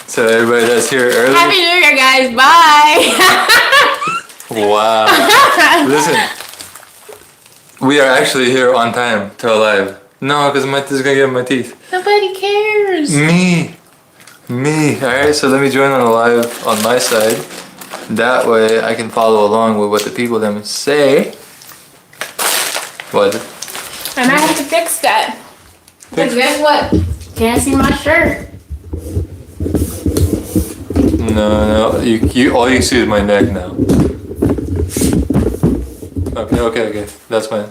So everybody that's here early. Happy New Year, guys. Bye. Wow. Listen, we are actually here on time to live. No, because this is gonna get in my teeth. Nobody cares. Me. Alright, so let me join on the live on my side. That way I can follow along with what the people them say. What? And I have to fix that. Because guess what? Can't see my shirt. No, you all you see is my neck now. Okay, that's fine.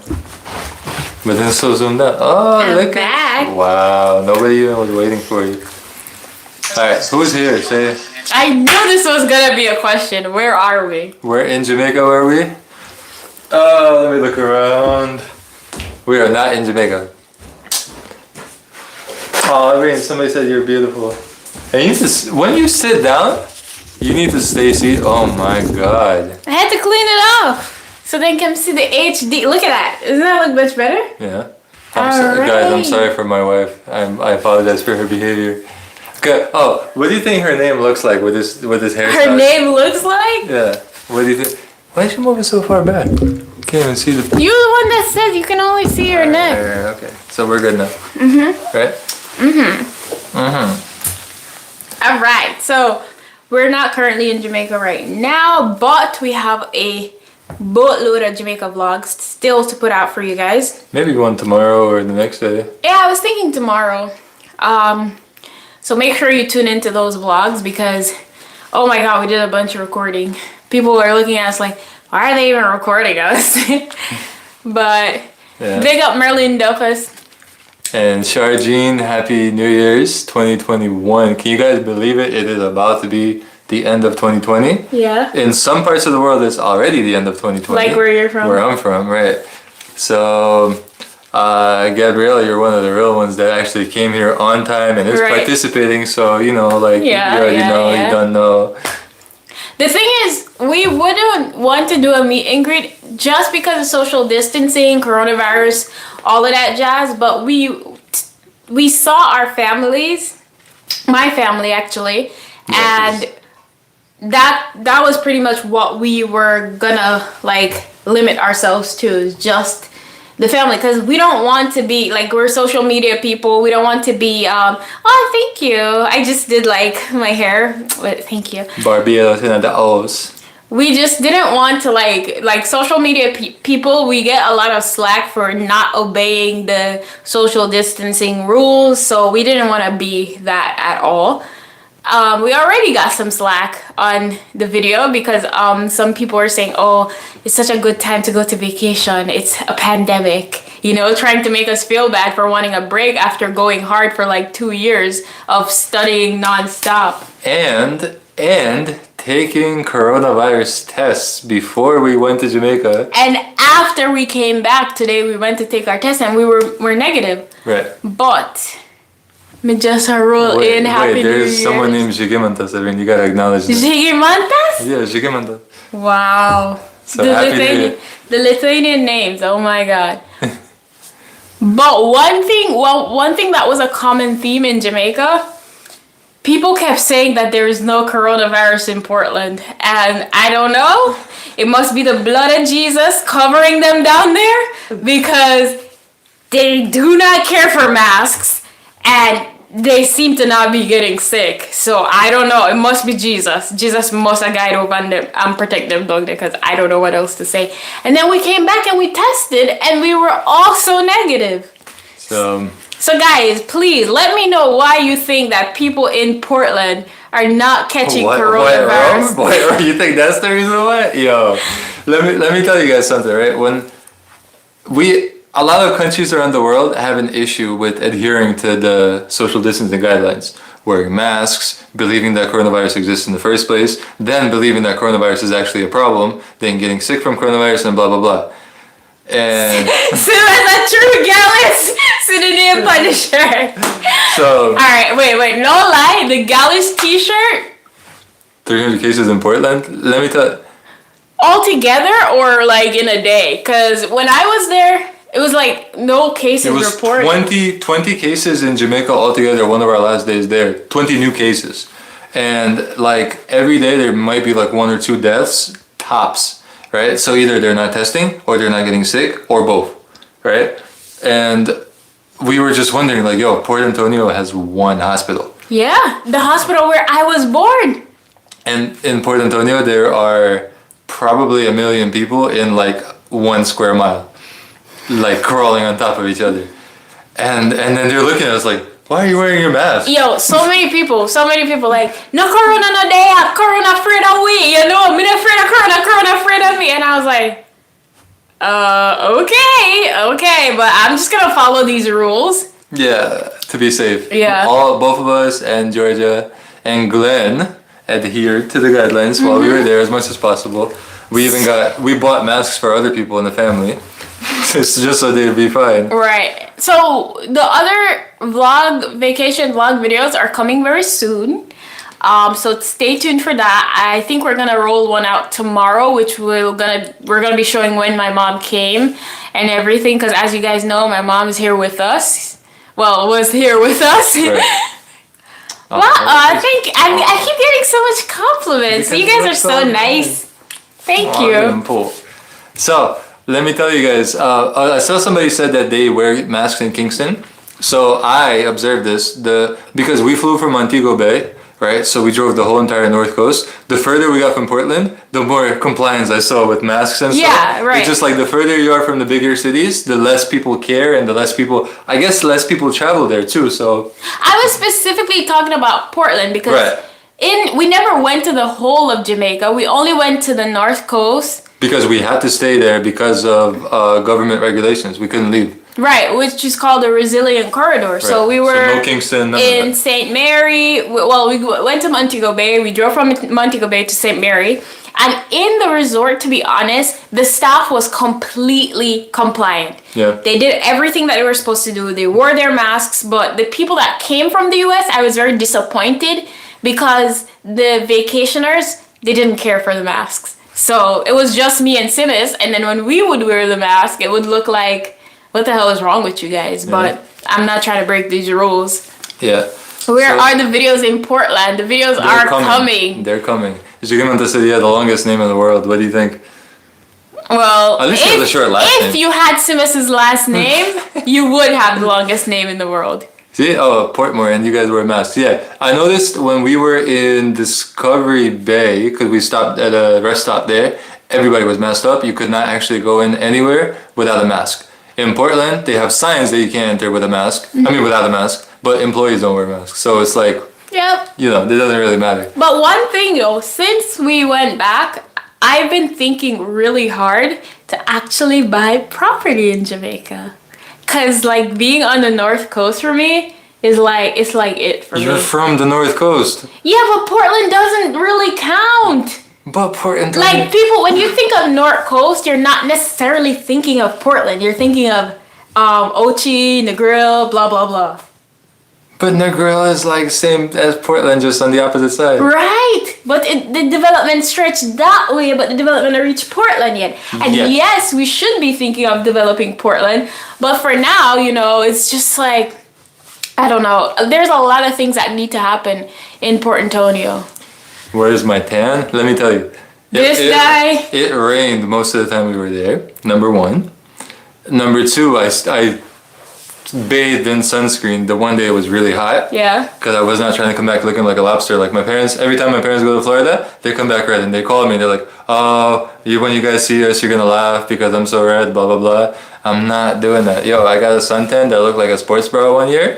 But then it's so zoomed out. Oh, I'm look back. Wow, nobody even was waiting for you. Alright, who's here? Say it. I knew this was gonna be a question. Where are we? We're in Jamaica, where are we? Oh, let me look around. We are not in Jamaica. Oh, Avri, somebody said you're beautiful. And you just, when you sit down, you need to stay seated. Oh my god. I had to clean it off so they can see the HD. Look at that. Doesn't that look much better? Yeah. Guys, I'm sorry for my wife. I apologize for her behavior. Okay. Oh, what do you think her name looks like with this hairstyle? Her name looks like? Yeah. What do you think? Why is she moving so far back? Can't even see the. You're the one that said you can only see her neck. Okay. So we're good now. Right? All right. So we're not currently in Jamaica right now, but we have a boatload of Jamaica vlogs still to put out for you guys. Maybe one tomorrow or the next day. Yeah, I was thinking tomorrow. So make sure you tune into those vlogs because, oh my god, we did a bunch of recording. People were looking at us like, why are they even recording us? But Yeah. big up Merlin Duffus. And Sharjeen, Happy New Year's 2021. Can you guys believe it? It is about to be the end of 2020. Yeah. In some parts of the world, it's already the end of 2020. Like where you're from. Where I'm from, right. So, Gabriella, you're one of the real ones that actually came here on time and is participating. So, you know, like, you already know, you don't know. The thing is, we wouldn't want to do a meet and greet just because of social distancing, coronavirus, all of that jazz. But we saw our families, my family actually, and that was pretty much what we were gonna like limit ourselves to, is just the family, because we don't want to be like, we're social media people. We don't want to be oh, thank you, I just did like my hair, thank you, Barbados and the O's. we just didn't want to like social media people, we get a lot of slack for not obeying the social distancing rules, so we didn't want to be that at all. We already got some slack on the video because some people are saying, oh, it's such a good time to go to vacation, it's a pandemic, you know, trying to make us feel bad for wanting a break after going hard for like 2 years of studying non-stop. And taking coronavirus tests before we went to Jamaica. And after we came back today, we went to take our test and we're negative. Right. But me just roll in Happy New Year. There's someone named Jigimantas. I mean, you gotta acknowledge that. Jigimantas? Yeah, Jigimantas. Wow. So Happy New Year. The Lithuanian names, oh my god. But one thing that was a common theme in Jamaica, people kept saying that there is no coronavirus in Portland. And I don't know, it must be the blood of Jesus covering them down there, because they do not care for masks and they seem to not be getting sick. So I don't know, it must be Jesus. Jesus must have guided over them and protect them down there, because I don't know what else to say. And then we came back and we tested and we were also negative. So guys, please let me know why you think that people in Portland are not catching coronavirus. What? You think that's the reason why? Yo, let me tell you guys something, right? When a lot of countries around the world have an issue with adhering to the social distancing guidelines, wearing masks, believing that coronavirus exists in the first place, then believing that coronavirus is actually a problem, then getting sick from coronavirus, and blah blah blah. And so that's a true Gallus synonym Punisher. So alright, wait, no lie, the Gallus t-shirt, 300 cases in Portland. Let me tell you. all together or like in a day? Because when I was there, it was like no cases reported. 20 cases in Jamaica altogether, one of our last days there. 20 new cases. And like every day there might be like 1 or 2 deaths tops, right? So either they're not testing or they're not getting sick or both, right? And we were just wondering like, yo, Port Antonio has one hospital. Yeah, the hospital where I was born. And in Port Antonio, there are probably 1 million people in like 1 square mile, like crawling on top of each other. And then they're looking at us like, why are you wearing your mask? Yo, so many people like, no corona no day up, corona afraid of we, you know, me not afraid of corona afraid of me. And I was like, okay, but I'm just gonna follow these rules. Yeah, to be safe. Yeah. Both of us and Georgia and Glenn adhered to the guidelines while we were there as much as possible. We bought masks for other people in the family. It's just so they'd be fine. Right. So the other vacation vlog videos are coming very soon. So stay tuned for that. I think we're gonna roll one out tomorrow, which we're gonna be showing when my mom came and everything. Because as you guys know, my mom is here with us. Well, was here with us. Right. Well, I keep getting so much compliments. You guys are so nice. Thank you. So let me tell you guys. I saw somebody said that they wear masks in Kingston. So I observed this because we flew from Montego Bay, right? So we drove the whole entire North Coast. The further we got from Portland, the more compliance I saw with masks and stuff. Yeah, right. It's just like the further you are from the bigger cities, the less people care and the less people travel there too. So I was specifically talking about Portland because right. we never went to the whole of Jamaica. We only went to the North Coast. Because we had to stay there because of government regulations. We couldn't leave. Right, which is called the Resilient Corridor. Right. So we were no Kingston, in St. Mary. Well, we went to Montego Bay. We drove from Montego Bay to St. Mary. And in the resort, to be honest, the staff was completely compliant. Yeah. They did everything that they were supposed to do. They wore their masks. But the people that came from the US, I was very disappointed because the vacationers, they didn't care for the masks. So it was just me and Simas, and then when we would wear the mask, it would look like, what the hell is wrong with you guys? Yeah. But I'm not trying to break these rules. Yeah. Where are the videos in Portland? The videos are coming. They're coming. Jamaican said he had the longest name in the world. What do you think? Well, at least he has a short last name. If you had Simas's last name, you would have the longest name in the world. See? Oh, Portmore, and you guys wear masks. Yeah. I noticed when we were in Discovery Bay, because we stopped at a rest stop there, everybody was masked up. You could not actually go in anywhere without a mask. In Portland, they have signs that you can't enter with a mask. Mm-hmm. I mean, without a mask. But employees don't wear masks. So it's like, yep. You know, it doesn't really matter. But one thing, though, since we went back, I've been thinking really hard to actually buy property in Jamaica. Because, like, being on the North Coast for me is like, it's like it for me. You're from the North Coast. Yeah, but Portland doesn't really count. But Portland doesn't... Like, people, when you think of North Coast, you're not necessarily thinking of Portland. You're thinking of Ochi, Negril, blah, blah, blah. But Negril is like same as Portland, just on the opposite side. Right, but the development stretched that way, but the development didn't reach Portland yet. And yes, we should be thinking of developing Portland, but for now, you know, it's just like, I don't know. There's a lot of things that need to happen in Port Antonio. Where's my tan? Let me tell you. Guy. It rained most of the time we were there, number one. Number two, I bathed in sunscreen the one day it was really hot. Yeah. Because I was not trying to come back looking like a lobster. Like my parents, every time my parents go to Florida, they come back red and they call me and they're like, oh, when you guys see us, you're going to laugh because I'm so red, blah, blah, blah. I'm not doing that. Yo, I got a suntan that looked like a sports bra one year.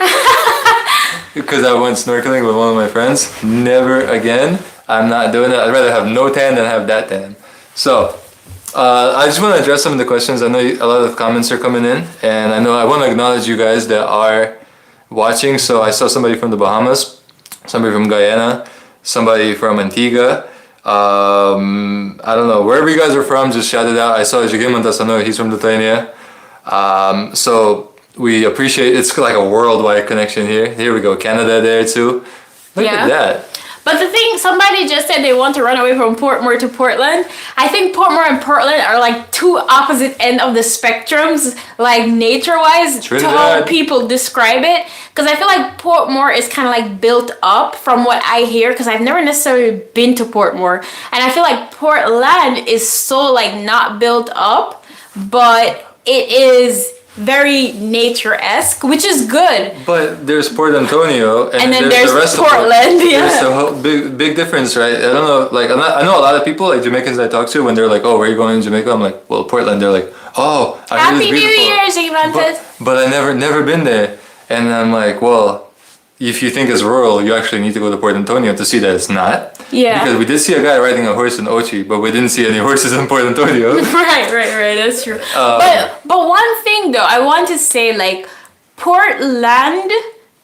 Because I went snorkeling with one of my friends. Never again. I'm not doing that. I'd rather have no tan than have that tan. So, I just want to address some of the questions. I know a lot of comments are coming in, and I want to acknowledge you guys that are watching. So I saw somebody from the Bahamas, somebody from Guyana, somebody from Antigua. I don't know, wherever you guys are from, just shout it out. I saw Jamaican Patois, I know he's from Lithuania. So we appreciate, it's like a worldwide connection here. Here we go, Canada there too. Look at that. But the thing, somebody just said they want to run away from Portmore to Portland. I think Portmore and Portland are like two opposite end of the spectrums, like nature-wise, to how people describe it. Because I feel like Portmore is kind of like built up from what I hear, because I've never necessarily been to Portmore. And I feel like Portland is so like not built up, but it is very nature-esque, which is good. But there's Port Antonio, and then there's the rest Portland. There's a whole big difference, right? I don't know, like I know a lot of people, like Jamaicans I talk to, when they're like, "Oh, where are you going in Jamaica?" I'm like, "Well, Portland." They're like, "Oh, I heard Happy it's New beautiful." Year, Zimantas. But I never been there, and I'm like, well, if you think it's rural, you actually need to go to Port Antonio to see that it's not. Yeah. Because we did see a guy riding a horse in Ochi, but we didn't see any horses in Port Antonio. Right. That's true. But one thing though, I want to say, like, Portland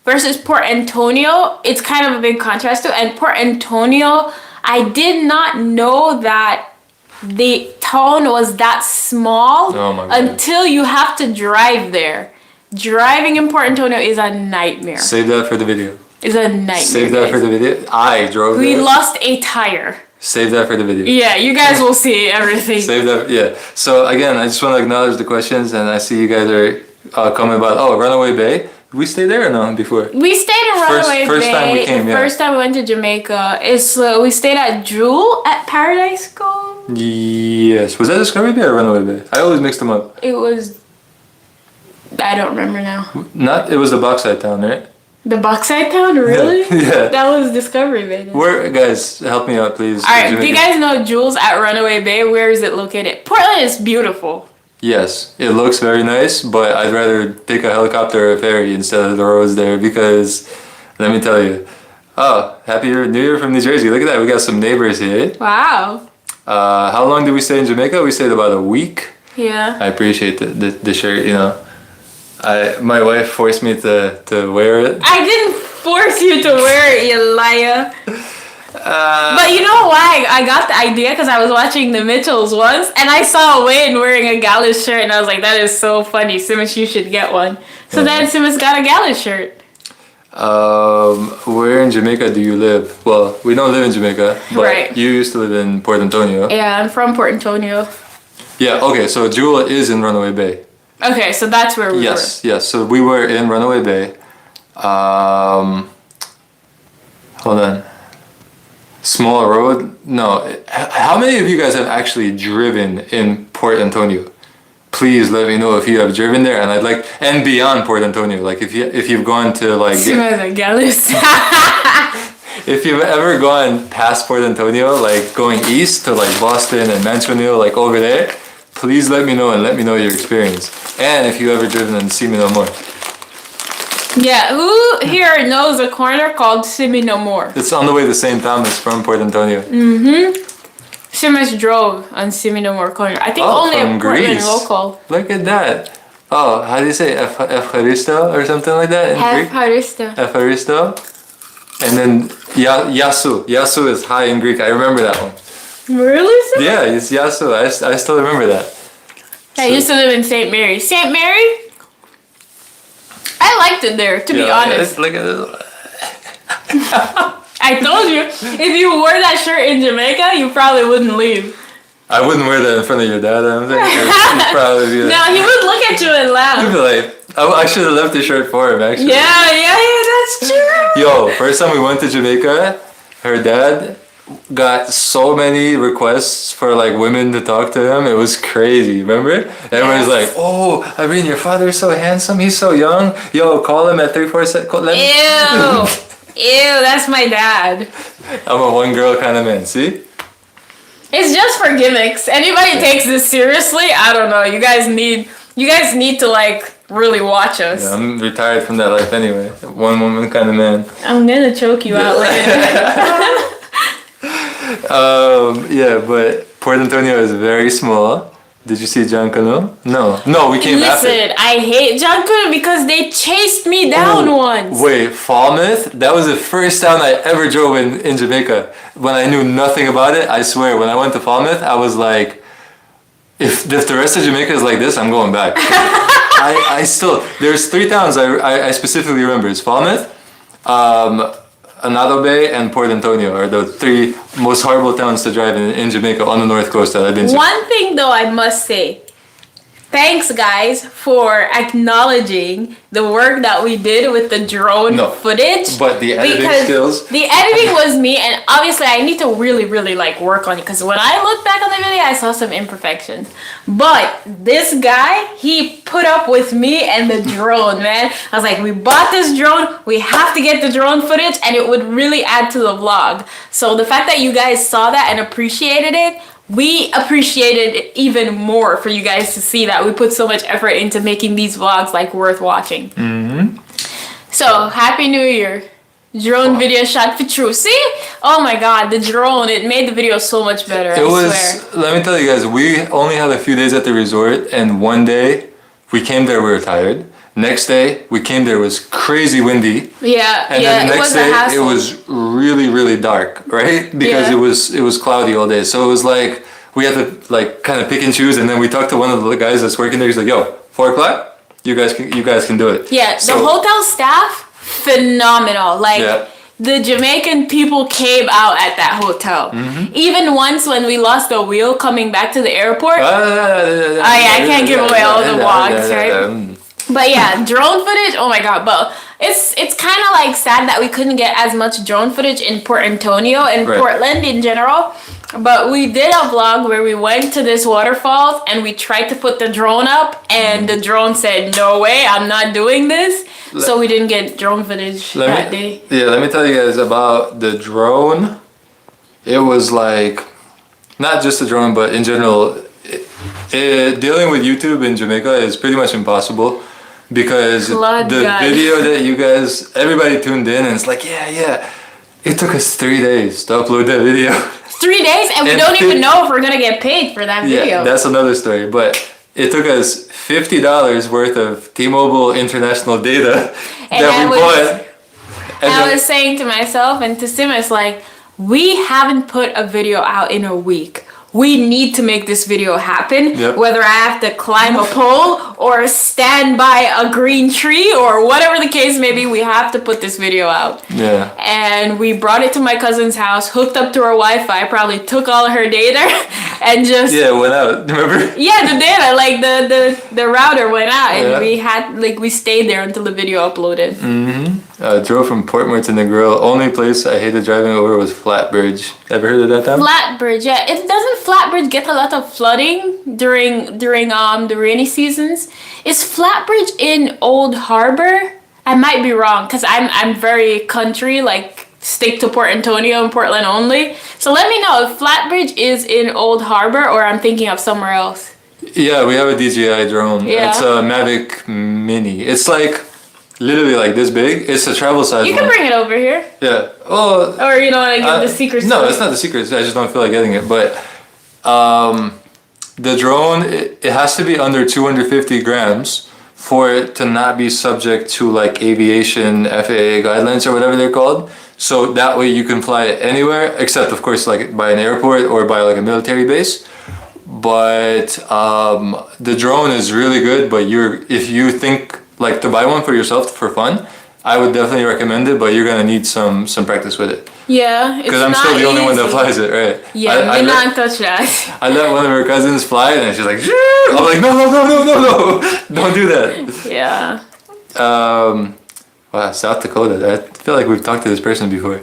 versus Port Antonio, it's kind of a big contrast too. And Port Antonio, I did not know that the town was that small until you have to drive there. Driving in Port Antonio is a nightmare. Save that for the video. It's a nightmare. Save that for the video. I drove We there. lost a tire. Save that for the video. Yeah, you guys will see everything. Save that, yeah. So again, I just want to acknowledge the questions, and I see you guys are coming about, Runaway Bay. We stayed there or no before? We stayed in Runaway Bay. First time we came, yeah. First time we went to Jamaica. We stayed at Jewel at Paradise Cove. Yes. Was that Discovery Bay or Runaway Bay? I always mix them up. It was... I don't remember now. It was the Bauxite Town, right? The Bauxite Town? Really? Yeah. That was Discovery Bay. Then. Where, guys, help me out, please. Alright, do you guys know Jules at Runaway Bay? Where is it located? Portland is beautiful. Yes, it looks very nice, but I'd rather take a helicopter or a ferry instead of the roads there, because, let me tell you. Oh, Happy New Year from New Jersey. Look at that, we got some neighbors here. Wow. How long did we stay in Jamaica? We stayed about a week. Yeah. I appreciate the shirt, you know. My wife forced me to wear it. I didn't force you to wear it, you liar. But you know why I got the idea? Because I was watching the Mitchells once, and I saw Wayne wearing a Gala shirt, and I was like, that is so funny. Simas, you should get one. So then Simas got a Gala shirt. Where in Jamaica do you live? Well, we don't live in Jamaica, but right. You used to live in Port Antonio. Yeah, I'm from Port Antonio. Yeah, okay, so Jewel is in Runaway Bay. Okay, so that's where we were. Yes, so we were in Runaway Bay. Hold on. Small road? No. How many of you guys have actually driven in Port Antonio? Please let me know if you have driven there, and beyond Port Antonio. Like if you've gone to like. If you've ever gone past Port Antonio, like going east to like Boston and Manchonil, like over there, please let me know and let me know your experience. And if you ever driven in See Me No More. Yeah, who here knows a corner called See Me No More? It's on the way to St. Thomas from Port Antonio. Mm-hmm. Simas drove on See Me No More corner. I think only a Portland local. Look at that. Oh, how do you say Efharisto or something like that in Greek? Efharisto. And then Yasu. Yasu is high in Greek. I remember that one. Really? Sir? Yeah, it's Yasu. I still remember that. I used to live in St. Mary. St. Mary? I liked it there, to be honest. Look at this. I told you, if you wore that shirt in Jamaica, you probably wouldn't leave. I wouldn't wear that in front of your dad. I'm thinking he'd probably be like, no, he would look at you and laugh. He'd be like, I should have left the shirt for him, actually. Yeah, that's true. Yo, first time we went to Jamaica, her dad got so many requests for like women to talk to him. It was crazy, remember? Everyone's like, oh, I mean, your father's so handsome, he's so young. Yo, call him at 347. Ew, that's my dad. I'm a one girl kind of man, see? It's just for gimmicks. Anybody takes this seriously, I don't know. You guys need to like really watch us. Yeah, I'm retired from that life anyway. One woman kind of man. I'm gonna choke you out later. Yeah, but Port Antonio is very small. Did you see John Canoe? No, we came after. Listen, I hate John Canoe because they chased me down once. Wait, Falmouth? That was the first town I ever drove in Jamaica. When I knew nothing about it, I swear, when I went to Falmouth, I was like, if the rest of Jamaica is like this, I'm going back. There's 3 towns I specifically remember. It's Falmouth, Runaway Bay and Port Antonio are the 3 most horrible towns to drive in Jamaica on the north coast that I've been to. One thing though I must say, thanks guys for acknowledging the work that we did with the drone footage. But the editing because skills. The editing was me, and obviously I need to really like work on it, because when I look back on the video I saw some imperfections. But this guy, he put up with me and the drone, man. I was like, we bought this drone, we have to get the drone footage, and it would really add to the vlog. So the fact that you guys saw that and appreciated it, we appreciated it even more for you guys to see that we put so much effort into making these vlogs like worth watching. So happy new year. Drone video shot for true. See? Oh my god, the drone, it made the video so much better. I swear. Let me tell you guys, we only had a few days at the resort, and one day we came there, we were tired. Next day we came there, it was crazy windy. Yeah, and then the next day it was really dark, right? Because it was cloudy all day. So it was like we had to like kind of pick and choose, and then we talked to one of the guys that's working there. He's like, "Yo, 4 o'clock, you guys can do it." Yeah, the hotel staff, phenomenal. Like the Jamaican people came out at that hotel. Even once when we lost the wheel coming back to the airport. I can't give away all the vlogs, right? But yeah, drone footage, oh my god. But it's kind of like sad that we couldn't get as much drone footage in Port Antonio and Portland in general. But we did a vlog where we went to this waterfalls and we tried to put the drone up, and the drone said, "No way, I'm not doing this." So we didn't get drone footage that day. Yeah, let me tell you guys about the drone. It was like, not just the drone, but in general, dealing with YouTube in Jamaica is pretty much impossible. Because the video that you guys, everybody tuned in, and it's like, yeah. It took us 3 days to upload that video. 3 days? And we don't even know if we're going to get paid for that video. Yeah, that's another story. But it took us $50 worth of T-Mobile international data that we bought. And I was saying to myself and to Simas, like, we haven't put a video out in a week. We need to make this video happen, whether I have to climb a pole or stand by a green tree or whatever the case may be, we have to put this video out. Yeah. And we brought it to my cousin's house, hooked up to her Wi-Fi, probably took all her data and just... Yeah, it went out, remember? Yeah, the data, like the router went out, and we stayed there until the video uploaded. Drove from Portmore to Negril. Only place I hated driving over was Flatbridge. Ever heard of that town? Flatbridge, yeah. It doesn't Flatbridge get a lot of flooding during the rainy seasons? Is Flatbridge in Old Harbor? I might be wrong, because I'm very country, like stick to Port Antonio and Portland only. So let me know if Flatbridge is in Old Harbor or I'm thinking of somewhere else. Yeah, we have a DJI drone. Yeah. It's a Mavic Mini. It's like literally like this big. It's a travel size. You can bring it over here. Yeah. Oh. Or like the secret. No, it's not the secret. I just don't feel like getting it. But the drone, it has to be under 250 grams for it to not be subject to like aviation FAA guidelines or whatever they're called. So that way you can fly it anywhere, except of course like by an airport or by like a military base. But the drone is really good. But if you think like to buy one for yourself for fun, I would definitely recommend it. But you're gonna need some practice with it. Yeah, because I'm still the only one that flies it, right? Yeah, I not touch that. I let one of her cousins fly it, and she's like, I'm like, no, don't do that. Yeah. Wow, South Dakota. I feel like we've talked to this person before.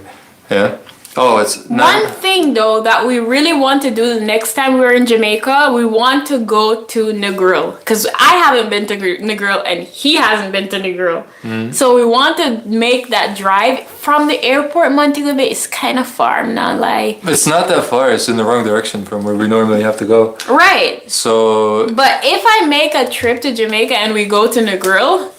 Yeah. Oh, it's not. One thing though that we really want to do the next time we're in Jamaica, we want to go to Negril, because I haven't been to Negril and he hasn't been to Negril. So we want to make that drive from the airport. Montego Bay is kind of far, I'm not like. It's not that far. It's in the wrong direction from where we normally have to go. Right. So. But if I make a trip to Jamaica and we go to Negril,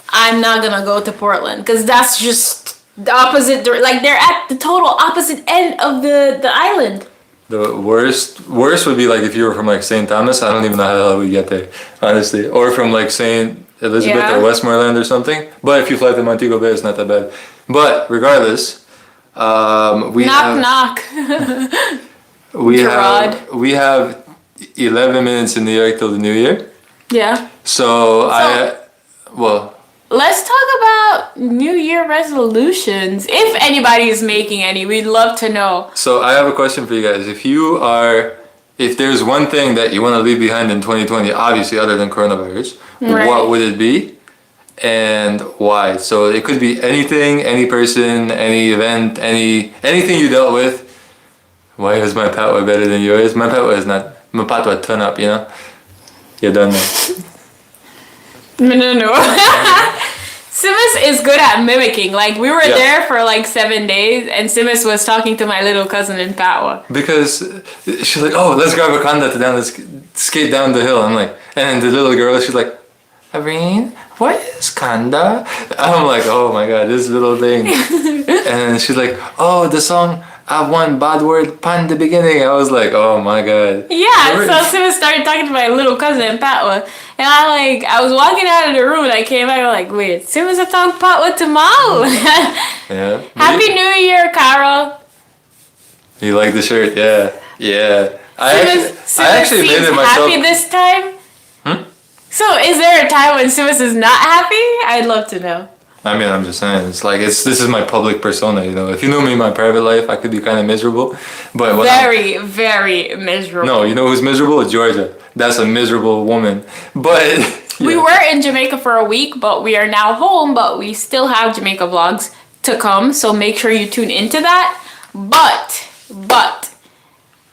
I'm not gonna go to Portland, because that's just the opposite, like they're at the total opposite end of the island. The worst would be like if you were from like St. Thomas. I don't even know how the hell we get there, honestly. Or from like St. Elizabeth or Westmoreland or something. But if you fly to Montego Bay, it's not that bad. But regardless, we knock. we have 11 minutes in New York till the New Year. Yeah. So let's talk about New Year resolutions. If anybody is making any, we'd love to know. So I have a question for you guys. If there's one thing that you want to leave behind in 2020, obviously other than coronavirus, Right. what would it be and why? So it could be anything, any person, any event, anything you dealt with. Why is my patois better than yours? My patois is not. My patois turn up, you know? You don't know. No. Simas is good at mimicking. Like, we were Yeah. there for like 7 days, and Simas was talking to my little cousin in Patois. Because she's like, oh, let's grab a conda to let's skate down the hill. I'm like, and the little girl, she's like, Avri, what is kanda? I'm like, oh my god, this little thing. And she's like, oh, the song, I one bad word pan the beginning. I was like, oh my god. Yeah, so Simas started talking to my little cousin in Patois. And I was walking out of the room and I came back and I'm like, wait, Simas is talking Patois to Mal. Yeah. Happy New Year, Carol. You like the shirt? Yeah. Yeah. Simas I actually made seems it myself. happy this time. Hmm? So is there a time when Simas is not happy? I'd love to know. I mean, I'm just saying, this is my public persona, you know. If you knew me in my private life, I could be kind of miserable. But when Very, very miserable. no, you know who's miserable? Georgia. That's a miserable woman. But We yeah. were in Jamaica for a week, but we are now home, but we still have Jamaica vlogs to come, so make sure you tune into that. But,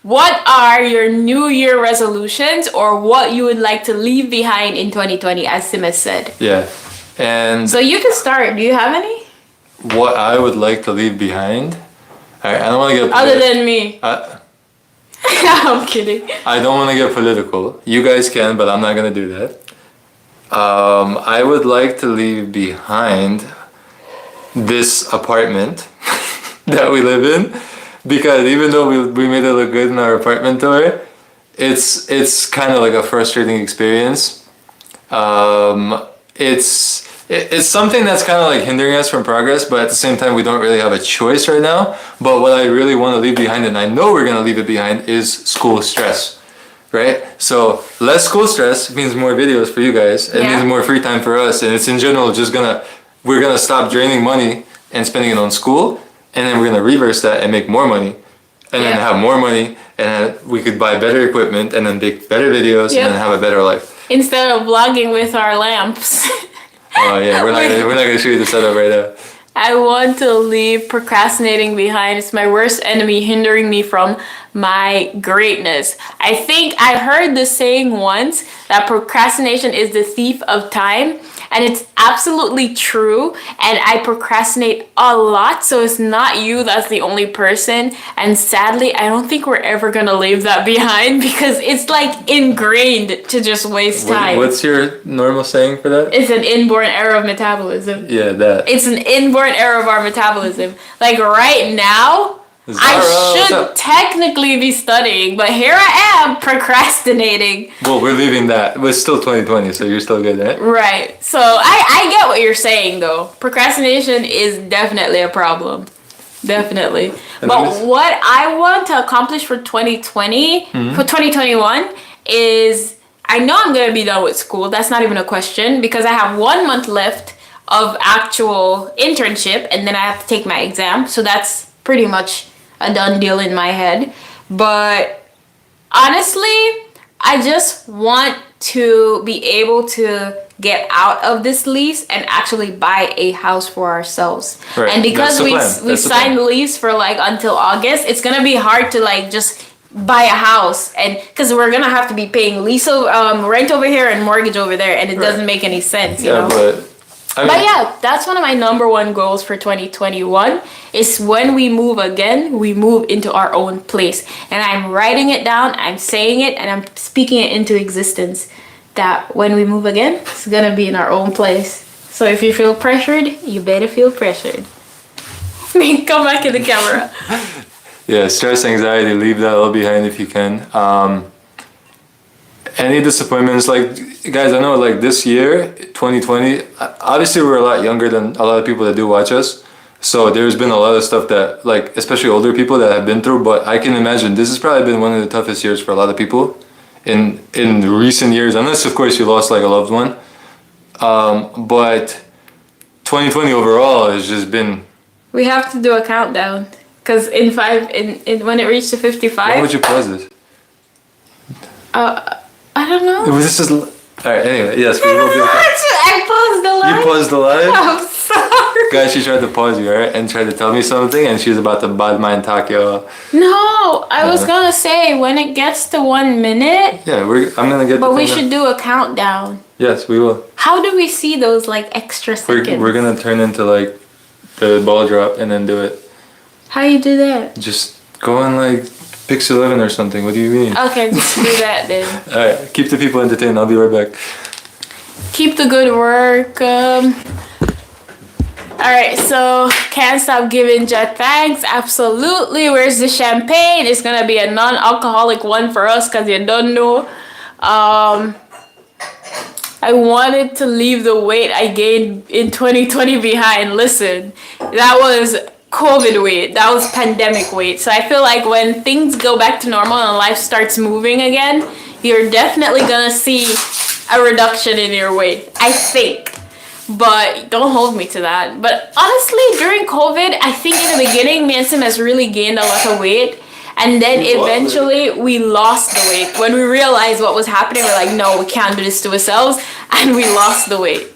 what are your New Year resolutions or what you would like to leave behind in 2020, as Simas said? Yeah. And So you can start. Do you have any? what I would like to leave behind, I don't want to get Other than me. I'm kidding. I don't want to get political. You guys can, but I'm not gonna do that. I would like to leave behind this apartment that we live in, because even though we made it look good in our apartment tour, it's kind of like a frustrating experience. It's something that's kind of like hindering us from progress, but at the same time we don't really have a choice right now. But what I really want to leave behind, and I know we're gonna leave it behind, is school stress, right? So less school stress means more videos for you guys. It Yeah. means more free time for us, and it's in general we're gonna stop draining money and spending it on school, and then we're gonna reverse that and make more money, and then Yeah. have more money, and we could buy better equipment, and then make better videos, Yep. and then have a better life. Instead of vlogging with our lamps. Oh yeah, we're not gonna show you the setup right now. I want to leave procrastinating behind. It's my worst enemy, hindering me from my greatness. I think I heard the saying once that procrastination is the thief of time, and it's absolutely true. And I procrastinate a lot, so it's not you that's the only person. And sadly, I don't think we're ever gonna leave that behind because it's like ingrained to just waste time. What's your normal saying for that? It's an inborn error of metabolism. Yeah, that. It's an inborn error of our metabolism. Like right now, Zara, what's I should up? technically be studying, but here I am procrastinating. Well, we're leaving that. But it's still 2020, so you're still good, right? Right. So I get what you're saying though. Procrastination is definitely a problem. Definitely. And But let me- what I want to accomplish for 2020, Mm-hmm. for 2021 is I know I'm going to be done with school. That's not even a question because I have 1 month left of actual internship and then I have to take my exam. So that's pretty much a done deal in my head. But honestly, I just want to be able to get out of this lease and actually buy a house for ourselves. Right. And because That's the we plan. we That's the signed plan. the lease for like until August, it's gonna be hard to like just buy a house, and because we're gonna have to be paying rent over here and mortgage over there, and it Right. doesn't make any sense, you Yeah, know. but I mean, But yeah, that's one of my number one goals for 2021 is when we move again, we move into our own place. And I'm writing it down, I'm saying it, and I'm speaking it into existence that when we move again, it's gonna be in our own place. So if you feel pressured, you better feel pressured. Come back in the camera. yeah, stress, anxiety, leave that all behind if you can. Any disappointments, like guys, I know like this year 2020, obviously we're a lot younger than a lot of people that do watch us, so there's been a lot of stuff that like especially older people that have been through, but I can imagine this has probably been one of the toughest years for a lot of people in recent years, unless of course you lost like a loved one. But 2020 overall has just been. We have to do a countdown. Because when it reached to Why 55. would you pause this? I don't know. This is. Alright, anyway, yes, we will do a countdown. I paused the live. You paused the live? I'm sorry. Guys, she tried to pause you, alright? And tried to tell me something, and she was about to bad mind talk y'all. No, I was gonna say when it gets to 1 minute. Yeah, I'm gonna get. But we should do a countdown. Yes, we will. How do we see those like extra seconds? We're gonna turn into like the ball drop and then do it. How you do that? Just go on like Pix 11 or something. What do you mean? Okay, just do that then. Alright, keep the people entertained. I'll be right back. Keep the good work. Alright, so can't stop giving Jet thanks. Absolutely. Where's the champagne? It's gonna be a non-alcoholic one for us because you don't know. I wanted to leave the weight I gained in 2020 behind. Listen, that was COVID weight. That was pandemic weight. So I feel like when things go back to normal and life starts moving again, you're definitely gonna see a reduction in your weight. I think. But don't hold me to that. But honestly, during COVID, I think in the beginning, me and Sim has really gained a lot of weight. And then eventually we lost the weight. When we realized what was happening, we're like, no, we can't do this to ourselves. And we lost the weight.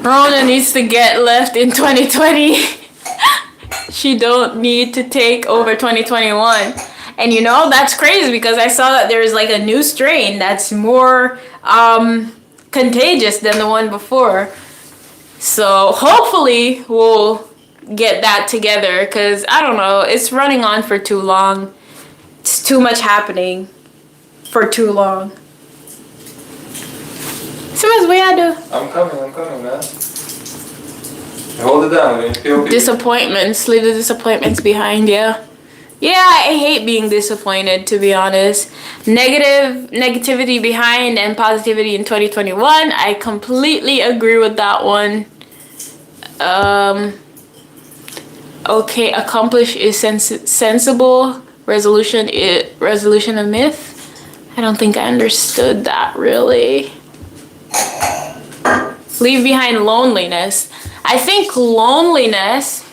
Rona needs to get left in 2020. She don't need to take over 2021. And you know, that's crazy because I saw that there's like a new strain that's more contagious than the one before. So hopefully we'll get that together because I don't know, it's running on for too long. It's too much happening for too long. Simas, what I do? I'm coming, man. Hold it down, man. Disappointments, leave the disappointments behind, yeah. Yeah, I hate being disappointed, to be honest. Negativity behind and positivity in 2021. I completely agree with that one. Okay, accomplish is sensible. Resolution of myth. I don't think I understood that really. Leave behind loneliness. I think loneliness.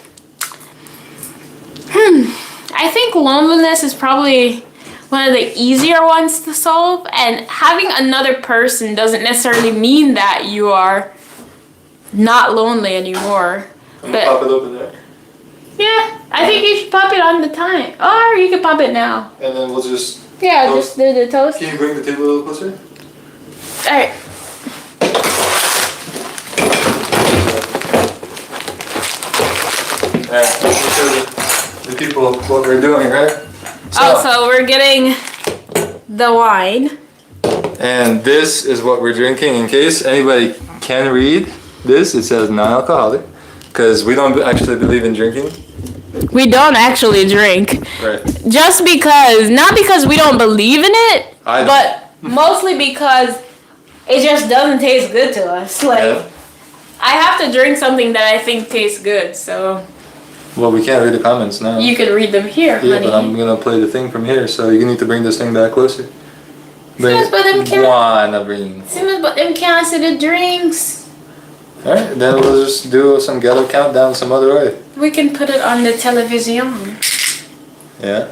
I think loneliness is probably one of the easier ones to solve, and having another person doesn't necessarily mean that you are not lonely anymore. But pop it open there. yeah, I think you should pop it on the time, or you can pop it now. And then we'll just. Yeah, toast. just do the toast. Can you bring the table a little closer? All right. Alright, let me show the people what we're doing, right? So we're getting the wine. And this is what we're drinking. In case anybody can read this, it says non-alcoholic. Because we don't actually believe in drinking. We don't actually drink. Right. Just because, not because we don't believe in it, I don't. but mostly because it just doesn't taste good to us. Like, Yeah. I have to drink something that I think tastes good, so Well, we can't read the comments now. you can read them here, Yeah, honey. but I'm gonna play the thing from here, so you need to bring this thing back closer. Simas, but them can't. Wanna bring. Simas, but them can't see the drinks. Alright, then we'll just do some Gala countdown some other way. We can put it on the television. Yeah.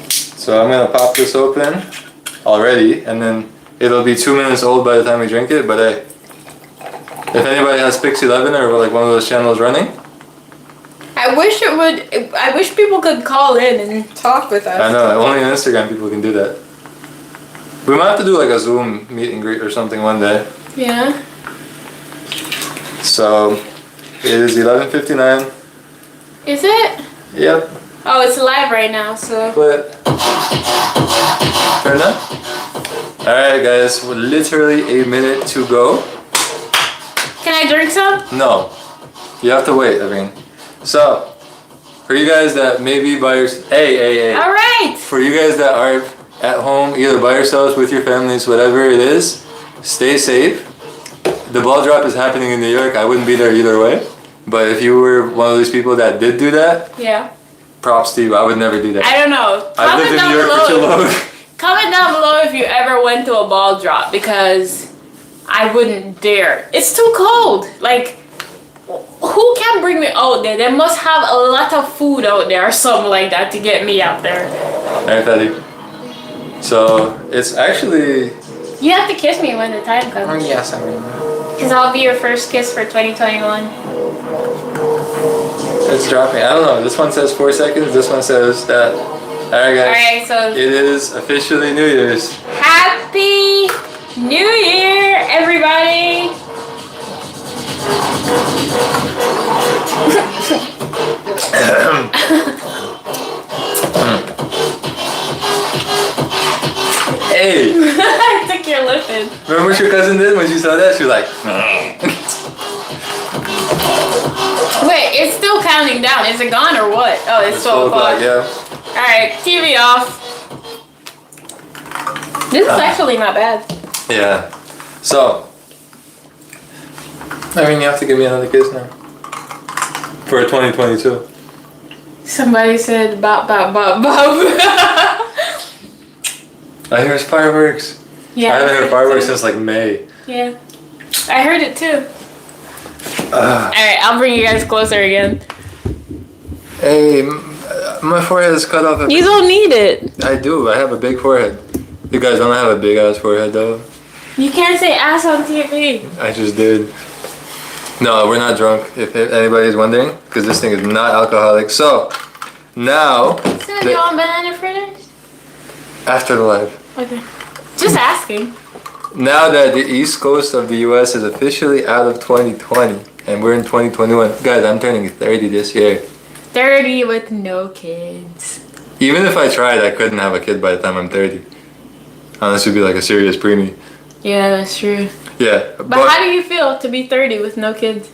So I'm gonna pop this open already, and then it'll be 2 minutes old by the time we drink it, but hey. If anybody has Pix 11 or like one of those channels running. I wish people could call in and talk with us. I know, only on Instagram people can do that. We might have to do like a Zoom meet and greet or something one day. Yeah. So it is 11:59. Is it? Yep. Oh, it's live right now, so. But turn up. Alright guys, we're literally a minute to go. Can I drink some? No. You have to wait, I mean. So for you guys that maybe by your hey. Alright! For you guys that are at home, either by yourselves, with your families, whatever it is, stay safe. The ball drop is happening in New York. I wouldn't be there either way. But if you were one of those people that did do that, Yeah. props to you. I would never do that. I don't know. I've lived in New York for too long. Comment down below if you ever went to a ball drop, because I wouldn't dare. It's too cold. Like, who can bring me out there? They must have a lot of food out there or something like that to get me out there. Alright, Fatty. So it's actually. You have to kiss me when the time Oh, comes. yes, I remember. Because I'll be your first kiss for 2021. It's dropping. I don't know. This one says 4 seconds. This one says that. Alright, guys. Alright, so It is officially New Year's. Happy New Year, everybody! Hey! I took your lip in. Remember what your cousin did when she saw that? She was like, Wait, it's still counting down. Is it gone or what? Oh, it's 12 o'clock. yeah. Alright, TV off. This is actually not bad. Yeah. So, I mean, you have to give me another kiss now. For 2022. Somebody said bop, bop, bop, bop. I hear fireworks. Yeah, I haven't heard it fireworks too. since like May. Yeah. I heard it too. Alright, I'll bring you guys closer again. Hey, my forehead is cut off. You don't need it. I do. I have a big forehead. You guys don't have a big ass forehead though. You can't say ass on TV. I just did. No, we're not drunk. If anybody's wondering, because this thing is not alcoholic. So now, So you want banana fritters? after the live. Okay. Just asking. Now that the East Coast of the US is officially out of 2020 and we're in 2021, guys, I'm turning 30 this year. 30 with no kids. Even if I tried, I couldn't have a kid by the time I'm 30. Unless it'd be like a serious preemie. Yeah, that's true. Yeah, But how do you feel to be 30 with no kids?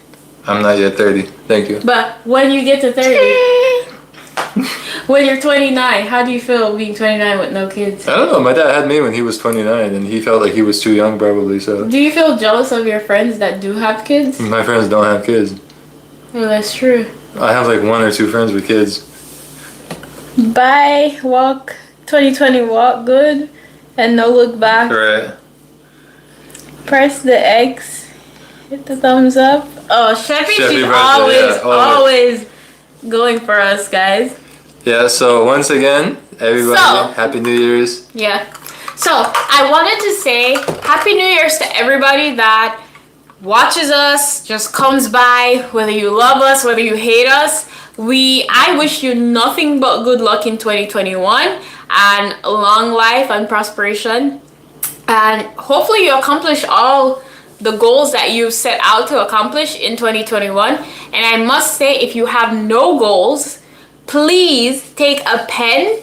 I'm not yet 30. Thank you. But when you get to 30, when you're 29, how do you feel being 29 with no kids? I don't know. My dad had me when he was 29 and he felt like he was too young probably, so. Do you feel jealous of your friends that do have kids? My friends don't have kids. Well, that's true. I have like 1 or 2 friends with kids. Bye, walk 2020, walk good, and no look back. Right. Press the X, hit the thumbs up. Oh, Sheppy, Sheppy she's birthday, always going for us, guys. Yeah, so once again, everybody, So- Happy New Year's. Yeah. So I wanted to say Happy New Year's to everybody that watches us, just comes by, whether you love us, whether you hate us. I wish you nothing but good luck in 2021 and long life and prosperation. And hopefully you accomplish all the goals that you've set out to accomplish in 2021. And I must say, if you have no goals, please take a pen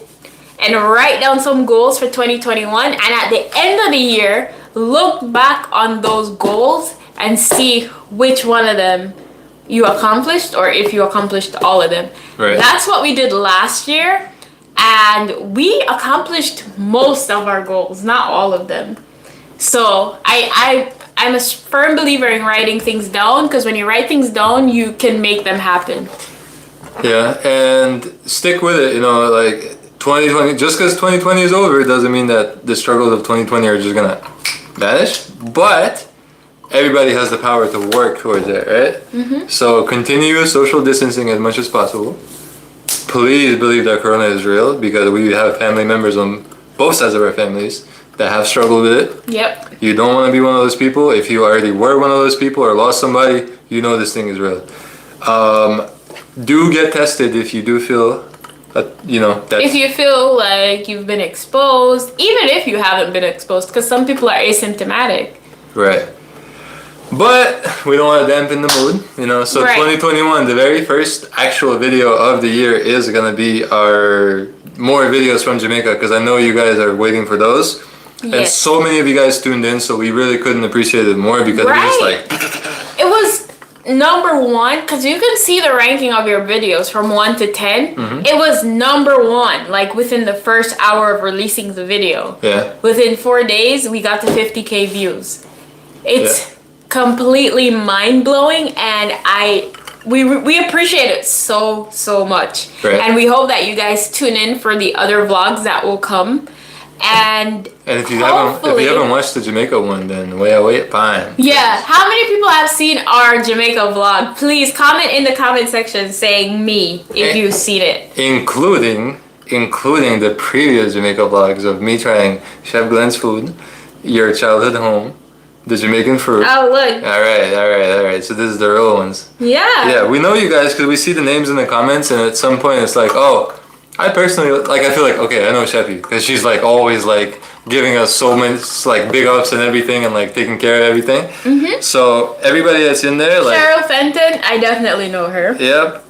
and write down some goals for 2021. And at the end of the year, look back on those goals and see which one of them you accomplished, or if you accomplished all of them. Right. That's what we did last year. And we accomplished most of our goals, not all of them. So I'm a firm believer in writing things down, because when you write things down, you can make them happen. Yeah, and stick with it, you know, like 2020, just because 2020 is over doesn't mean that the struggles of 2020 are just gonna vanish, but everybody has the power to work towards it, right? Mm-hmm. So continue social distancing as much as possible. Please believe that Corona is real, because we have family members on both sides of our families that have struggled with it. Yep. You don't want to be one of those people. If you already were one of those people or lost somebody, you know this thing is real. Do get tested if you do feel, that. If you feel like you've been exposed, even if you haven't been exposed, because some people are asymptomatic. Right. But we don't want to dampen the mood, So Right. 2021, the very first actual video of the year is gonna be our more videos from Jamaica, because I know you guys are waiting for those. And Yes. so many of you guys tuned in, so we really couldn't appreciate it more, because it was just Right. It was number one, because you can see the ranking of your videos from 1 to 10. Mm-hmm. It was number one, like within the first hour of releasing the video. Yeah. Within 4 days, we got to 50K views. It's completely mind-blowing, and we appreciate it so much. Right. And we hope that you guys tune in for the other vlogs that will come. And if you hopefully, haven't watched the Jamaica one, then wait, fine. yeah. How many people have seen our Jamaica vlog? Please comment in the comment section saying me if you've seen it. Including the previous Jamaica vlogs of me trying Chef Glenn's food, your childhood home, the Jamaican fruit. Oh, look. All right. So this is the real ones. Yeah. Yeah, we know you guys because we see the names in the comments, and at some point it's like, oh, I personally like. I feel like, okay, I know Sheffy because she's like always like giving us so many like big ups and everything, and like taking care of everything. Mm-hmm. So everybody that's in there, like Cheryl Fenton, I definitely know her. Yep.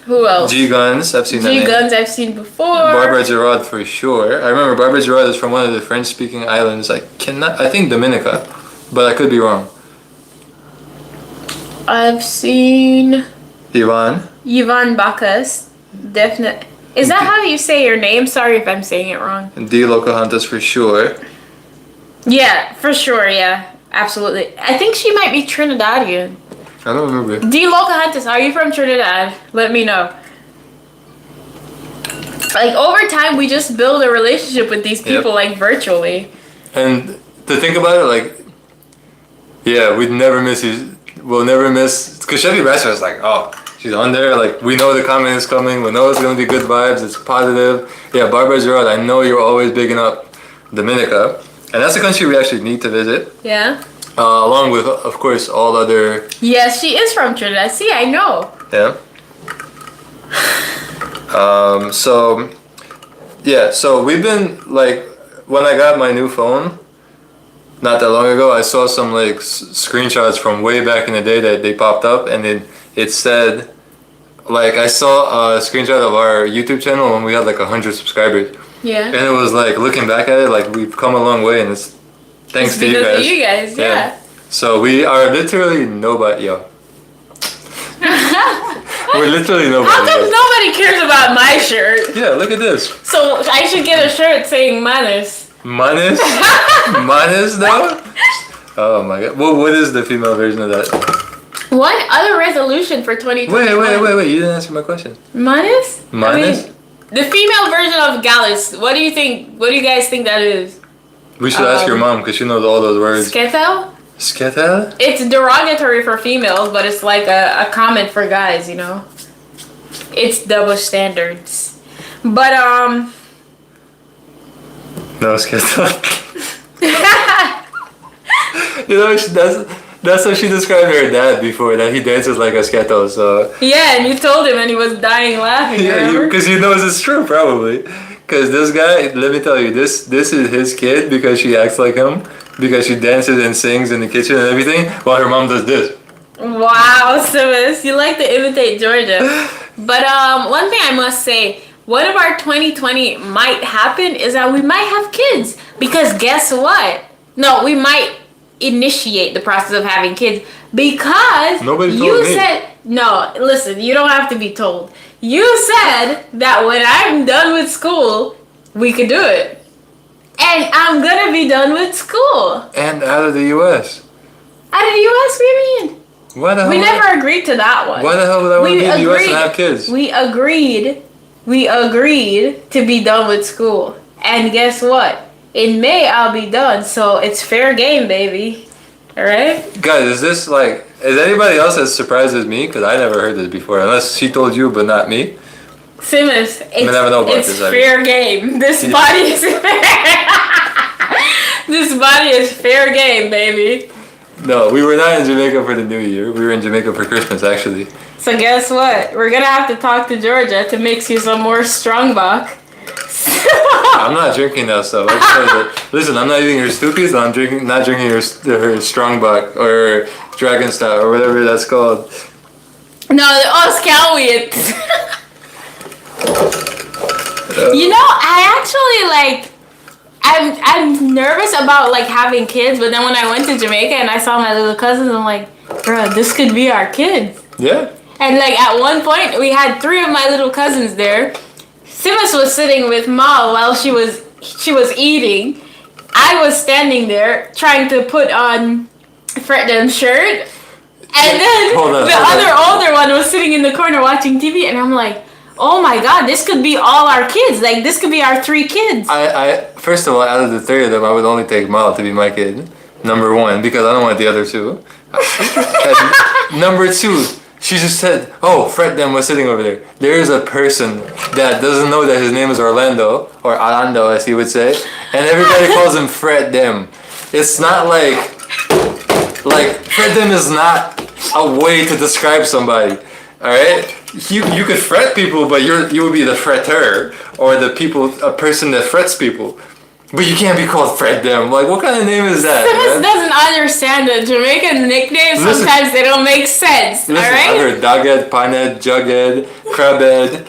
Who else? G Guns, I've seen that name. G Guns, I've seen before. Barbara Gerard for sure. I remember Barbara Gerard is from one of the French-speaking islands. I think Dominica, but I could be wrong. I've seen Yvonne Bacchus. Definitely. Is that how you say your name? Sorry if I'm saying it wrong. D Locahantas for sure. Yeah, for sure. Yeah, absolutely. I think she might be Trinidadian. I don't remember. D Locahantas, are you from Trinidad? Let me know. Like over time, we just build a relationship with these people, like virtually. And to think about it, like, yeah, we'd never miss you. We'll never miss. Because Chevy Bachelor is like, oh, she's on there. Like, we know the comment is coming. We know it's going to be good vibes. It's positive. Yeah, Barbara Gerard, I know you're always bigging up Dominica. And that's a country we actually need to visit. Yeah. Along with, of course, all other... Yes, she is from Trinidad. See, I know. Yeah. So we've been, like, when I got my new phone, not that long ago, I saw some, like, screenshots from way back in the day that they popped up, and it said, like, I saw a screenshot of our YouTube channel when we had, like, 100 subscribers. Yeah. And it was, like, looking back at it, like, we've come a long way, and it's thanks to you guys. Because of you guys, yeah. So we are literally nobody, yo. We're literally nobody. How come nobody cares about my shirt? Yeah, look at this. So I should get a shirt saying Manis. Manis? Manis though? Oh my god. Well, what is the female version of that? One other resolution for 2020. Wait. You didn't answer my question. Manis? Manis? I mean, the female version of Gallus. What do you think? What do you guys think that is? We should ask your mom because she knows all those words. Sketel? Sketel? It's derogatory for females, but it's like a comment for guys, you know? It's double standards. But, No, Sketel. You know, that's how she described her dad before, that he dances like a Sketel, so... Yeah, and you told him and he was dying laughing, Yeah, because he knows it's true, probably. Because this guy, let me tell you, this is his kid because she acts like him, because she dances and sings in the kitchen and everything, while her mom does this. Wow, Simas, you like to imitate Georgia. But one thing I must say, what if our 2020 might happen is that we might have kids. Because guess what? No, we might initiate the process of having kids because Nobody told you me. said, no, listen, you don't have to be told. You said that when I'm done with school, we could do it. And I'm gonna be done with school. And out of the U.S. Out of the U.S., what do you mean? Why the hell? We never agreed to that one. Why the hell would I want to be in the U.S. and have kids? We agreed to be done with school. And guess what? In May, I'll be done. So it's fair game, baby. All right? Guys, is anybody else as surprised as me? Because I never heard this before, unless she told you, but not me. Simas, it's this, fair game. This body is fair. This body is fair game, baby. No, we were not in Jamaica for the New Year. We were in Jamaica for Christmas, actually. So guess what? We're gonna have to talk to Georgia to mix you some more Strongbock. I'm not drinking that stuff. Listen, I'm not eating her Stoopies. I'm not drinking her Strongbock or Dragon Stout or whatever that's called. No, Scout. You know, I actually I'm nervous about like having kids, but then when I went to Jamaica and I saw my little cousins, I'm like, bro, this could be our kids. Yeah. And like at one point we had 3 of my little cousins there. Simas was sitting with Ma while she was eating. I was standing there trying to put on Fredden's shirt. And then the other older one was sitting in the corner watching TV, and I'm like, oh my God, this could be all our kids. Like, this could be our 3 kids. I first of all, out of the 3 of them, I would only take Mal to be my kid. Number 1, because I don't want the other 2. And number 2, she just said, "Oh, Fred them was sitting over there." There is a person that doesn't know that his name is Orlando, or Orlando as he would say, and everybody calls him Fred them. It's not like Fred them is not a way to describe somebody. All right, you could fret people, but you would be the fretter, or a person that frets people. But you can't be called Fred them. Like, what kind of name is that? Simas doesn't understand the Jamaican nicknames. Sometimes they don't make sense. Listen, all right. I've heard doghead, pinhead, jughead, crabhead.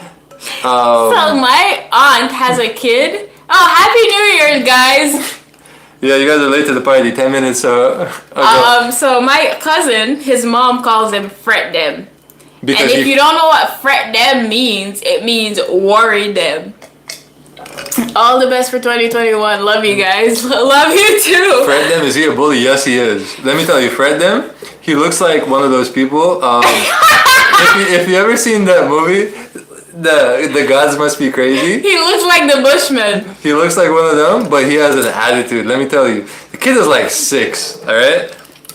So my aunt has a kid. Oh, Happy New Year, guys. Yeah, you guys are late to the party. 10 minutes. Okay. So my cousin, his mom calls him fret them. Because and if you don't know what fret them means, it means worry them. All the best for 2021. Love you guys. Love you too. Fred them, is he a bully? Yes, he is. Let me tell you, Fred them, he looks like one of those people. If you ever seen that movie, the gods must be crazy. He looks like the Bushman. He looks like one of them, but he has an attitude. Let me tell you, the kid is like 6. All right.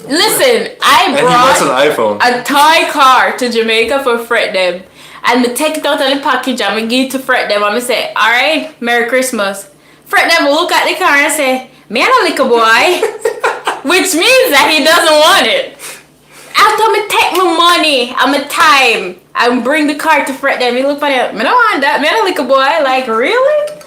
Listen, I And he wants an brought iPhone. a toy car to Jamaica for fret them. And I take it out of the package and I give it to Fred them. I'm say, alright, Merry Christmas. Fred them will look at the car and say, me and a little boy. Which means that he doesn't want it. After me take my money and my time and bring the car to Fred them, he look at it, me don't want that, me and a little boy. Like, really?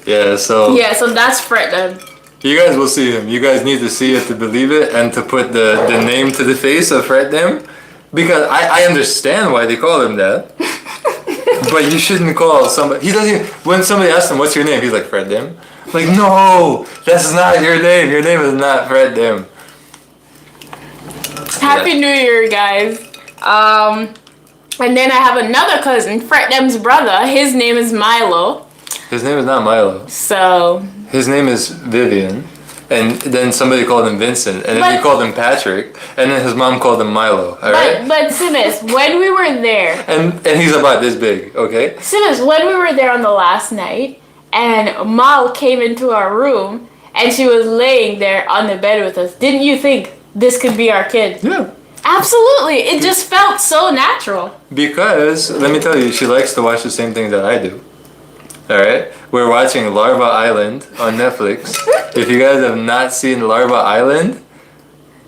Yeah, so that's Fred them. you guys will see him. You guys need to see it to believe it and to put the name to the face of Fred them. Because I understand why they call him that. But you shouldn't call somebody. He doesn't even, when somebody asks him, "What's your name?" He's like, "Fred Dim." Like, no, that's not your name. Your name is not Fred Dim. Happy New Year, guys. And then I have another cousin, Fred Dem's brother. His name is Milo. His name is not Milo. So. His name is Vivian. And then somebody called him Vincent, and then he called him Patrick, and then his mom called him Milo. All right. But Simas, when we were there, and he's about this big, okay? Simas, when we were there on the last night, and Mal came into our room, and she was laying there on the bed with us. Didn't you think this could be our kid? Yeah. Absolutely. It just felt so natural. Because let me tell you, she likes to watch the same thing that I do. All right, we're watching Larva Island on Netflix. If you guys have not seen Larva Island,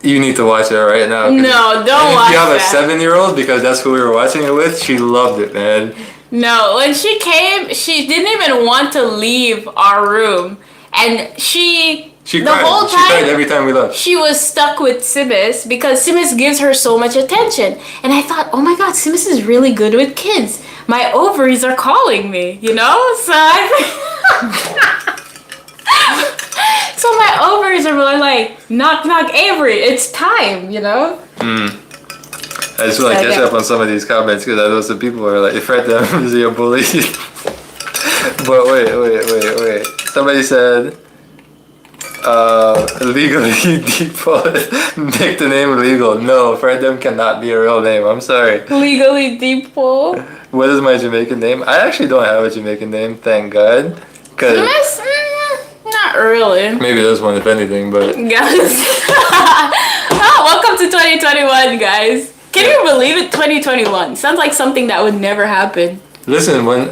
you need to watch it right now. No, don't watch it. If you have a 7-year-old, because that's who we were watching it with, she loved it, man. No, when she came, she didn't even want to leave our room, and she cried. whole She time cried every time we left. she was stuck with Simas because Simas gives her so much attention. And I thought, oh my God, Simas is really good with kids. My ovaries are calling me, you know? So so my ovaries are really like, knock, knock, Avery, it's time, you know? I just want to catch up on some of these comments because I know some people are like, Fred them, is he a bully? But wait. Somebody said, legally default. Make the name legal. No, Fred them cannot be a real name. I'm sorry. Legally default. What is my Jamaican name? I actually don't have a Jamaican name, thank God. Simas? Not really. Maybe there's one if anything, but... Guys. Oh, welcome to 2021, guys. Can you believe it? 2021. Sounds like something that would never happen. Listen, when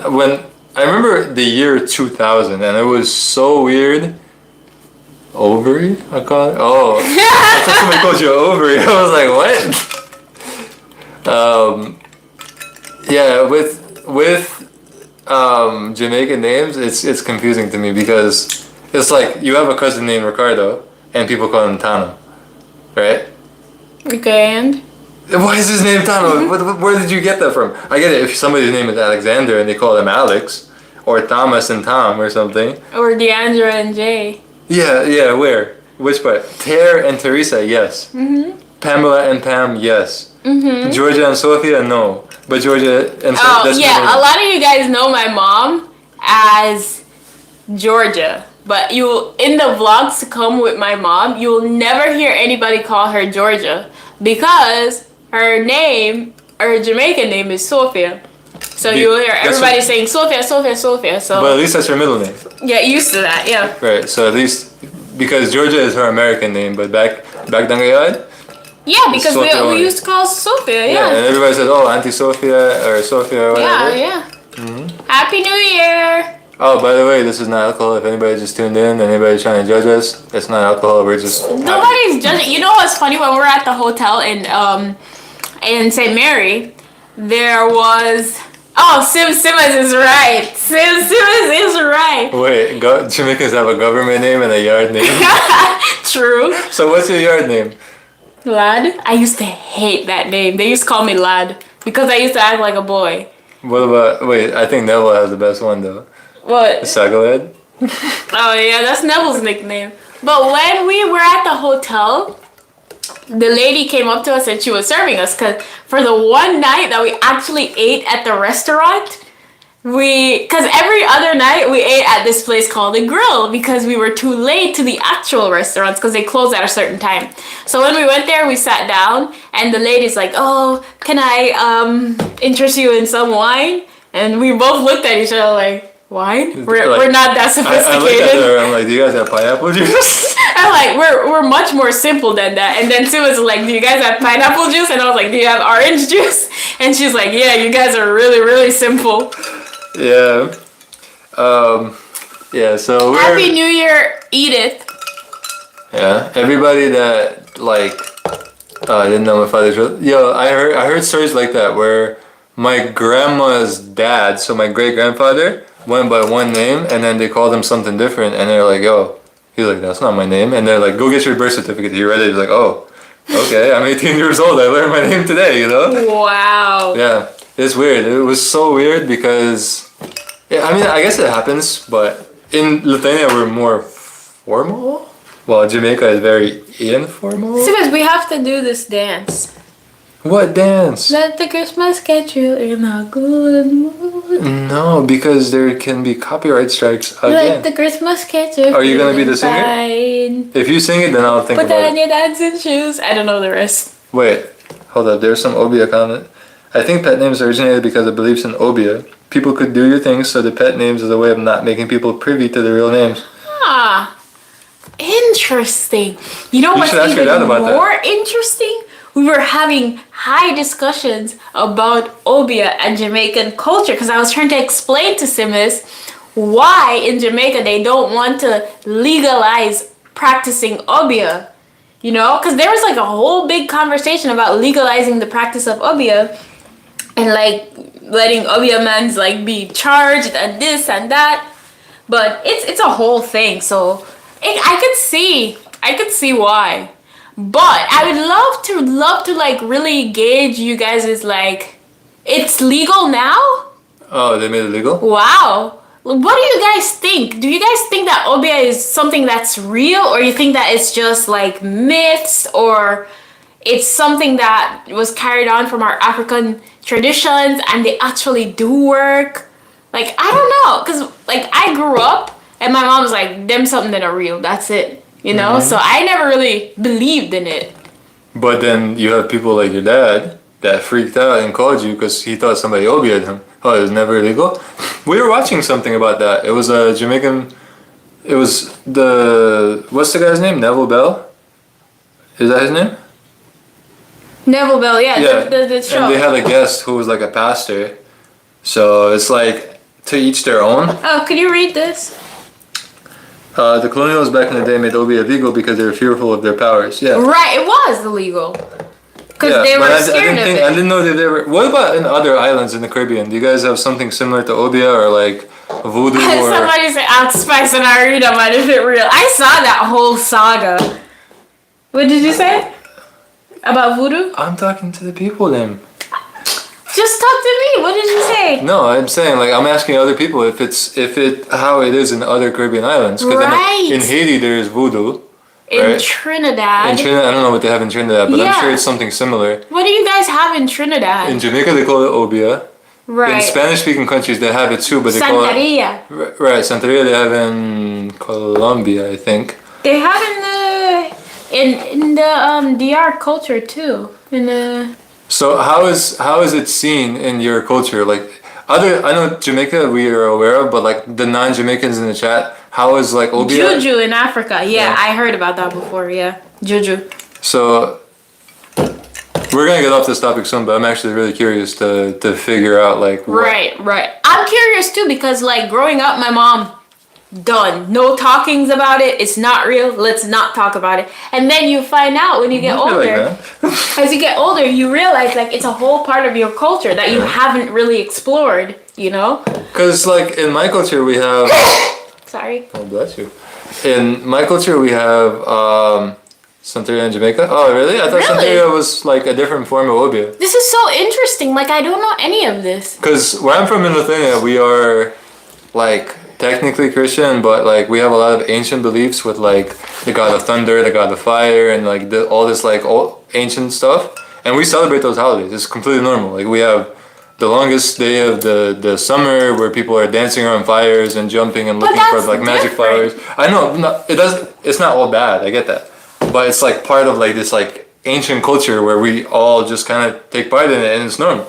I remember the year 2000, and it was so weird. Ovary? I call it? Oh. I thought somebody called you an ovary. I was like, what? Yeah, with Jamaican names, it's confusing to me because it's like you have a cousin named Ricardo, and people call him Tano, right? Okay, and? Why is his name Tano? Where did you get that from? I get it if somebody's name is Alexander and they call him Alex, or Thomas and Tom or something. Or Deandra and Jay. Yeah, where? Which part? Ter and Teresa, yes. Mm-hmm. Pamela and Pam, yes. Mm-hmm. Georgia and Sophia, no. But Georgia and Sophia, oh, yeah, a lot of you guys know my mom as Georgia. But you, in the vlogs to come with my mom, you will never hear anybody call her Georgia. Because her name, her Jamaican name is Sophia. So you will hear That's everybody what- saying Sophia, Sophia, Sophia. So But at least that's her middle name. get used to that. Yeah. Right. So at least because Georgia is her American name, but back then Yeah, because Sophia we only. used to call Sophia. yeah, and Yeah. everybody said, "Oh, Auntie Sophia or Sophia or whatever." Yeah. Happy New Year. Oh, by the way, this is not alcohol. If anybody just tuned in, anybody trying to judge us, it's not alcohol. We're just Nobody's judging. You know what's funny? When we were at the hotel in St. Mary, there was. Oh, Sim Simas is right. Sim Simas is right. Wait, Jamaicans have a government name and a yard name. True. So what's your yard name? Lad. I used to hate that name. They used to call me Lad because I used to act like a boy. What about? Wait, I think Neville has the best one though. What? Sagaled. Oh yeah, that's Neville's nickname. But when we were at the hotel, the lady came up to us and she was serving us because for the one night that we actually ate at the restaurant, because every other night we ate at this place called The Grill because we were too late to the actual restaurants because they closed at a certain time. So when we went there, we sat down and the lady's like, "Oh, can I interest you in some wine?" And we both looked at each other like, "Wine? We're not that I looked at sophisticated." her. I'm like, "Do you guys have pineapple juice?" I'm like, we're much more simple than that. And then Sue was like, "Do you guys have pineapple juice?" And I was like, "Do you have orange juice?" And she's like, "Yeah, you guys are really, really simple." Yeah. Yeah. So we're. Happy New Year, Edith. Yeah. Everybody that like. I didn't know my father's real. Yo, I heard stories like that where my grandma's dad, so my great grandfather, went by one name and then they called him something different and they're like, "Yo," he's like, "That's not my name," and they're like, "Go get your birth certificate." He read it. He's like, "Oh, okay, I'm 18 years old. I learned my name today," you know? Wow. Yeah, it's weird. It was so weird because, yeah, I mean, I guess it happens, but in Lithuania we're more formal. Well, Jamaica is very informal. Simmons, we have to do this dance. What dance? Let the Christmas get you in a good mood. No, because there can be copyright strikes Let again. the Christmas get you. Are you gonna be the feeling singer? fine. If you sing it, then I'll think Put about on it. your dancing shoes. I don't know the rest. Wait, hold up. There's some Obia comment. I think pet names originated because of beliefs in Obia. People could do your things, so the pet names is a way of not making people privy to the real names. Ah, interesting. You know You what's should ask your even dad about that. more interesting? We were having high discussions about Obia and Jamaican culture because I was trying to explain to Simas why in Jamaica they don't want to legalize practicing Obia. You know, because there was like a whole big conversation about legalizing the practice of Obia and like letting Obia mans like be charged and this and that. But it's a whole thing, so I could see why. But I would love to like really gauge you guys is like, it's legal now? Oh, they made it legal? Wow. What do you guys think? Do you guys think that Obia is something that's real, or you think that it's just like myths, or it's something that was carried on from our African traditions and they actually do work? Like, I don't know, because like I grew up and my mom was like, them something that are real, that's it. You know, so I never really believed in it. But then you have people like your dad that freaked out and called you because he thought somebody OB'd him. Oh, it was never illegal? We were watching something about that. It was a Jamaican... It was the... What's the guy's name? Neville Bell? Is that his name? Neville Bell, yeah, Yeah. the show. And they had a guest who was like a pastor. So it's like to each their own. Oh, could you read this? The colonials back in the day made OB illegal because they were fearful of their powers. Yeah. Right, it was illegal. Because they were but scared of I it. didn't know that they were... What about in other islands in the Caribbean? Do you guys have something similar to Obia or like Voodoo or... Somebody said Spice and Arita, man, is it real? I saw that whole saga. What did you say? About Voodoo? I'm talking to the people then. Just talk to me. What did you say? No, I'm saying like I'm asking other people if how it is in other Caribbean islands. 'Cause Right. in Haiti there's Voodoo. In Right. Trinidad. In Trinidad, I don't know what they have in Trinidad, but I'm Yeah. sure it's something similar. What do you guys have in Trinidad? In Jamaica they call it Obia. Right. In Spanish-speaking countries they have it too, but they call it... Santeria. Right, Santeria they have in Colombia, I think. They have in the DR culture too. In the So how is it seen in your culture? Like, I know Jamaica we are aware of, but like the non-Jamaicans in the chat, how is like Obia? Juju in Africa. Yeah, Yeah. I heard about that before. Yeah, Juju. So we're gonna get off this topic soon, but I'm actually really curious to figure out like what. Right. I'm curious too because like growing up, my mom done no talkings about it. It's not real. Let's not talk about it. And then you find out when you get I feel like older. that. As you get older, you realize like it's a whole part of your culture that you haven't really explored. You know. Because like in my culture we have. Sorry. Oh bless you. In my culture we have Santeria in Jamaica. Oh really? I thought Really? Santeria was like a different form of Obia. This is so interesting. Like I don't know any of this. Because where I'm from in Lithuania, we are like technically Christian, but like we have a lot of ancient beliefs with like the god of thunder, the god of fire, and like all this like old ancient stuff. And we celebrate those holidays. It's completely normal. Like we have the longest day of the summer where people are dancing around fires and jumping and But looking for that's like magic different. flowers. I know it doesn't. It's not all bad. I get that, but it's like part of like this like ancient culture where we all just kind of take part in it and it's normal.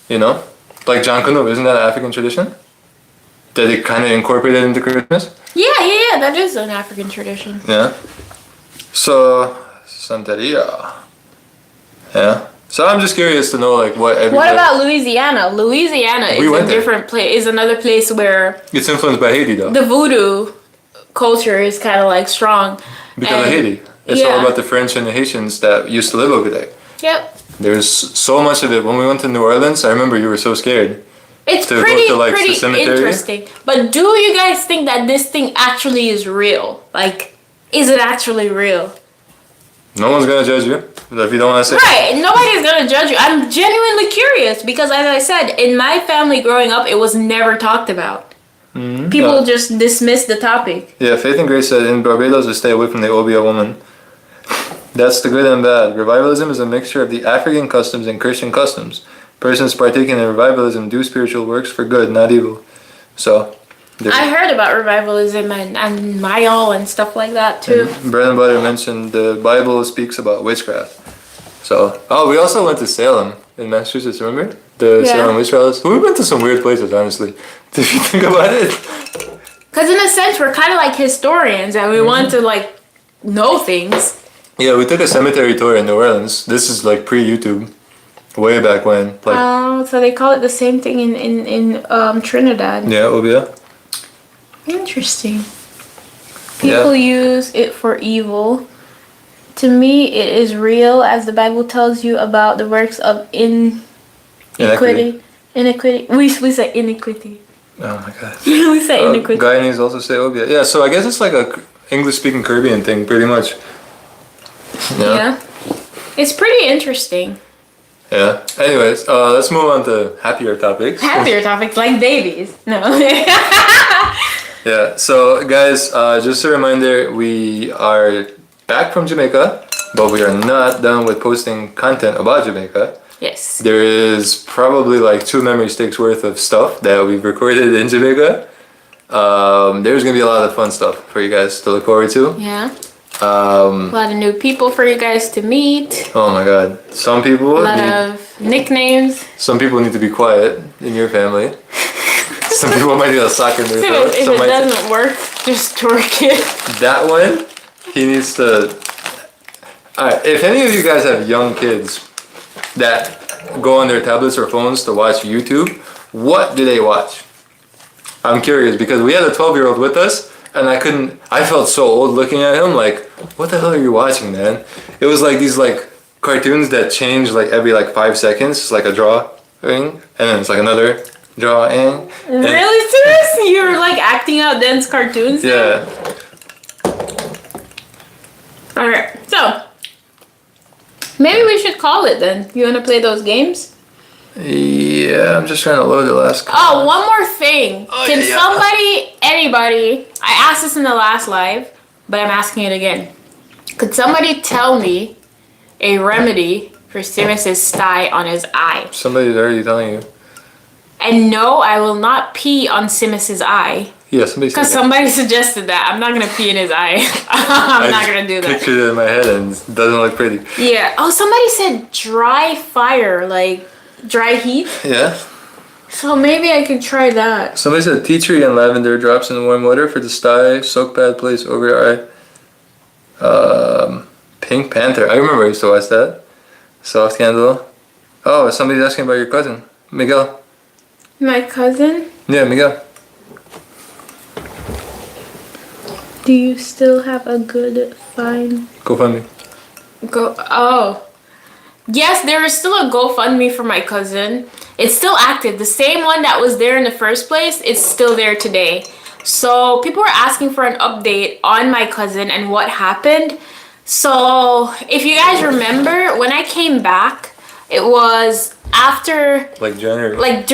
You know, like John Canoe, isn't that an African tradition? That it kind of incorporated into Christmas? Yeah. That is an African tradition. Yeah. So, Santeria. Yeah. So I'm just curious to know like what everybody... What about Louisiana? Louisiana We is went a there. different place. Is another place where It's influenced by Haiti though. the voodoo culture is kind of like strong. Because of And- Haiti. It's all about the French and the Haitians that used to live over there. Yep. There's so much of it. When we went to New Orleans, I remember you were so scared. It's To go pretty to, like, the cemetery? interesting. But do you guys think that this thing actually is real? Like, is it actually real? No one's gonna judge you if you don't want to say. Right. Nobody's gonna judge you. I'm genuinely curious because, as I said, in my family growing up, it was never talked about. People Yeah. just dismiss the topic. Yeah, Faith and Grace said in Barbados to stay away from the Obia woman. That's the good and bad. Revivalism is a mixture of the African customs and Christian customs. Persons partaking in revivalism do spiritual works for good, not evil. So, I heard about revivalism and Mayol and stuff like that too. Bread and Butter mentioned the Bible speaks about witchcraft. So, we also went to Salem in Massachusetts, remember? The Yeah. Salem witch trials. We went to some weird places, honestly. If you think about it. Because in a sense, we're kind of like historians and we want to like know things. Yeah, we took a cemetery tour in New Orleans. This is like pre-YouTube. Way back when. Like, Oh, so they call it the same thing in Trinidad. yeah, Obia. Interesting. People use it for evil. To me, it is real, as the Bible tells you about the works of iniquity. We say iniquity. Oh my god. We say iniquity. Guyanese also say Obia. Yeah, so I guess it's like a English-speaking Caribbean thing, pretty much. Yeah. It's pretty interesting. Yeah. Anyways, let's move on to happier topics. Happier topics like babies. No. Yeah. So, guys, just a reminder, we are back from Jamaica, but we are not done with posting content about Jamaica. Yes. There is probably like 2 memory sticks worth of stuff that we've recorded in Jamaica. There's gonna be a lot of fun stuff for you guys to look forward to. Yeah. A lot of new people for you guys to meet. Oh my god. Some people A lot of nicknames. Some people need to be quiet in your family. Some people might need a soccer move. If it doesn't work, just twerk it. That one, he needs to. Alright, if any of you guys have young kids that go on their tablets or phones to watch YouTube, what do they watch? I'm curious because we had a 12-year-old with us and I felt so old looking at him like, what the hell are you watching, man? It was like these like cartoons that change like every like 5 seconds, like a drawing, and then it's like another drawing. Really serious? You're like acting out dance cartoons? Yeah. Alright, so maybe we should call it then. You wanna play those games? Yeah, I'm just trying to load the last call. Oh, one more thing. Can anybody, I asked this in the last live, but I'm asking it again. Could somebody tell me a remedy for Simas' sty on his eye? Somebody's already telling you. And no, I will not pee on Simas' eye. Yeah, somebody said Because that. somebody suggested that. I'm not going to pee in his eye. I'm not going to do that. Pictured it in my head and it doesn't look pretty. Yeah. Oh, somebody said dry fire, like dry heat. Yeah. So maybe I could try that. Somebody said tea tree and lavender drops in warm water for the sty, soak pad place over your eye. Pink Panther. I remember I used to watch that. Soft candle. Oh, somebody's asking about your cousin, Miguel. My cousin? Yeah, Miguel. Do you still have a good find? GoFundMe. Oh. Yes, there is still a GoFundMe for my cousin. It's still active. The same one that was there in the first place, it's still there today. So people were asking for an update on my cousin and what happened. So if you guys remember, when I came back, it was after, Like January. like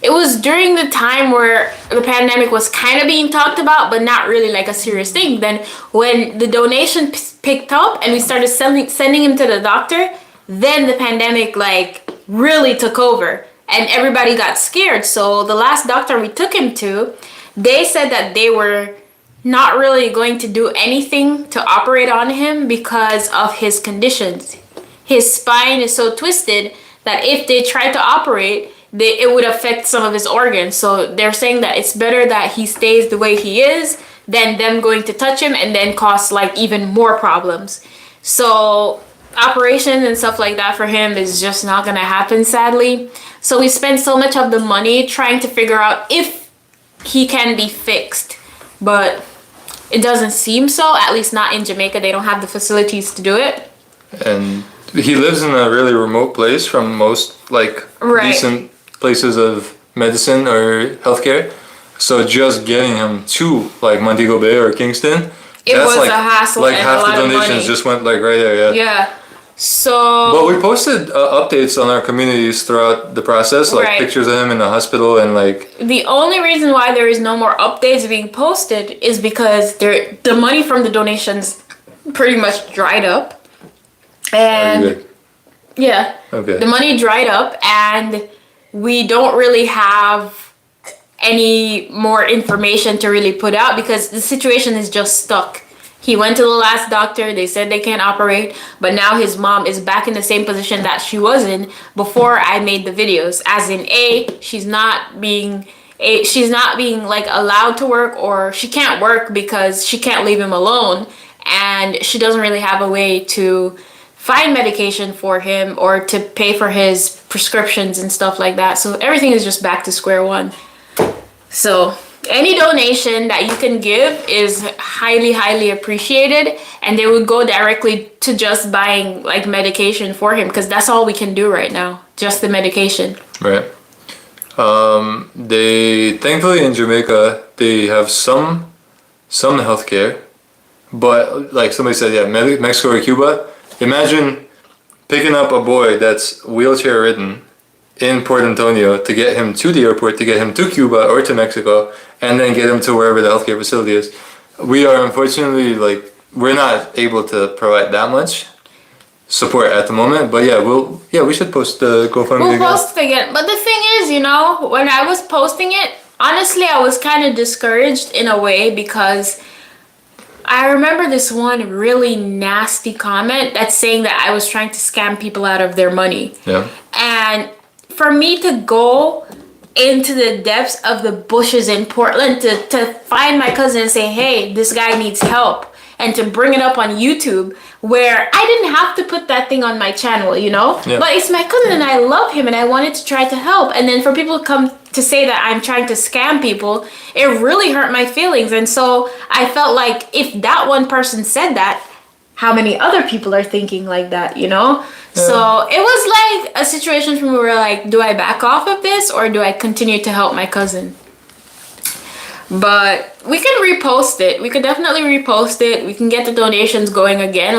it was during the time where the pandemic was kind of being talked about, but not really like a serious thing. Then when the donation picked up and we started sending him to the doctor, then the pandemic like really took over and everybody got scared. So the last doctor we took him to, they said that they were not really going to do anything to operate on him because of his conditions. His spine is so twisted that if they tried to operate, it would affect some of his organs. So they're saying that it's better that he stays the way he is than them going to touch him and then cause like even more problems. So operations and stuff like that for him is just not gonna happen, sadly. So we spent so much of the money trying to figure out if he can be fixed, but it doesn't seem so, at least not in Jamaica. They don't have the facilities to do it. And he lives in a really remote place from most like decent places of medicine or healthcare. So just getting him to like Montego Bay or Kingston, it was like, a hassle. Like and half a lot the of donations money. just went like right there. Yeah. Yeah. So. But we posted updates on our communities throughout the process, like pictures of him in the hospital and like. The only reason why there is no more updates being posted is because the money from the donations pretty much dried up. And yeah, okay. The money dried up and we don't really have any more information to really put out because the situation is just stuck. He went to the last doctor, they said they can't operate, but now his mom is back in the same position that she was in before I made the videos. As in she's not being like allowed to work, or she can't work because she can't leave him alone, and she doesn't really have a way to find medication for him or to pay for his prescriptions and stuff like that. So everything is just back to square one. So any donation that you can give is highly, highly appreciated, and they would go directly to just buying like medication for him because that's all we can do right now, just the medication. Right. They thankfully in Jamaica they have some healthcare, but like somebody said, yeah, Mexico or Cuba. Imagine picking up a boy that's wheelchair ridden in Port Antonio to get him to the airport, to get him to Cuba or to Mexico, and then get him to wherever the healthcare facility is. We are unfortunately we're not able to provide that much support at the moment, but we should post the GoFundMe again. We'll post it again. But the thing is, when I was posting it, honestly, I was kind of discouraged in a way because I remember this one really nasty comment that's saying that I was trying to scam people out of their money. Yeah. And for me to go into the depths of the bushes in Portland to find my cousin and say, hey, this guy needs help, and to bring it up on YouTube where I didn't have to put that thing on my channel, Yeah. But it's my cousin and I love him and I wanted to try to help. And then for people to come to say that I'm trying to scam people, it really hurt my feelings. And so I felt like if that one person said that, how many other people are thinking like that, Yeah. So it was like a situation where we were like, do I back off of this or do I continue to help my cousin? But we can repost it. We could definitely repost it. We can get the donations going again.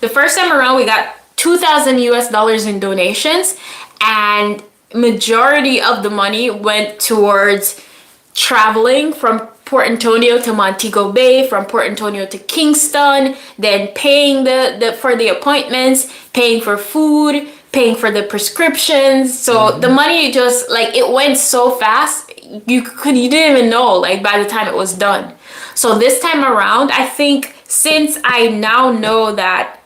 The first time around, we got $2,000 in donations, and majority of the money went towards traveling from Port Antonio to Montego Bay, from Port Antonio to Kingston, then paying for the appointments, paying for food, paying for the prescriptions. So the money just it went so fast, you didn't even know by the time it was done. So this time around, I think since I now know that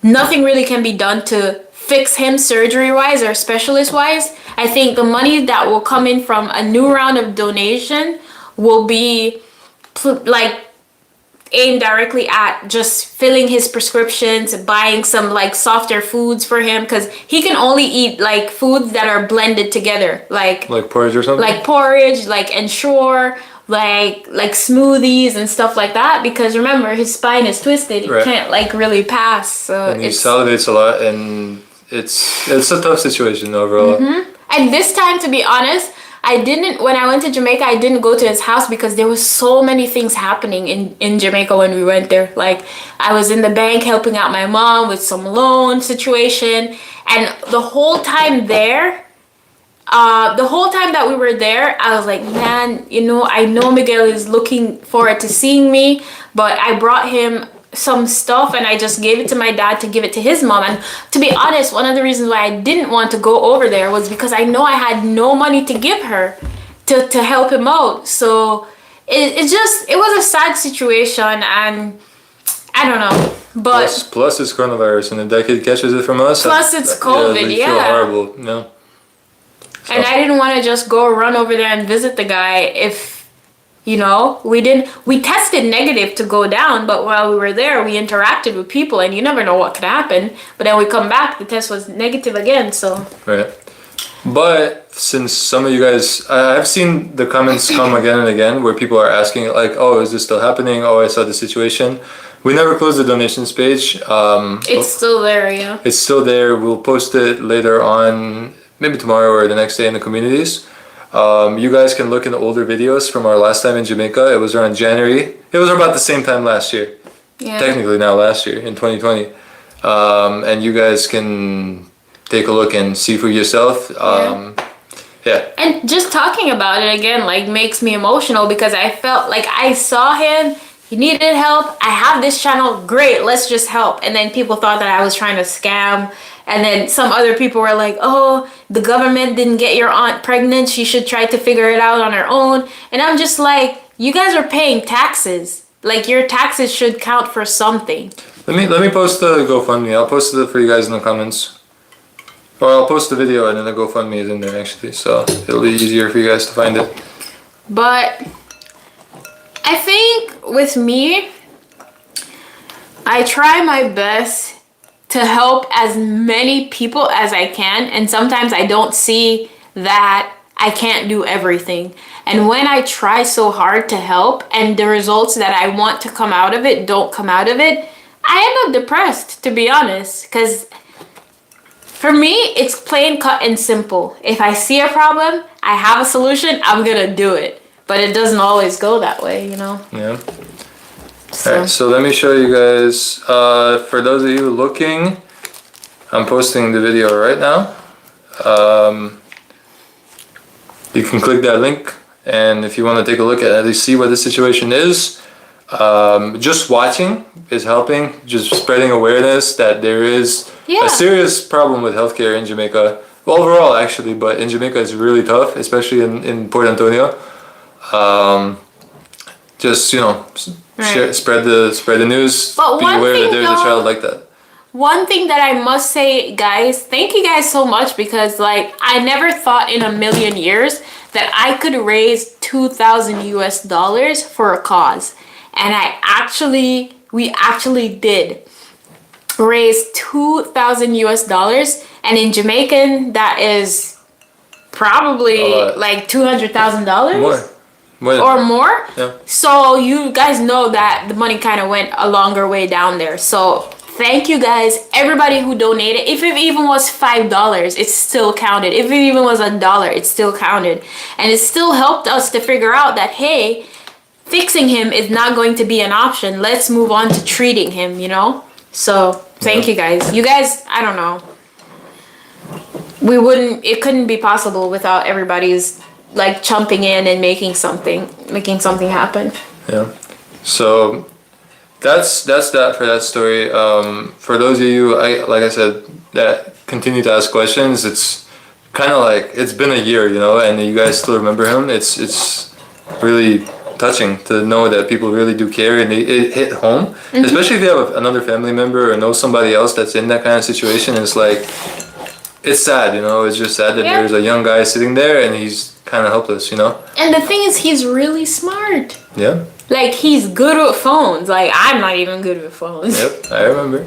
nothing really can be done to fix him surgery wise or specialist wise. I think the money that will come in from a new round of donation will be like aimed directly at just filling his prescriptions, buying some like softer foods for him, because he can only eat like foods that are blended together, like porridge or something. like porridge, like Ensure, like smoothies and stuff like that, because remember his spine is twisted. He Right. can't like really pass. So And he salivates a lot, and it's a tough situation overall. And this time, to be honest, when I went to Jamaica, I didn't go to his house because there was so many things happening in Jamaica when we went there. Like, I was in the bank helping out my mom with some loan situation. And the whole time there, the whole time that we were there, I was like, man, I know Miguel is looking forward to seeing me, but I brought him some stuff and I just gave it to my dad to give it to his mom. And to be honest, one of the reasons why I didn't want to go over there was because I know I had no money to give her to help him out. So it was a sad situation, and I don't know. But plus it's coronavirus, and if that kid catches it from us, plus it's COVID, you feel horrible, So. And I didn't want to just go run over there and visit the guy if we tested negative to go down, but while we were there, we interacted with people, and you never know what could happen. But then we come back, the test was negative again, so. Right. But since some of you guys, I've seen the comments come again and again where people are asking like, oh, is this still happening? Oh, I saw the situation. We never closed the donations page. It's still there, yeah. It's still there. We'll post it later on, maybe tomorrow or the next day in the communities. You guys can look in the older videos from our last time in Jamaica. It was around January. It was about the same time last year. Yeah. Technically now last year in 2020. And you guys can take a look and see for yourself. Yeah. And just talking about it again, like, makes me emotional because I felt like I saw him. He needed help. I have this channel. Great, let's just help. And then people thought that I was trying to scam. And then some other people were like, oh, the government didn't get your aunt pregnant. She should try to figure it out on her own. And I'm just like, you guys are paying taxes. Like, your taxes should count for something. Let me post the GoFundMe. I'll post it for you guys in the comments. Or I'll post the video and then the GoFundMe is in there actually. So it'll be easier for you guys to find it. But I think with me, I try my best to help as many people as I can, and sometimes I don't see that I can't do everything. And when I try so hard to help and the results that I want to come out of it don't come out of it, I end up depressed, to be honest, because for me, it's plain cut and simple. If I see a problem, I have a solution, I'm gonna do it. But it doesn't always go that way, Yeah. So. Alright, so let me show you guys, for those of you looking, I'm posting the video right now. You can click that link, and if you want to take a look at least see what the situation is, just watching is helping, just spreading awareness that there is a serious problem with healthcare in Jamaica, well, overall actually, but in Jamaica it's really tough, especially in Port Antonio. Just Right. spread the news. But be one aware that thing, there's a child like that. One thing that I must say, guys, thank you guys so much, because like I never thought in a million years that I could raise $2,000 for a cause. And we actually did raise $2,000, and in Jamaican that is probably like $200,000. Or more. Yeah. So you guys know that the money kind of went a longer way down there. So thank you guys, everybody who donated. If it even was $5, it still counted. If it even was $1, it still counted. And it still helped us to figure out that, hey, fixing him is not going to be an option. Let's move on to treating him, So thank you guys. You guys, I don't know. It couldn't be possible without everybody's like jumping in and making something happen. Yeah. So that's that for that story. For those of you, like I said, that continue to ask questions, it's kind of like it's been a year, and you guys still remember him. It's really touching to know that people really do care and it hit home, especially if you have another family member or know somebody else that's in that kind of situation. It's like, it's sad, you know, it's just sad that there's a young guy sitting there and he's kind of helpless, you know? And the thing is, he's really smart. Yeah. Like, he's good with phones. Like, I'm not even good with phones. Yep, I remember.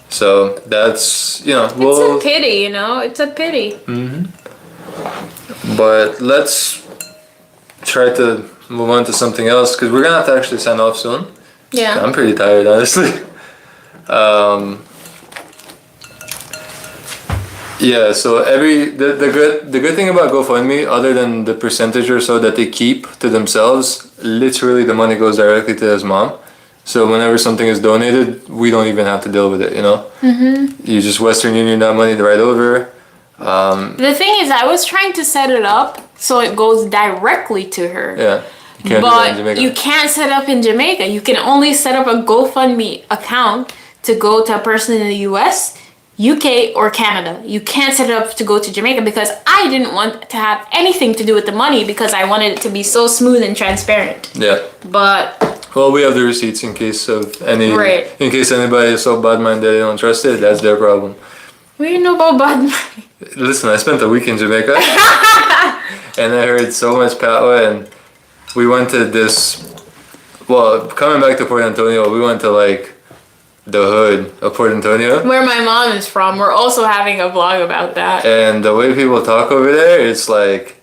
So that's, you know, It's a pity, you know? It's a pity. But let's try to move on to something else because we're gonna have to actually sign off soon. Yeah. I'm pretty tired, honestly. Yeah, so the good thing about GoFundMe, other than the percentage or so that they keep to themselves, literally the money goes directly to his mom. So whenever something is donated, we don't even have to deal with it, you know? You just Western Union that money right over. The thing is, I was trying to set it up so it goes directly to her. Yeah. You can't do that in Jamaica. But you can't set up in Jamaica. You can only set up a GoFundMe account to go to a person in the US, UK, or Canada. You can't set it up to go to Jamaica because I didn't want to have anything to do with the money because I wanted it to be so smooth and transparent. Yeah. But Well, we have the receipts in case of any, Right. in case anybody is so bad-minded they don't trust it, that's their problem. we didn't know about bad money. Listen, I spent a week in Jamaica and I heard so much Patois and we went to this, well, coming back to Port Antonio, we went to like the hood of Port Antonio. Where my mom is from. We're also having a vlog about that. And the way people talk over there, it's like,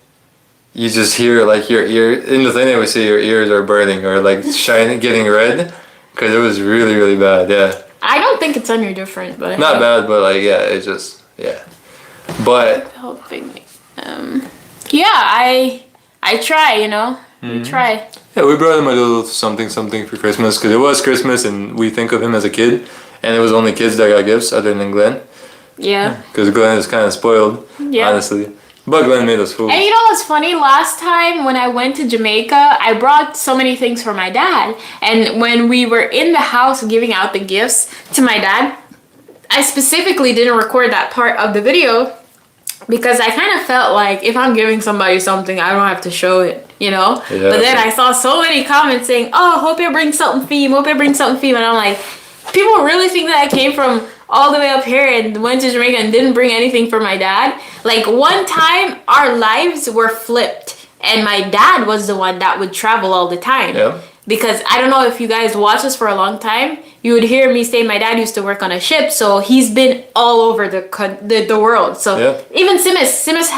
you just hear like your ear, in Lithuania we say your ears are burning or like shining, getting red. Cause it was really, really bad, yeah. I don't think it's any different, but Not bad, but like, yeah, it's just, yeah. But helping me. Yeah, I try, you know. We try. yeah, we brought him a little something for Christmas because it was Christmas and we think of him as a kid, and it was only kids that got gifts other than Glenn, Yeah. because Glenn is kind of spoiled, Yeah. honestly. But Glenn made us food. And you know what's funny? Last time when I went to Jamaica, I brought so many things for my dad. And when we were in the house giving out the gifts to my dad, I specifically didn't record that part of the video because I kind of felt like if I'm giving somebody something, I don't have to show it, you know? Yeah. But then I saw so many comments saying, oh, hope you bring something for him, hope you bring something for him. And I'm like, people really think that I came from all the way up here and went to Jamaica and didn't bring anything for my dad. Like one time our lives were flipped and my dad was the one that would travel all the time. Yeah. Because I don't know if you guys watch us for a long time, you would hear me say my dad used to work on a ship, so he's been all over the world. So Yeah. even Simas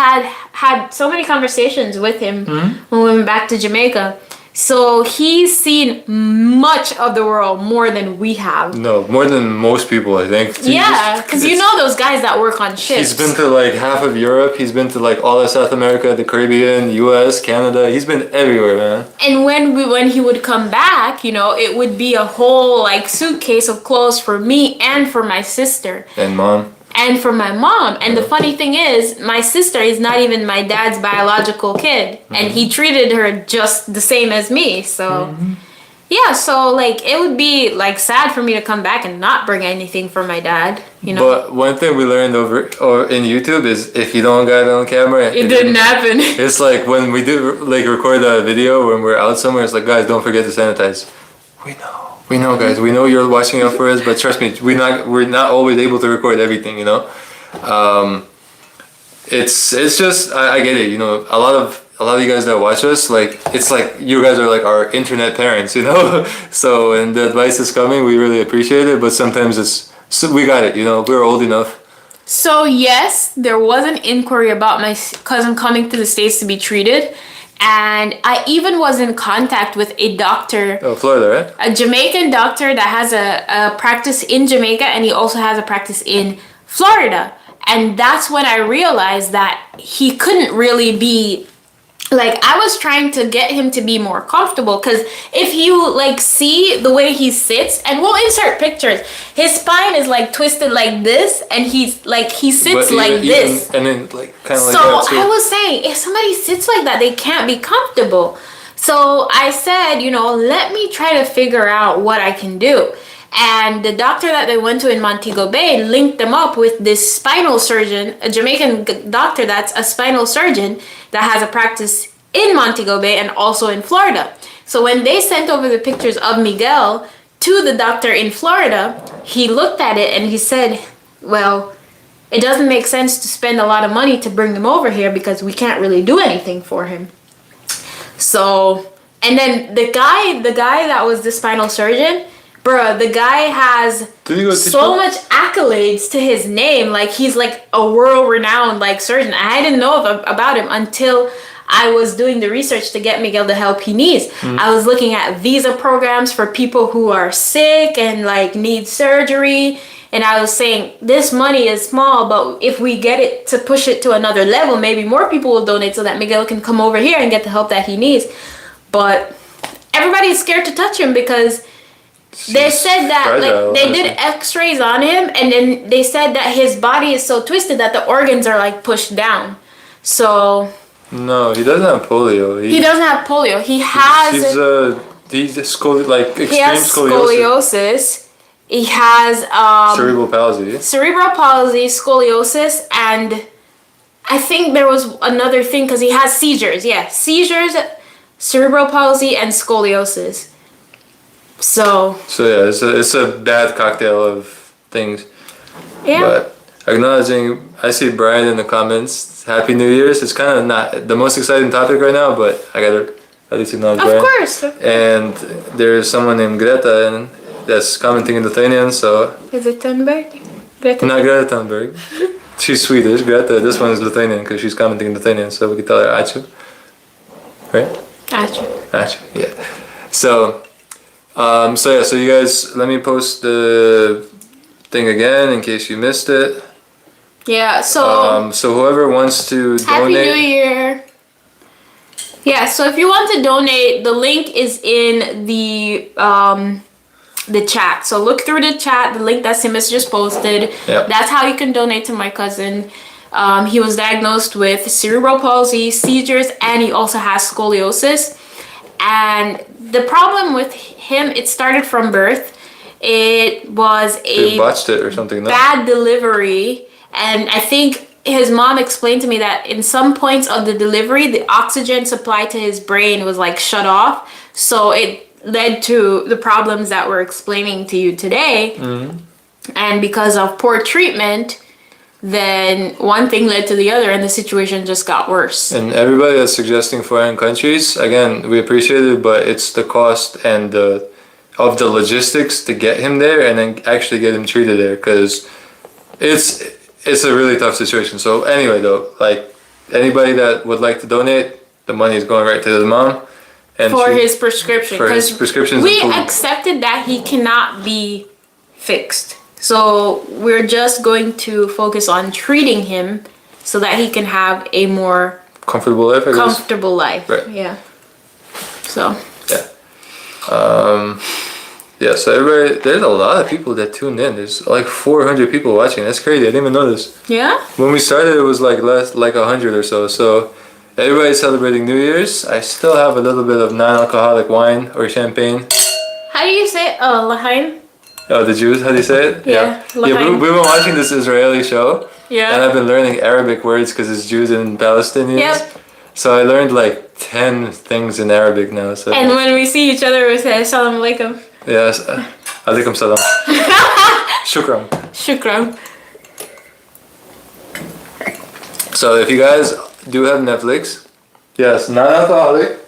had so many conversations with him when we went back to Jamaica. So he's seen much of the world more than we have. No, more than most people, I think. Yeah, because you know those guys that work on ships. He's been to like half of Europe. He's been to like all of South America, the Caribbean, US, Canada. He's been everywhere, man. And when he would come back, you know, it would be a whole like suitcase of clothes for me and for my sister. And mom. And for my mom. And the funny thing is, my sister is not even my dad's biological kid. And he treated her just the same as me. So, yeah, so like it would be like sad for me to come back and not bring anything for my dad, you know? But one thing we learned over or in YouTube is if you don't got it on camera, It didn't happen. It's like when we do like record a video when we're out somewhere, it's like, guys, don't forget to sanitize. We know, guys. We know you're watching out for us, but trust me, we're not always able to record everything. You know, it's just I get it. You know, a lot of you guys that watch us, like it's like you guys are like our internet parents. You know, so when the advice is coming, we really appreciate it. But sometimes we got it. You know, we're old enough. So yes, there was an inquiry about my cousin coming to the States to be treated. And I even was in contact with a doctor. Oh, Florida, right? A Jamaican doctor that has a practice in Jamaica, and he also has a practice in Florida. And that's when I realized that he couldn't really be, like, I was trying to get him to be more comfortable, because if you like see the way he sits, and we'll insert pictures, his spine is like twisted like this, and he's like, he sits But like this. and then like kind of like So that too. I was saying, if somebody sits like that, they can't be comfortable. So I said, you know, let me try to figure out what I can do. And the doctor that they went to in Montego Bay linked them up with this spinal surgeon, a Jamaican doctor that's a spinal surgeon that has a practice in Montego Bay and also in Florida. So when they sent over the pictures of Miguel to the doctor in Florida, he looked at it and he said, well, it doesn't make sense to spend a lot of money to bring him over here because we can't really do anything for him. So, and then the guy that was the spinal surgeon, bruh, the guy has so much accolades to his name. Like, he's like a world-renowned like surgeon. I didn't know about him until I was doing the research to get Miguel the help he needs. I was looking at visa programs for people who are sick and like need surgery. And I was saying, this money is small, but if we get it to push it to another level, maybe more people will donate so that Miguel can come over here and get the help that he needs. But everybody's scared to touch him because they said that fragile, like they did x-rays on him, and then they said that his body is so twisted that the organs are like pushed down. So no, he doesn't have polio. He doesn't have polio. He has he's extreme scoliosis. He has cerebral palsy, scoliosis, and I think there was another thing because he has seizures. Yeah, seizures, cerebral palsy, and scoliosis. So yeah, it's a bad cocktail of things. Yeah. But acknowledging, I see Brian in the comments. Happy New Year's. It's kind of not the most exciting topic right now, but I gotta at least acknowledge Brian. Of course. And there's someone named Greta and that's commenting in Lithuanian. So is it Thunberg? Not Greta Thunberg. She's Swedish. Greta. This one is Lithuanian because she's commenting in Lithuanian, so we can tell her Achu. Right? Achu. Yeah. So you guys, let me post the thing again in case you missed it. Yeah, so whoever wants to donate. Happy New Year. Yeah, so if you want to donate, the link is in the chat. So look through the chat, the link that Simas just posted. Yep. That's how you can donate to my cousin. He was diagnosed with cerebral palsy, seizures, and he also has scoliosis. And the problem with him, it started from birth. It was They botched it or something. Bad delivery. And I think his mom explained to me that in some points of the delivery, the oxygen supply to his brain was like shut off. So it led to the problems that we're explaining to you today. Mm-hmm. And because of poor treatment, then one thing led to the other and the situation just got worse. And everybody that's suggesting foreign countries, again, we appreciate it, but it's the cost and of the logistics to get him there and then actually get him treated there, because it's a really tough situation. So anyway, though, like anybody that would like to donate, the money is going right to his mom. And for his prescription. For his prescriptions. We accepted that he cannot be fixed. So we're just going to focus on treating him so that he can have a more comfortable life, I guess. Comfortable life. Right. Yeah. So. Yeah. Yeah, so everybody, there's a lot of people that tuned in. There's like 400 people watching. That's crazy. I didn't even notice. Yeah? When we started, it was like less, like 100 or so. So everybody's celebrating New Year's. I still have a little bit of non-alcoholic wine or champagne. How do you say it? Oh, Lahain? Oh, the Jews? How do you say it? Yeah. We've been watching this Israeli show. Yeah. And I've been learning Arabic words because it's Jews and Palestinians. Yep. So I learned like 10 things in Arabic now. So. And when we see each other, we say Assalamu alaikum. Yes. Alaikum salam. Shukran. Shukran. So if you guys do have Netflix, yes, non-alcoholic.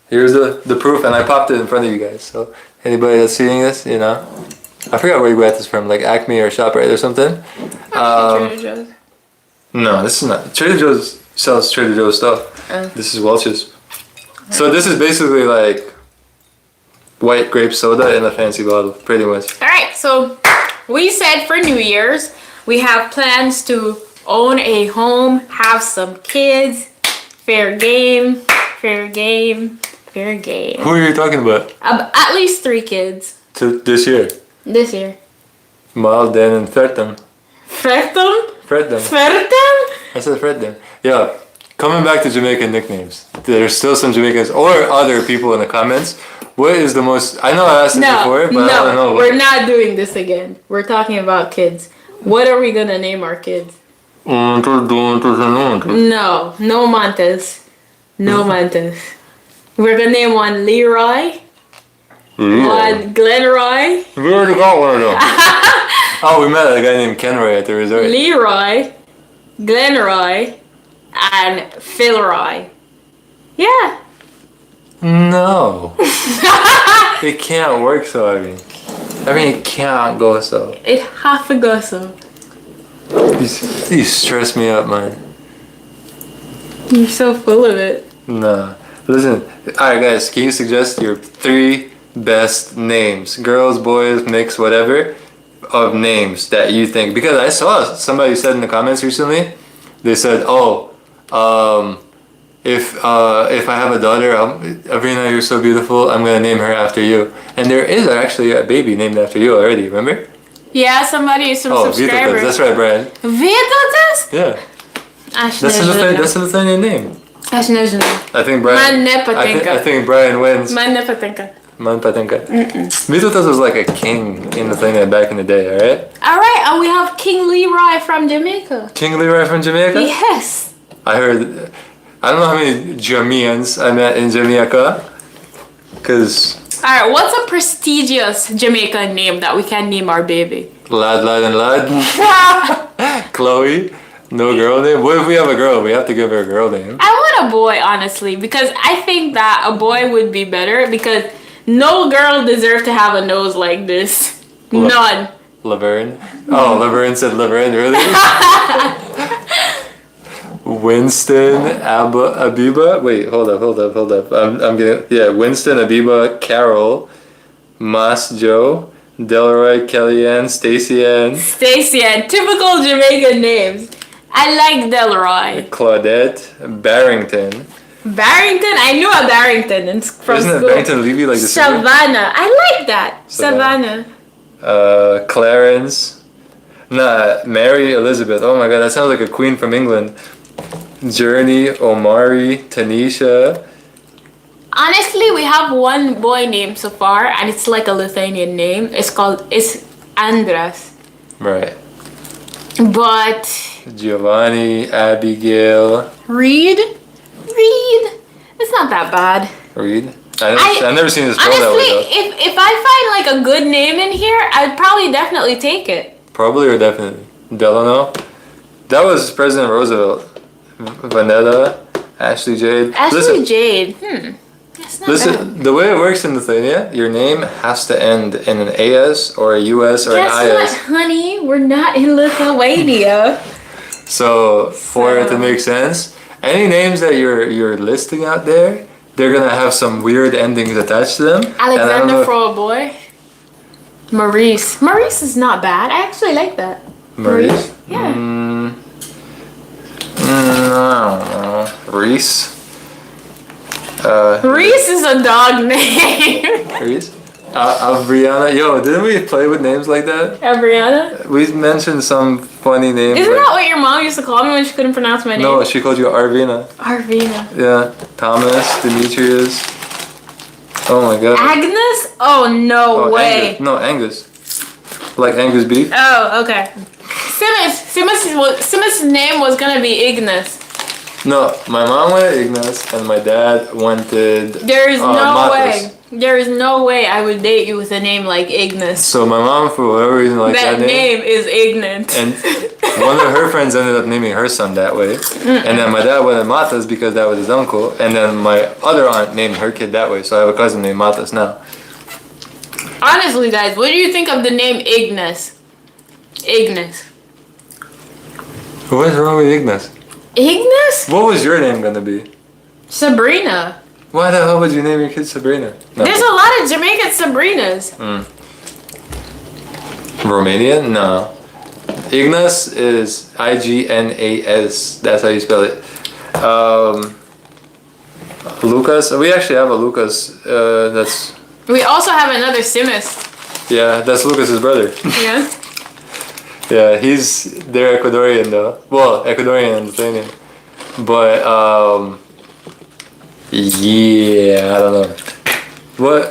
Here's the proof, and I popped it in front of you guys. So anybody that's seeing this, you know, I forgot where you got this from, like Acme or ShopRite or something. Trader Joe's. No, this is not. Trader Joe's sells Trader Joe's stuff. This is Welch's. So this is basically like white grape soda in a fancy bottle, pretty much. All right, so we said for New Year's, we have plans to own a home, have some kids, fair game, fair game, fair game. Who are you talking about? At least 3 kids. This year? This year. Malden and Fertem. Fertem? Fertem. Fertem? I said Fertem. Yeah. Coming back to Jamaican nicknames, there's still some Jamaicans or other people in the comments. What is the most... I know I asked this before, but I don't know. We're not doing this again. We're talking about kids. What are we going to name our kids? No. No Montes. No Montes. We're gonna name one Leroy, one Glenroy, We already got one of them. Oh, we met a guy named Kenroy at the resort. Leroy, Glenroy, and Philroy. Yeah. No. It can't work so, I mean, it can't go so. It half a go so. You stress me up, man. You're so full of it. Nah. Listen, alright guys, can you suggest your 3 best names? Girls, boys, mix, whatever, of names that you think. Because I saw somebody said in the comments recently, they said, if I have a daughter, Avrina, you're so beautiful, I'm gonna name her after you. And there is actually a baby named after you already, remember? Yeah, somebody, some Oh, Vitotas, subscribers. that's right, Brian. Vitotas? Yeah, Aż that's a Lithuanian name. Aż nie znam. I think Brian. Man nie patinka. I think Brian wins. Man nie patinka. Man patinka. Vitotas was like a king in Lithuania back in the day, alright? Alright, and we have King Leroy from Jamaica. King Leroy from Jamaica? Yes. I heard, I don't know how many Jamaicans I met in Jamaica. Cause Alright, what's a prestigious Jamaican name that we can name our baby? lad and lad. Chloe. No girl name? What if we have a girl? We have to give her a girl name. I want a boy, honestly, because I think that a boy would be better because no girl deserves to have a nose like this. None. Laverne. Oh, Laverne said Laverne earlier. Winston Abiba. Wait, hold up. I'm getting, yeah, Winston Abiba Carol, Mas Joe, Delroy, Kellyanne, Stacey Ann, typical Jamaican names. I like Delroy. Claudette, Barrington. Barrington? I knew a Barrington from Isn't it school. Barrington Levy like the singer? Savannah. I like that. Savannah. Savannah. Clarence. Nah, Mary Elizabeth. Oh my god, that sounds like a queen from England. Journey, Omari, Tanisha. Honestly, we have one boy name so far, and it's like a Lithuanian name. It's Andras. Right. But Giovanni, Abigail. Reed? It's not that bad. Reed? I've never seen this spelled that Honestly, way though. if I find like a good name in here, I'd probably definitely take it. Probably or definitely. Delano. That was President Roosevelt. Vanetta, Ashley Jade. Ashley Jade. That's not bad. Listen, the way it works in Lithuania, your name has to end in an AS or a US or Guess an what, IS. honey? We're not in Lithuania. So for it to make sense, any names that you're listing out there, they're gonna have some weird endings attached to them. Alexander for a boy. Maurice. Maurice is not bad. I actually like that. Maurice? Yeah. I don't know. Reese? Reese is a dog name. Reese? Avriana? Yo, didn't we play with names like that? Abriana? We mentioned some funny names. Isn't that what your mom used to call me when she couldn't pronounce my name? No, she called you Arvina. Arvina. Yeah. Thomas, Demetrius. Oh my god. Agnes? Oh, no way. Angus. No, Angus. Like Angus beef? Oh, okay. Simas' name was gonna be Ignis. No, my mom wanted Ignace and my dad wanted There is no Matas. way. There is no way I would date you with a name like Ignis. So my mom, for whatever reason, liked That that name. name is ignorant. And one of her friends ended up naming her son that way. And then my dad wanted Matas because that was his uncle. And then my other aunt named her kid that way. So I have a cousin named Matas now. Honestly, guys, what do you think of the name Ignis? Ignis. What's wrong with Ignace? Ignis? What was your name gonna be? Sabrina. Why the hell would you name your kid Sabrina? No. There's a lot of Jamaican Sabrinas. Romanian? No. Ignace is Ignas. That's how you spell it. Lucas. We actually have a Lucas. That's We also have another Simas. yeah. That's Lucas's brother. Yeah. Yeah, they're Ecuadorian though. Well, Ecuadorian and Lithuanian. But yeah, I don't know. What?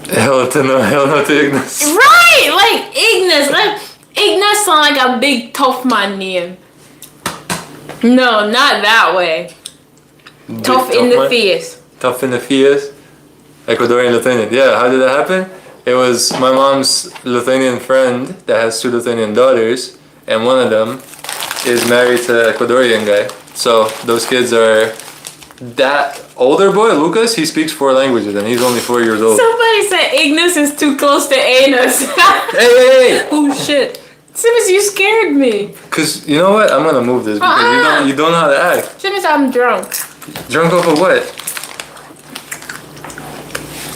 Hell no to Ignace. Right, like Ignis. Like Ignis sound like a big tough man name. No, not that way. Tough Big in the man? face. Tough in the face. Ecuadorian Lithuanian. Yeah, how did that happen? It was my mom's Lithuanian friend that has 2 Lithuanian daughters, and one of them is married to an Ecuadorian guy. So those kids are that older boy, Lucas, he speaks 4 languages and he's only 4 years old. Somebody said Ignis is too close to anus. Hey! Oh shit. Simmons, you scared me. Cause you know what? I'm gonna move this because you don't know how to act. Simmons, I'm drunk. Drunk off of what?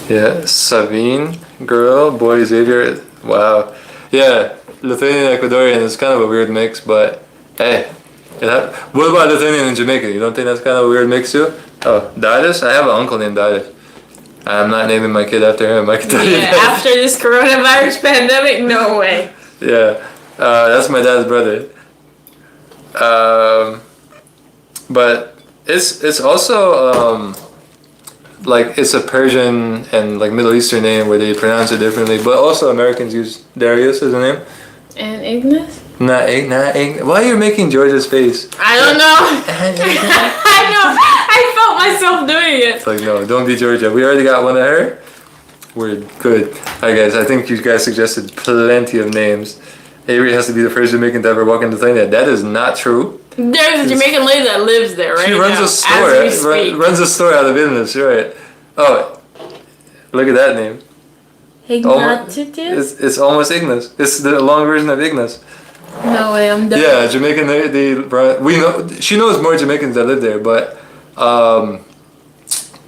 Yeah, Savine, girl, boy, Xavier. Wow. Yeah, Lithuanian and Ecuadorian is kind of a weird mix, but hey. What about Lithuanian and Jamaican? You don't think that's kind of a weird mix too? Oh, Darius? I have an uncle named Darius. I'm not naming my kid after him, I can tell you Yeah, that. after this coronavirus pandemic, no way. Yeah, that's my dad's brother. But it's also like it's a Persian and like Middle Eastern name where they pronounce it differently. But also Americans use Darius as a name. And Ignis? Not why are you making Georgia's face? I don't know. I know. I felt myself doing it. It's like no, don't be Georgia. We already got one of her. We're good. Alright guys, I think you guys suggested plenty of names. Avri has to be the first Jamaican to ever walk into Lithuania. That is not true. There's a Jamaican lady that lives there right She now. runs a store. As we speak. Runs a store out of business, right? Oh, look at that name. Ignatius? It's almost Ignis. It's the long version of Ignis. No way, I'm done. Yeah, Jamaican. We know she knows more Jamaicans that live there, but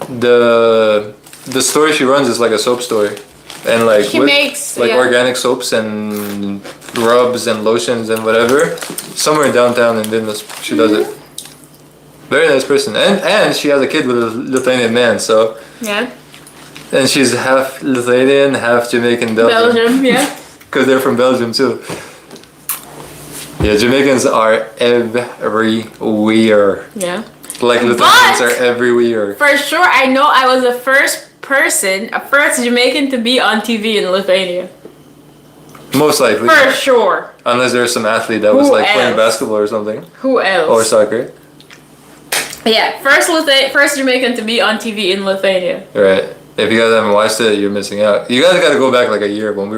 the store she runs is like a soap store, and like She makes like organic soaps and rubs and lotions and whatever. Somewhere in downtown in Vilnius, she does it. Very nice person, and she has a kid with a Lithuanian man. So Yeah. and she's half Lithuanian, half Jamaican, Belgium, yeah. because they're from Belgium too. Yeah, Jamaicans are everywhere. Yeah. Like Lithuanians are everywhere. For sure, I know I was the first Jamaican to be on TV in Lithuania. Most likely. For sure. Unless there's some athlete that was Who like playing else? basketball or something. Who else? Or soccer. Yeah, first Jamaican to be on TV in Lithuania. Right. If you guys haven't watched it, you're missing out. You guys gotta go back like a year when we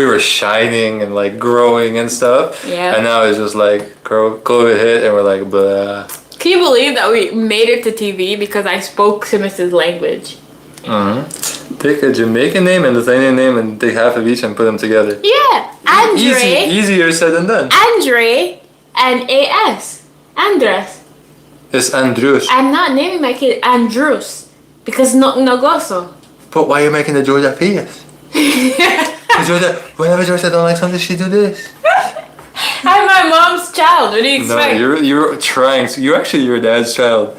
were shining and like growing and stuff. Yeah. And now it's just like COVID hit and we're like blah. Can you believe that we made it to TV because I spoke Simmons' language? Mm-hmm. Take a Jamaican name and Lithuanian name and take half of each and put them together. Yeah, Andre. Easier said than done. Andre and AS. Andres. It's Andrews. I'm not naming my kid Andrews because no gozo. But why are you making the Georgia face? Georgia, whenever Georgia don't like something, she do this. I'm my mom's child. What do you expect? No, you're trying. You're actually your dad's child.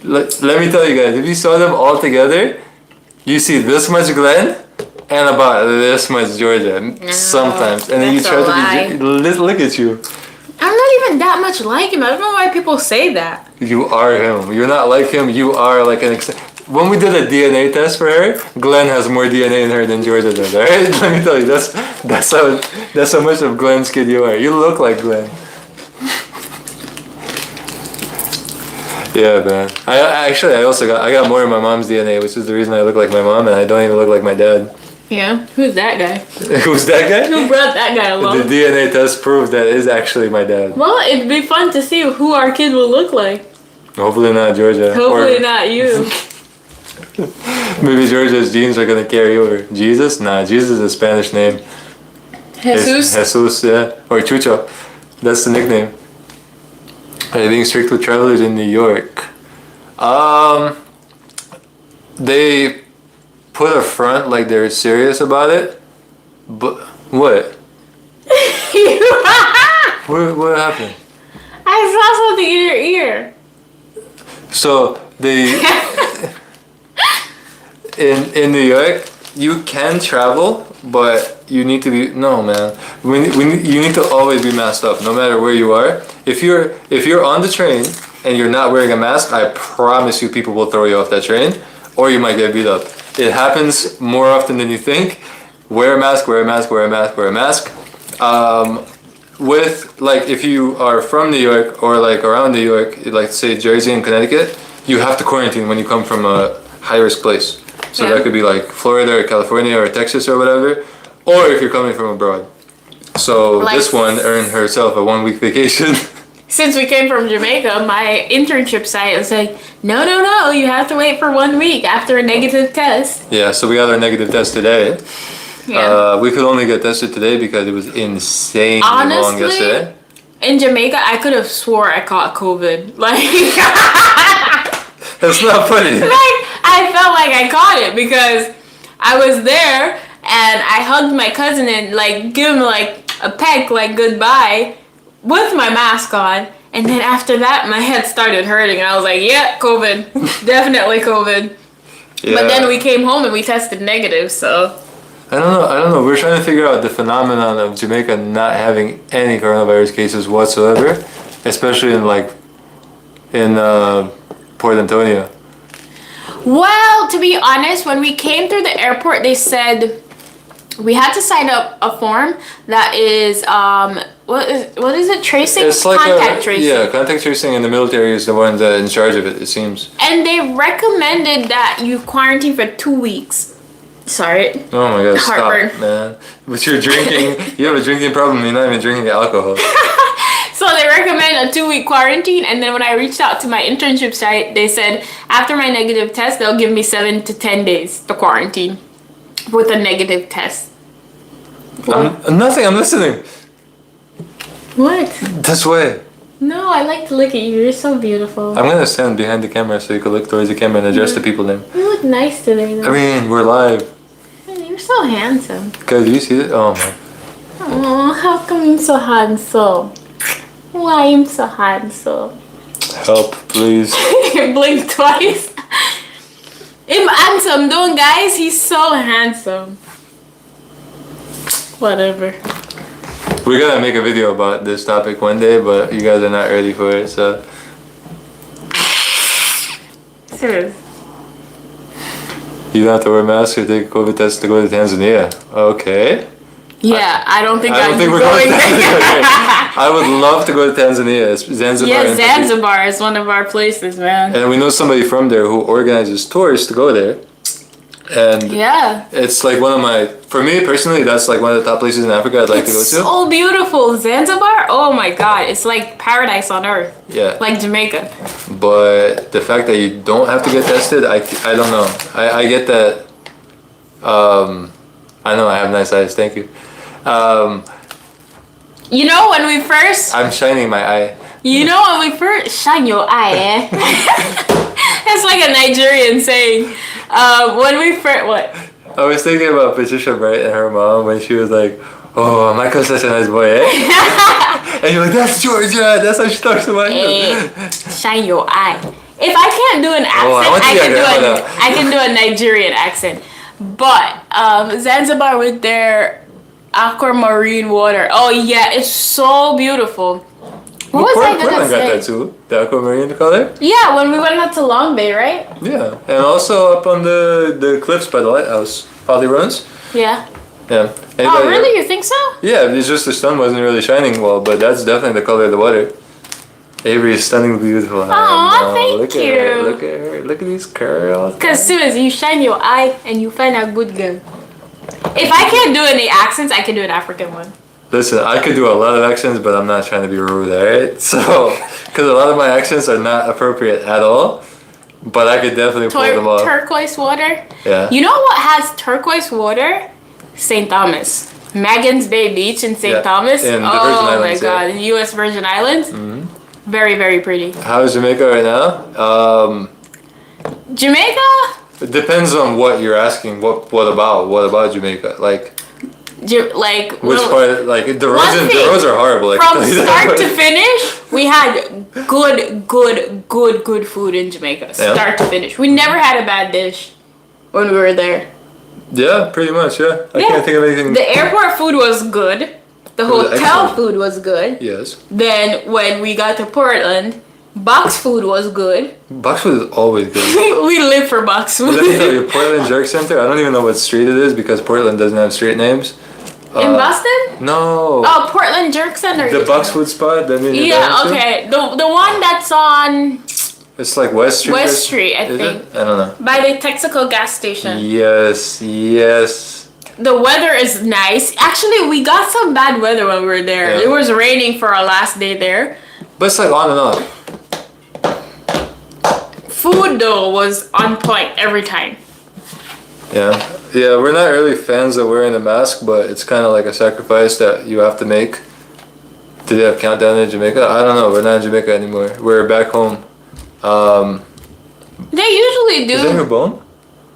Let me tell you guys, if you saw them all together, you see this much Glenn and about this much Georgia sometimes, and then you that's try a to be. Look at you. I'm not even that much like him. I don't know why people say that. You are him. You're not like him. You are like an. When we did a DNA test for her, Glenn has more DNA in her than Georgia does. All right, let me tell you, that's how much of Glenn's kid you are. You look like Glenn. Yeah, man. I got more of my mom's DNA, which is the reason I look like my mom, and I don't even look like my dad. Yeah, who's that guy? Who's that guy? Who brought that guy along? The DNA test proves that is actually my dad. Well, it'd be fun to see who our kid will look like. Hopefully not Georgia. Hopefully not you. Maybe Georgia's genes are gonna carry over. Jesus? Nah, Jesus is a Spanish name. Jesus? Jesus, yeah. Or Chucho. That's the nickname. Are they being strict with travelers in New York? They put a front like they're serious about it. But what? What happened? I saw something in your ear. So they in New York, you can travel, but you need to be you need to always be masked up, no matter where you are. If you're on the train and you're not wearing a mask, I promise you, people will throw you off that train, or you might get beat up. It happens more often than you think. Wear a mask. Wear a mask. Wear a mask. Wear a mask. With like if you are from New York or like around New York, like say Jersey and Connecticut, you have to quarantine when you come from a high-risk place. So Yeah. that could be like Florida or California or Texas or whatever, or if you're coming from abroad. So Like- this one earned herself a 1 week vacation. Since we came from Jamaica, my internship site was like, no, you have to wait for 1 week after a negative test. Yeah, so we got our negative test today. Yeah. We could only get tested today because it was insanely long Honestly, yesterday. in Jamaica, I could have swore I caught COVID. Like, That's not funny. like I felt like I caught it because I was there and I hugged my cousin and like give him like a peck, like goodbye, with my mask on. And then after that, my head started hurting and I was like, yeah, COVID, definitely COVID. Yeah. But then we came home and we tested negative, so. I don't know. We're trying to figure out the phenomenon of Jamaica not having any coronavirus cases whatsoever, especially in Port Antonio. Well, to be honest, when we came through the airport, they said we had to sign up a form that is what is it? Tracing? It's like contact tracing. Yeah, contact tracing, and the military is the one that in charge of it. It seems. And they recommended that you quarantine for 2 weeks. Sorry. Oh my god! Heartburn. Stop, man. But you're drinking. You have a drinking problem. You're not even drinking alcohol. So they recommend a 2-week quarantine, and then when I reached out to my internship site, they said after my negative test, they'll give me 7 to 10 days to quarantine with a negative test. Nothing. I'm listening. What? This way. No, I like to look at you. You're so beautiful. I'm gonna stand behind the camera so you can look towards the camera and address the people then. You look nice today, though. I mean, we're live. You're so handsome. Guys, do you see it? Oh my. Oh, how come you're so handsome? Why I'm so handsome? Help, please. Blink twice. I'm handsome, don't guys? He's so handsome. Whatever. We're gonna make a video about this topic one day, but you guys are not ready for it, so. Serious. You don't have to wear a mask or take a COVID test to go to Tanzania. Okay. Yeah, I don't think I don't I'm think we're going going to there. Tanzania. I would love to go to Tanzania. It's Zanzibar. Yeah, in Zanzibar is one of our places, man. And we know somebody from there who organizes tours to go there. And Yeah. it's like one of my, for me personally, that's like one of the top places in Africa I'd like to go to. It's so beautiful. Zanzibar, oh my god, it's like paradise on earth. Yeah. Like Jamaica. But the fact that you don't have to get tested, I don't know. I get that. I know I have nice eyes. Thank you. You know when we first I'm shining my eye. shine your eye, eh? That's like a Nigerian saying. When we first what? I was thinking about Patricia Bright and her mom when she was like, "Oh, Michael's such a nice boy, eh?" And you're like, "That's Georgia. That's how she talks to Michael." Hey, shine your eye. If I can't do an accent, I want to be a grandma. I can do a Nigerian accent. But Zanzibar with their aquamarine water. Oh yeah, it's so beautiful. What was I gonna Portland got say? that too. The aquamarine color. Yeah, when we went out to Long Bay, right? Yeah, and also up on the cliffs by the lighthouse, Polly Runs. Yeah. Yeah. Oh, Anybody- really? You think so? Yeah, it's just the sun wasn't really shining well, but that's definitely the color of the water. Avery is stunningly beautiful. Aw, thank look you. At her, look at her. Look at these curls. Because soon as you shine your eye and you find a good girl. If I can't do any accents, I can do an African one. Listen, I could do a lot of accents, but I'm not trying to be rude, alright? So, because a lot of my accents are not appropriate at all, but I could definitely pull them off. Turquoise water. Yeah. You know what has turquoise water? St. Thomas. Maggins Bay Beach in St. Yeah, Thomas. in the Virgin Oh my Islands, yeah. god, in U.S. Virgin Islands. Mhm. Very, very pretty. How is Jamaica right now? Jamaica? It depends on what you're asking. What about Jamaica? Like, Like, which well, part? Like, the roads thing, are horrible. I can from tell you that. start to finish, we had good food in Jamaica. Yeah. Start to finish. We never had a bad dish when we were there. Yeah, pretty much, yeah. I can't think of anything. The airport food was good. The It was hotel excellent. food was good. Yes. Then when we got to Portland, box food was good. Box food is always good. We live for box Let me tell food. you, Portland Jerk Center, I don't even know what street it is because Portland doesn't have street names. In Boston? No. Oh, Portland Jerk Center. The box food spot? That means Yeah, okay. The one that's on It's like West Street. West Street, I is think. it? I don't know. By the Texaco gas station. Yes, yes. The weather is nice. Actually, we got some bad weather when we were there. Yeah. It was raining for our last day there. But it's like on and off. Food though was on point every time. Yeah. Yeah, we're not really fans of wearing a mask, but it's kind of like a sacrifice that you have to make. Do they have countdown in Jamaica? I don't know. We're not in Jamaica anymore. We're back home. They usually do. Is that your bone?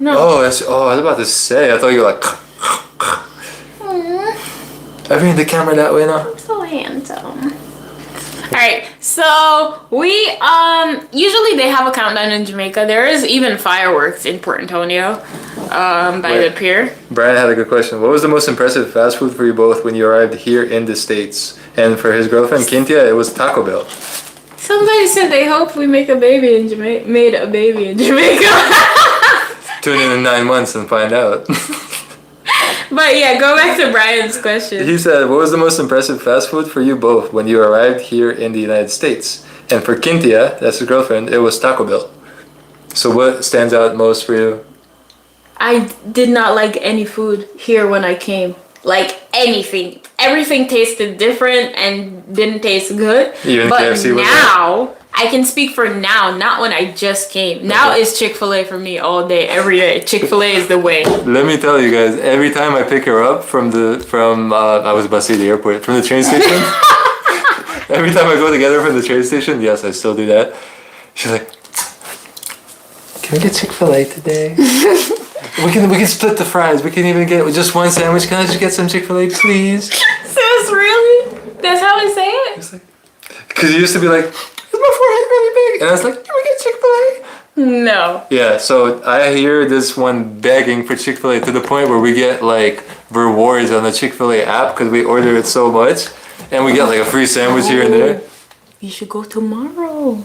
No. Oh, that's, oh, I was about to say. I thought you were like. I mean the camera that way now. So handsome. Alright, so we usually they have a countdown in Jamaica. There is even fireworks in Port Antonio by the pier. Brian had a good question. What was the most impressive fast food for you both when you arrived here in the States? And for his girlfriend Cynthia, it was Taco Bell. Somebody said they hope we make a baby in Jamaica. Made a baby in Jamaica. Tune in 9 months and find out. But yeah, go back to Brian's question. He said, what was the most impressive fast food for you both when you arrived here in the United States? And for Cynthia, that's his girlfriend, it was Taco Bell. So what stands out most for you? I did not like any food here when I came. Like anything. Everything tasted different and didn't taste good. Even but KFC was now, I can speak for now, not when I just came. Now it's Chick-fil-A for me all day, every day. Chick-fil-A is the way. Let me tell you guys, every time I pick her up from I was about to say the airport, from the train station. Every time I go together from the train station, yes, I still do that. She's like, can we get Chick-fil-A today? we can split the fries. We can even get just one sandwich. Can I just get some Chick-fil-A, please? Sis, really? That's how I say it? It's like, because you used to be like, is my forehead really big? And I was like, can we get Chick-fil-A? No. Yeah, so I hear this one begging for Chick-fil-A to the point where we get like rewards on the Chick-fil-A app because we order it so much. And we get like a free sandwich here and there. You should go tomorrow.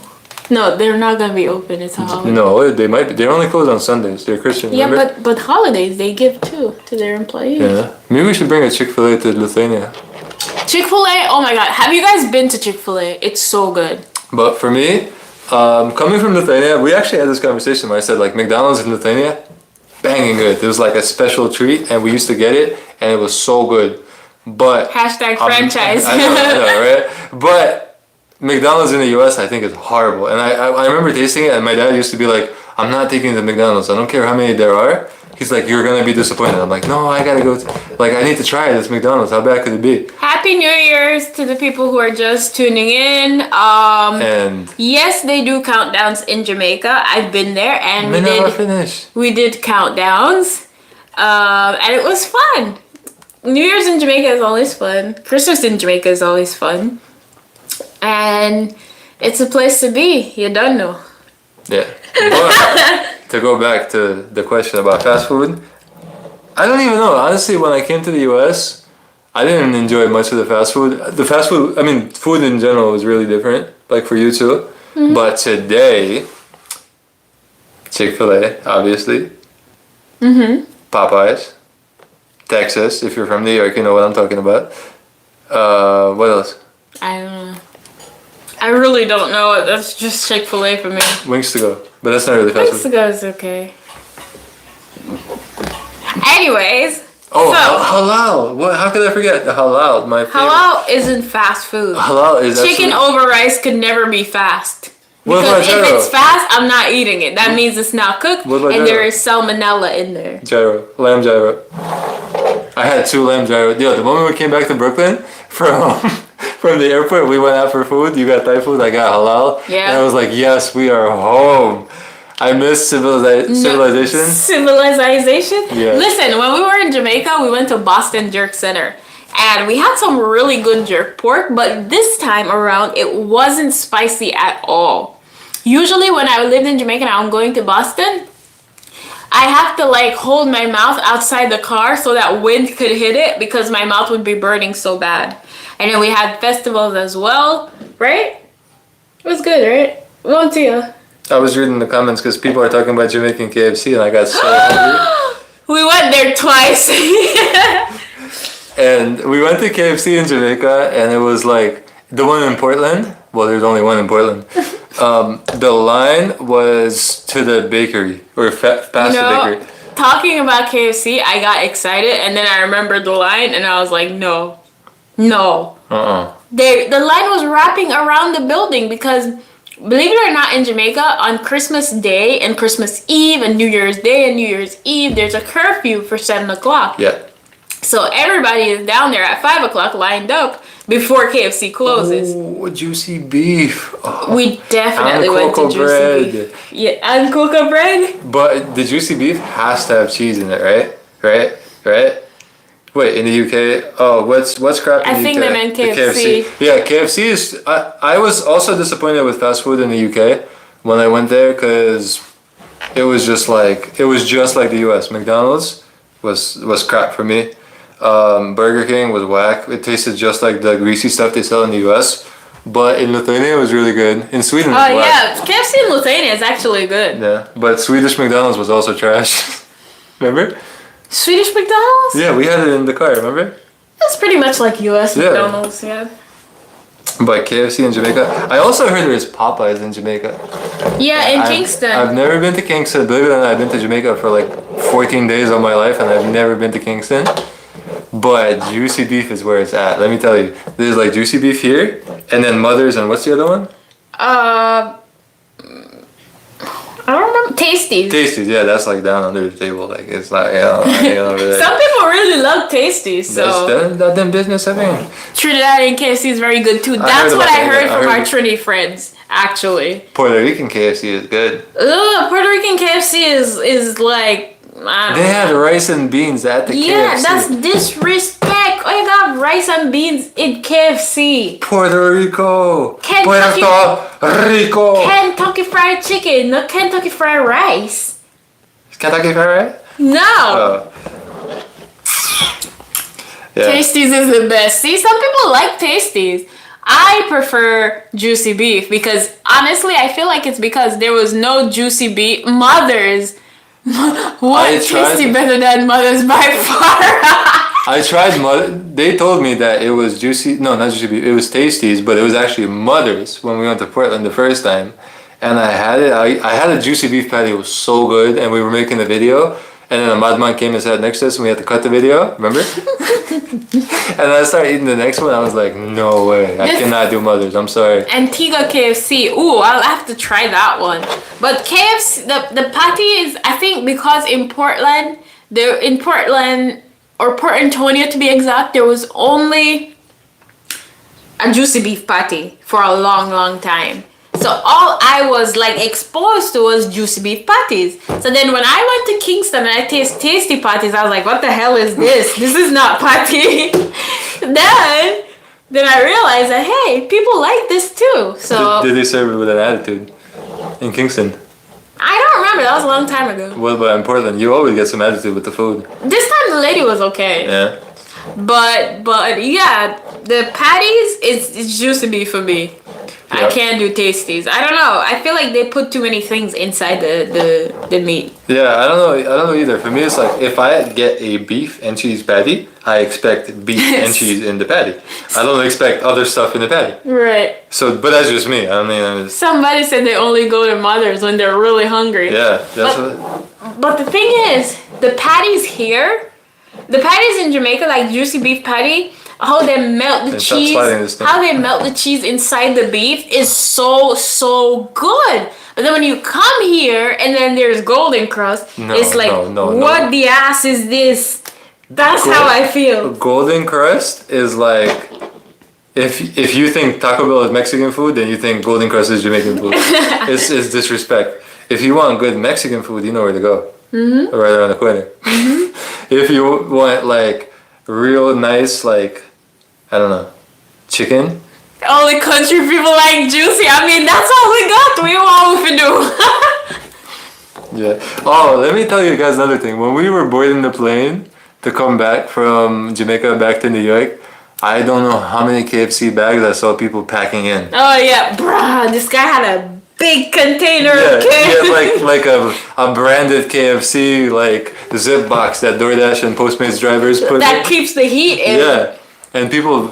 No, they're not gonna be open. It's a holiday. No, they might be. They're only closed on Sundays. They're Christian. Yeah, remember? but holidays they give too to their employees. Yeah. Maybe we should bring a Chick-fil-A to Lithuania. Chick-fil-A, oh my god. Have you guys been to Chick-fil-A? It's so good. But for me, coming from Lithuania, we actually had this conversation where I said like McDonald's in Lithuania, banging good. It was like a special treat and we used to get it and it was so good. But Hashtag franchise. I know, right? But McDonald's in the US I think is horrible. And I remember tasting it and my dad used to be like, I'm not taking the McDonald's. I don't care how many there are. He's like, you're gonna be disappointed. I'm like, no, I gotta go. Like, I need to try this McDonald's. How bad could it be? Happy New Year's to the people who are just tuning in. And Yes, they do countdowns in Jamaica. I've been there and we never finished. we did countdowns. And it was fun. New Year's in Jamaica is always fun. Christmas in Jamaica is always fun. And it's a place to be. You don't know. Yeah. But to go back to the question about fast food, I don't even know. Honestly, when I came to the US, I didn't enjoy much of the fast food. The fast food, I mean, food in general was really different, like for you too. Mm-hmm. But today, Chick-fil-A, obviously. Mm-hmm. Popeyes. Texas, if you're from New York, you know what I'm talking about. What else? I don't know. I really don't know. That's just Chick-fil-A for me. Wings to go. But that's not really fast Wings food. to go is okay. Anyways. Oh, so, halal. What? How could I forget? The halal, my favorite. halal isn't fast food. Halal is Chicken absolutely... over rice could never be fast. What Because about if gyro? it's fast, I'm not eating it. That means it's not cooked, What about and gyro? there is salmonella in there. Gyro. Lamb gyro. I had 2 lamb gyro. Yo, the moment we came back to Brooklyn from from the airport, we went out for food. You got Thai food, I got halal. Yeah. And I was like, yes, we are home. I miss civilization. Civilization? Yeah. Listen, when we were in Jamaica, we went to Boston Jerk Center. And we had some really good jerk pork, but this time around, it wasn't spicy at all. Usually when I lived in Jamaica and I'm going to Boston, I have to like hold my mouth outside the car so that wind could hit it because my mouth would be burning so bad. And then we had festivals as well, right? It was good, right? Won't you? I was reading the comments because people are talking about Jamaican KFC and I got so hungry. We went there twice. And we went to KFC in Jamaica and it was like the one in Portland. Well, there's only one in Portland. The line was to the bakery or past the bakery. Talking about KFC, I got excited, and then I remembered the line, and I was like, no. The line was wrapping around the building because, believe it or not, in Jamaica, on Christmas Day and Christmas Eve and New Year's Day and New Year's Eve, there's a curfew for 7 o'clock. Yeah. So everybody is down there at 5 o'clock lined up before KFC closes. Oh, juicy beef. Oh. We definitely went to Juicy Beef. Yeah, and cocoa bread. But the juicy beef has to have cheese in it, right? Wait, in the UK? Oh, what's crap in the UK? I think they meant KFC. Yeah, KFC is... I was also disappointed with fast food in the UK when I went there because it was just like the US. McDonald's was crap for me. Burger King was whack. It tasted just like the greasy stuff they sell in the US. But in Lithuania it was really good. In Sweden it was whack. Yeah, KFC in Lithuania is actually good. Yeah, but Swedish McDonald's was also trash. Remember? Swedish McDonald's? Yeah, we had it in the car, remember? That's pretty much like US McDonald's, yeah. But KFC in Jamaica. I also heard there's Popeyes in Jamaica. Yeah, in Kingston. I've never been to Kingston. Believe it or not, I've been to Jamaica for like 14 days of my life and I've never been to Kingston. But juicy beef is where it's at. Let me tell you. There's like juicy beef here and then Mother's and what's the other one? I don't remember. Tasties. Tasties, yeah, that's like down under the table. Like it's like, Some people really love Tasties, so. That's them business, I mean. Trinidad and KFC is very good too. That's what I heard from our Trini friends, actually. Puerto Rican KFC is good. Ugh, Puerto Rican KFC is like, I don't know. had rice and beans at the KFC. Yeah, that's disrespect. I got rice and beans in KFC. Puerto Rico. Kentucky Fried Chicken, not Kentucky Fried Rice. Kentucky Fried Rice? No. Yeah. Tasties is the best. See, some people like Tasties. I prefer Juicy Beef because honestly, I feel like it's because there was no Juicy Beef. Mother's. What Tasty better than Mother's by far? I tried They told me that it was juicy. No, not juicy beef. It was Tasties, but it was actually Mother's when we went to Portland the first time. And I had it. I had a juicy beef patty. It was so good, and we were making a video. And then a madman came and sat next to us, and we had to cut the video. Remember? And I started eating the next one. I was like, no way. I cannot do Mother's. I'm sorry. Antigua KFC. Ooh, I'll have to try that one. But KFC, the patty is, I think, because in Portland, or Port Antonio to be exact, there was only a juicy beef patty for a long, long time. So all I was like exposed to was juicy beef patties. So then when I went to Kingston and I tasted tasty patties, I was like, what the hell is this? This is not patty. then I realized that, hey, people like this too. So did they serve it with an attitude in Kingston? I don't remember. That was a long time ago. Well, but in Portland, you always get some attitude with the food. This time the lady was okay. Yeah. But yeah, the patties it's juicy beef for me. Yep. I can't do Tasties. I don't know. I feel like they put too many things inside the meat. Yeah, I don't know either. For me, it's like if I get a beef and cheese patty, I expect beef and cheese in the patty. I don't expect other stuff in the patty. Right. So, but that's just me. I mean, somebody said they only go to Mother's when they're really hungry. Yeah, but the thing is, the patties here, the patties in Jamaica, like juicy beef patty, how they melt the cheese, inside the beef is so good. But then when you come here and then there's golden crust, it's like, what the ass is this? That's how I feel. Golden crust is like, if you think Taco Bell is Mexican food, then you think golden crust is Jamaican food. It's disrespect. If you want good Mexican food, you know where to go. Mm-hmm. Right around the corner. Mm-hmm. If you want like real nice, like, I don't know, chicken. Only country people like juicy. I mean, that's all we got. We want we can do. Yeah. Oh, let me tell you guys another thing. When we were boarding the plane to come back from Jamaica back to New York, I don't know how many KFC bags I saw people packing in. Oh yeah, bruh. This guy had a big container of KFC. Yeah, like a branded KFC, like zip box that DoorDash and Postmates drivers put that keeps the heat in. Yeah. And people,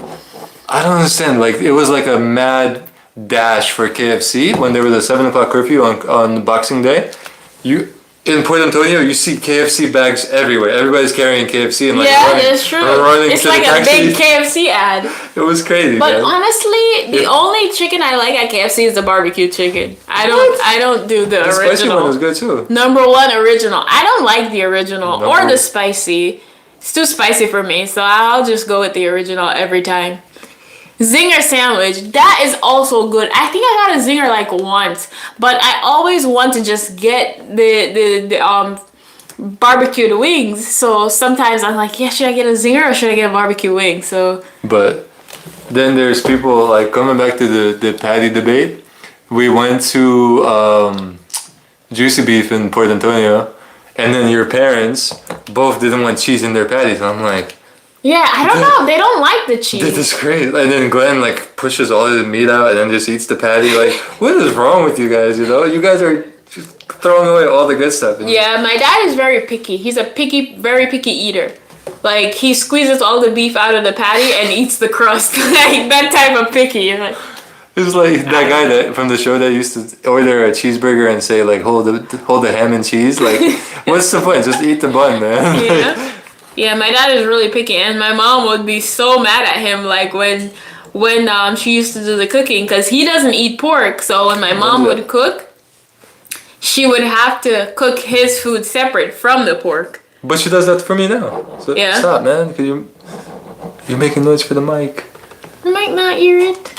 I don't understand, like it was like a mad dash for KFC when there was a 7 o'clock curfew on Boxing Day. In Port Antonio, you see KFC bags everywhere. Everybody's carrying KFC and like that's true. It's like a big KFC ad. It was crazy. But man. honestly, the only chicken I like at KFC is the barbecue chicken. I don't do the original. The spicy one was good too. Number one original. I don't like the original or the spicy. It's too spicy for me, so I'll just go with the original every time. Zinger sandwich, that is also good. I think I got a zinger like once, but I always want to just get the barbecued wings. So sometimes I'm like, yeah, should I get a zinger or should I get a barbecue wing? So, but then there's people like coming back to the patty debate. We went to Juicy Beef in Port Antonio, and then your parents both didn't want cheese in their patties. And I'm like, yeah, I don't know. They don't like the cheese. This is crazy. And then Glenn like pushes all the meat out and then just eats the patty. Like, what is wrong with you guys? You know, you guys are just throwing away all the good stuff. Yeah, my dad is very picky. He's a very picky eater. Like, he squeezes all the beef out of the patty and eats the crust. Like, that type of picky. Like, it's like that guy that from the show that used to order a cheeseburger and say like, hold the ham and cheese. Like, what's the point? Just eat the bun, man. Yeah. Yeah, my dad is really picky, and my mom would be so mad at him, like when she used to do the cooking, because he doesn't eat pork. So when my mom would cook, she would have to cook his food separate from the pork. But she does that for me now. So yeah. Stop, man, because you're making noise for the mic. I might not hear it.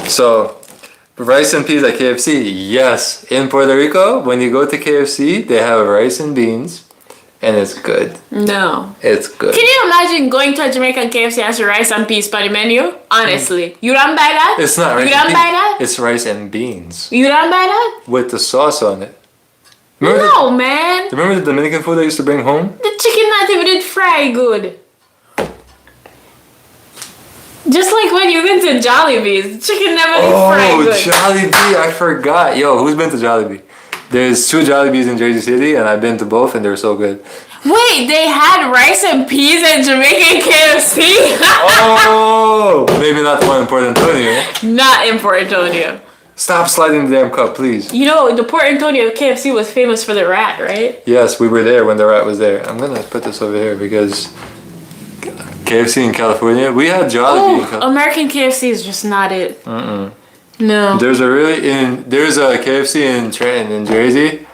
So, rice and peas at KFC, yes. In Puerto Rico, when you go to KFC, they have rice and beans. And it's good. No. It's good. Can you imagine going to a Jamaican KFC and has rice and peas by the menu? Honestly. You don't buy that? It's not rice. You don't buy that? It's rice and beans. You don't buy that? With the sauce on it. Man. Remember the Dominican food I used to bring home? The chicken not even did fry good. Just like when you went to Jollibee's, the chicken never did fry good. Oh, Jollibee. I forgot. Yo, who's been to Jollibee? There's 2 Jollibees in Jersey City, and I've been to both, and they're so good. Wait, they had rice and peas at Jamaican KFC? Oh, maybe not the one in Port Antonio. Not in Port Antonio. Stop sliding the damn cup, please. You know, the Port Antonio KFC was famous for the rat, right? Yes, we were there when the rat was there. I'm gonna put this over here because KFC in California, we had Jollibee. Oh, American KFC is just not it. No. There's a KFC in Trenton, in Jersey.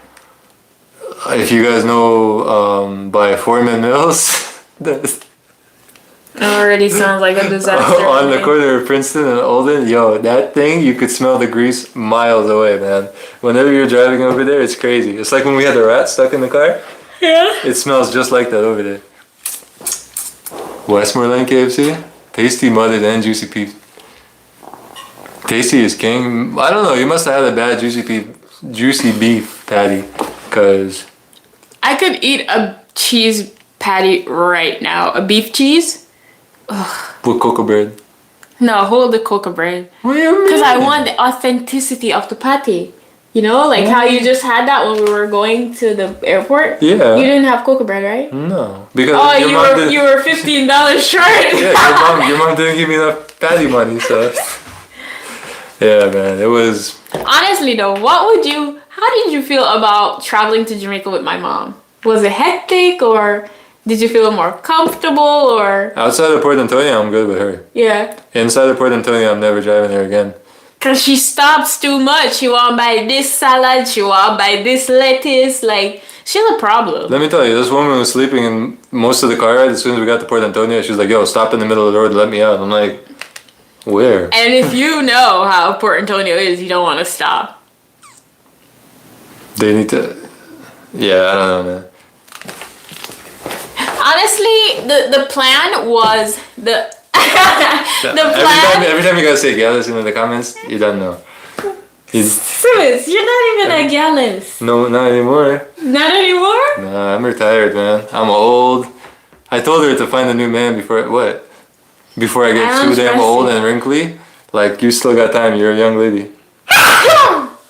If you guys know, by Foreman Mills, It already sounds like a disaster. on the corner of Princeton and Olden, yo, that thing, you could smell the grease miles away, man. Whenever you're driving over there, it's crazy. It's like when we had the rat stuck in the car. Yeah. It smells just like that over there. Westmoreland KFC, tasty mothered and juicy beef. Tasty is king. I don't know. You must have had a bad juicy beef patty, cause I could eat a cheese patty right now. A beef cheese. Ugh. with cocoa bread. No, hold the cocoa bread. What do you mean? Because I want the authenticity of the patty. You know, like how you just had that when we were going to the airport. Yeah. You didn't have cocoa bread, right? No, because you were $15 short. Yeah, your mom didn't give me enough patty money, so. Yeah, man, it was. Honestly, though, how did you feel about traveling to Jamaica with my mom? Was it hectic, or did you feel more comfortable, or? Outside of Port Antonio, I'm good with her. Yeah. Inside of Port Antonio, I'm never driving there again. Cause she stops too much. She want to buy this salad. She want to buy this lettuce. Like, she's a problem. Let me tell you, this woman was sleeping in most of the car ride. As soon as we got to Port Antonio, she was like, yo, stop in the middle of the road to let me out. I'm like, where? And if you know how Port Antonio is, you don't want to stop. They need to. Yeah, I don't know, man. Honestly, the plan was the plan. Every time you guys say Gallus in the comments, you don't know. Simas, you're not even a Gallus. No, not anymore. Not anymore? Nah, I'm retired, man. I'm old. I told her to find a new man before I get too damn old and wrinkly. Like, you still got time. You're a young lady.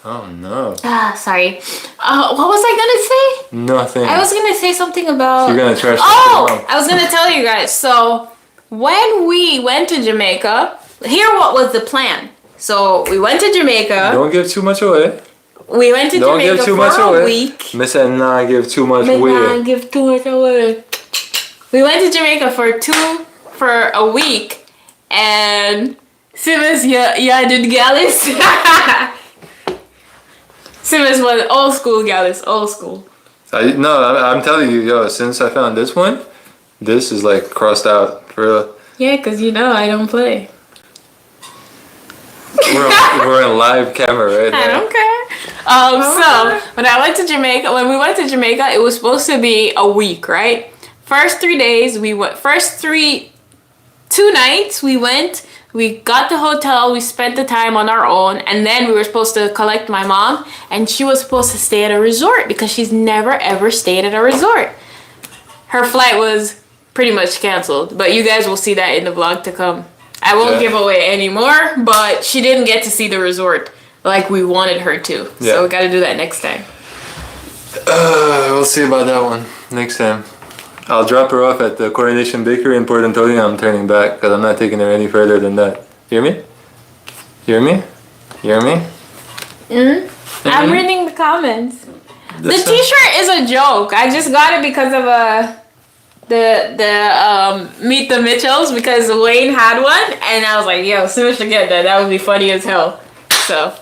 Oh no. Sorry. What was I gonna say? Nothing. I was gonna say something about. You're gonna trash. I was gonna tell you guys. So when we went to Jamaica, here what was the plan? So we went to Jamaica. Don't give too much away. We went to Don't Jamaica give too for much a away. week. Miss and not give too much May away. not give too much away. We went to Jamaica for a week, and Simas, yeah, did Gallus. Simas was old school Gallus, old school. I'm telling you, yo, since I found this one, this is like crossed out for real. Yeah, cause you know I don't play. We're on live camera right now. I don't care. So when we went to Jamaica, it was supposed to be a week, right? First 3 days we went. 2 nights we went. We got the hotel. We spent the time on our own, and then we were supposed to collect my mom, and she was supposed to stay at a resort because she's never ever stayed at a resort. Her flight was pretty much canceled, but you guys will see that in the vlog to come. I won't give away any more, but she didn't get to see the resort like we wanted her to. Yeah. So we got to do that next time. We'll see about that one next time. I'll drop her off at the Coronation Bakery in Port Antonio. I'm turning back because I'm not taking her any further than that. Hear me? Hear me? Hear me? I'm reading the comments. The t-shirt is a joke. I just got it because of the Meet the Mitchells, because Wayne had one, and I was like, yo, Simas should get that. That would be funny as hell. So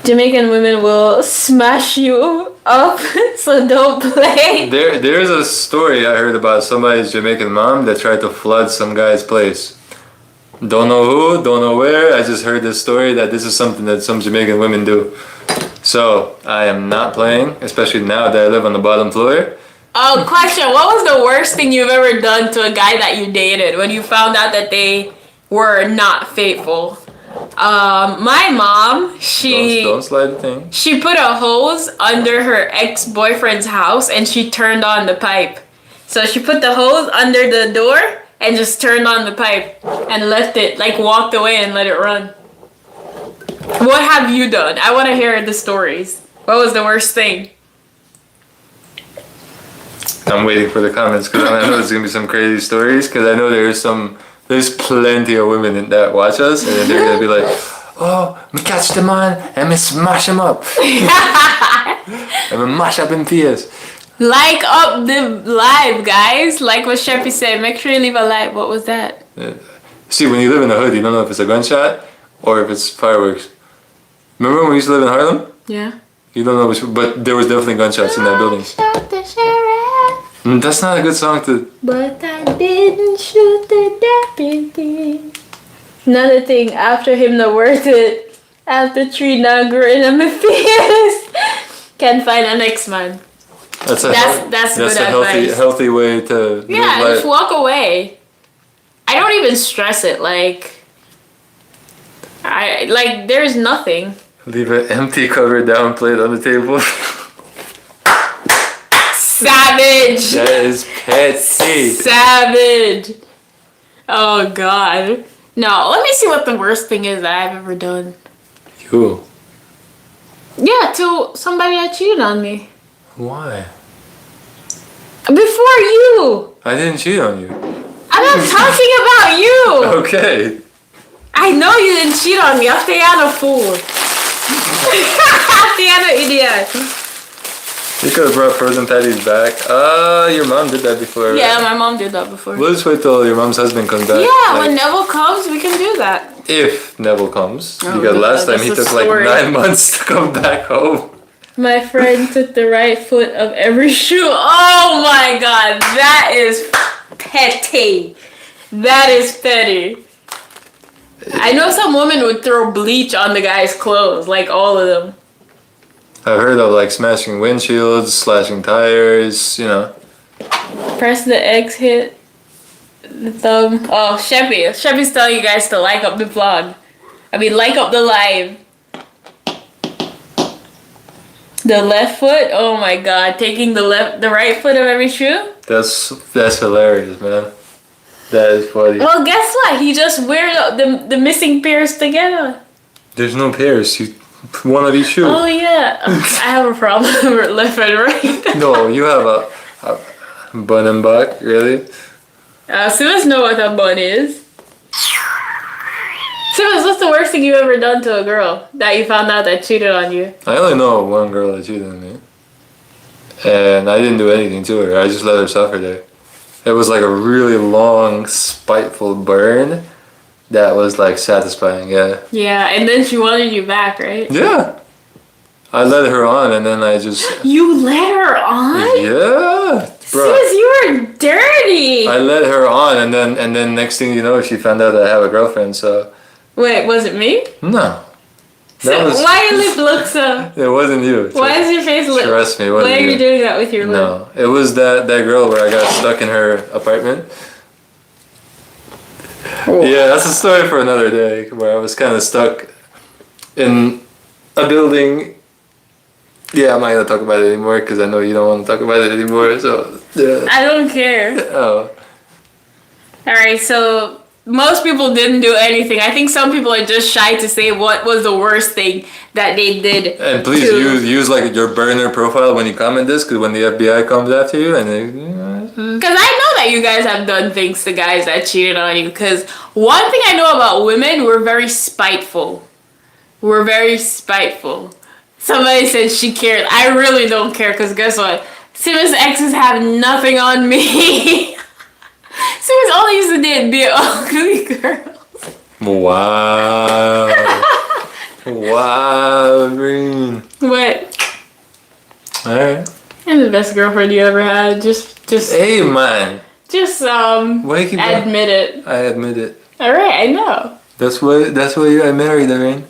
Jamaican women will smash you up, so don't play. There's a story I heard about somebody's Jamaican mom that tried to flood some guy's place. Don't know who, don't know where. I just heard this story that this is something that some Jamaican women do. So I am not playing, especially now that I live on the bottom floor. Oh, question. What was the worst thing you've ever done to a guy that you dated when you found out that they were not faithful? My mom, Don't slide the thing. she put a hose under her ex-boyfriend's house and she turned on the pipe. So she put the hose under the door and just turned on the pipe and left it, like walked away and let it run. What have you done? I want to hear the stories. What was the worst thing? I'm waiting for the comments because I know there's gonna be some crazy stories. Because I know there's plenty of women that watch us, and then they're gonna be like, "Oh, me catch the man and me smash him up, and me mash up in PS." Like up the live, guys. Like what Sheppy said. Make sure you leave a like. What was that? See, when you live in the hood, you don't know if it's a gunshot or if it's fireworks. Remember when we used to live in Harlem? Yeah. You don't know which, but there was definitely gunshots in that building. Shot the sheriff, That's not a good song to. but I didn't shoot the deputy. Another thing, after him the worth it. After tree not growing on my face. Can find an next man. That's good a advice. healthy way to Yeah, live just life. walk away. I don't even stress it. Like there's nothing. Leave an empty cover down plate on the table. Savage. That is petty. Savage. Oh God. No, let me see what the worst thing is that I've ever done. You. Yeah, to somebody that cheated on me. Why? Before you. I didn't cheat on you. I'm not talking about you. Okay. I know you didn't cheat on me. I'll stay on a fool. Stay on an idiot. You could have brought frozen patties back. Your mom did that before, right? Yeah, my mom did that before. We'll just wait till your mom's husband comes back. Yeah, like, when Neville comes, we can do that. if Neville comes. Oh, Because last time that's he a took story. like 9 months to come back home. My friend took the right foot of every shoe. Oh my God, that is petty. That is petty. I know some women would throw bleach on the guy's clothes, like all of them. I've heard of like smashing windshields, slashing tires, you know. Press the X, hit the thumb. Oh, Sheppy. Sheppy's telling you guys to like up the vlog. Like up the live. The left foot, oh my God, taking the right foot of every shoe. That's hilarious, man. That is funny. Well, guess what? He just wears the missing pairs together. There's no pairs. One of each shoe. Oh yeah, I have a problem with left and right. No, you have a bun and buck, really? Simas know what a bun is. Simas, what's the worst thing you ever done to a girl that you found out that cheated on you? I only know one girl that cheated on me. And I didn't do anything to her. I just let her suffer there. It was like a really long, spiteful burn that was like satisfying, yeah. Yeah, and then she wanted you back, right? Yeah. I led her on and then I just... You let her on? Yeah. Bro. Simas, you were dirty. I led her on and then next thing you know, she found out I have a girlfriend, so... Wait, was it me? No. So why your lip look so... It wasn't you. Why is your face look... Trust me, it wasn't Why are you you. doing that with your lip? No. It was that girl where I got stuck in her apartment. Yeah, that's a story for another day, where I was kind of stuck in a building. Yeah, I'm not gonna talk about it anymore because I know you don't want to talk about it anymore. So yeah. I don't care. Oh. Alright, so most people didn't do anything. I think some people are just shy to say what was the worst thing that they did. And please use like your burner profile when you comment this, because when the FBI comes after you and they. Because I know that you guys have done things to guys that cheated on you. Because one thing I know about women, we're very spiteful. We're very spiteful. Somebody said she cared. I really don't care because guess what? Simas' exes have nothing on me. Simas all he used to do be an ugly girl. Wow. Wow, Green. What? Alright. I'm the best girlfriend you ever had. Just Hey, man. Just Why you keep admit it. I admit it. Alright, I know. That's why you got married, Irene.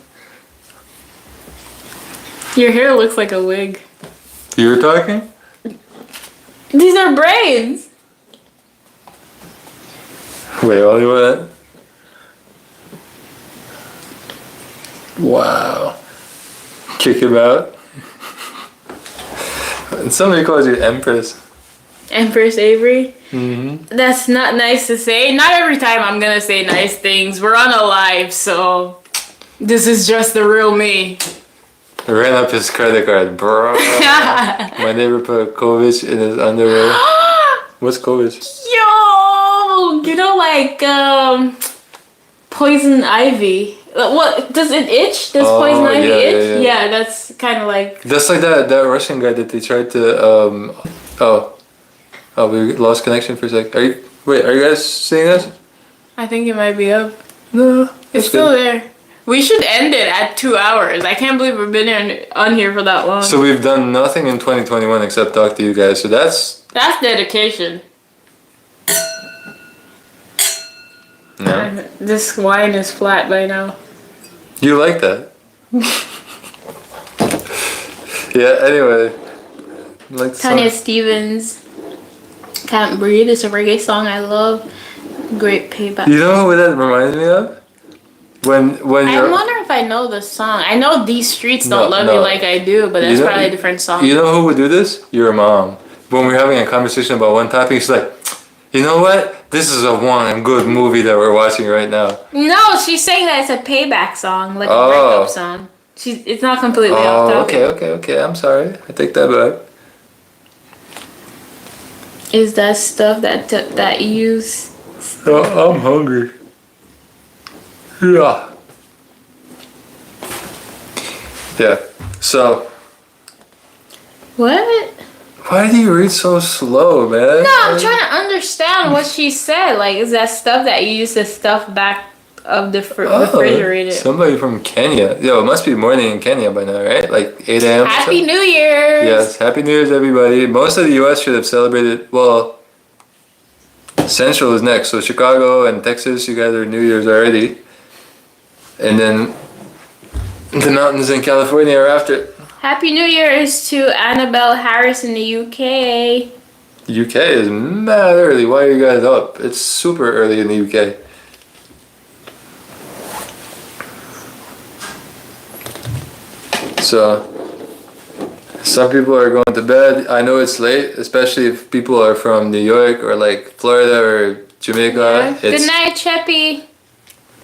Your hair looks like a wig. You were talking? These are braids. Wait, only what? Wow. Kick him out. And somebody calls you Empress. Empress Avery. Mm-hmm. That's not nice to say. Not every time I'm gonna say nice things. We're on a live, so this is just the real me. Ran up his credit card, bro. My neighbor put COVID in his underwear. What's COVID? Yo, you know, like poison ivy. What does it itch? Does poison ivy itch? Yeah, that's kind of like. That's like that Russian guy that they tried to. Oh, we lost connection for a sec. Are you guys seeing us? I think it might be up. No, It's still there. We should end it at 2 hours. I can't believe we've been on here for that long. So we've done nothing in 2021 except talk to you guys. So that's dedication. no. This wine is flat by now. You like that? Yeah. Anyway, like Tanya Stevens. Can't Breathe is a reggae song I love. Great payback. You know what that reminds me of? When I you're, wonder if I know the song. I know These Streets Don't No, Love no. Me Like I Do, but that's probably a different song. You know who would do this? Your mom. When we're having a conversation about one topic, she's like, you know what? This is a one good movie that we're watching right now. No, she's saying that it's a payback song, like a Oh. breakup song. It's not completely off Oh, topic. okay. I'm sorry. I take that back. Is that stuff that you use? Oh, I'm hungry. Yeah. Yeah. So, What? why do you read so slow, man? No, I'm trying to understand what she said. Like, is that stuff that you use to stuff back of the refrigerator? Somebody from Kenya. Yo, it must be morning in Kenya by now, right? Like 8 a.m. Happy New Year's! Yes, Happy New Year's, everybody. Most of the U.S. should have celebrated. Well, Central is next. So Chicago and Texas, you guys are New Year's already. And then the mountains in California are after. Happy New Year's to Annabelle Harris in the UK. UK is mad early. Why are you guys up? It's super early in the UK. So, some people are going to bed. I know it's late, especially if people are from New York or like Florida or Jamaica. Good night, Cheppy.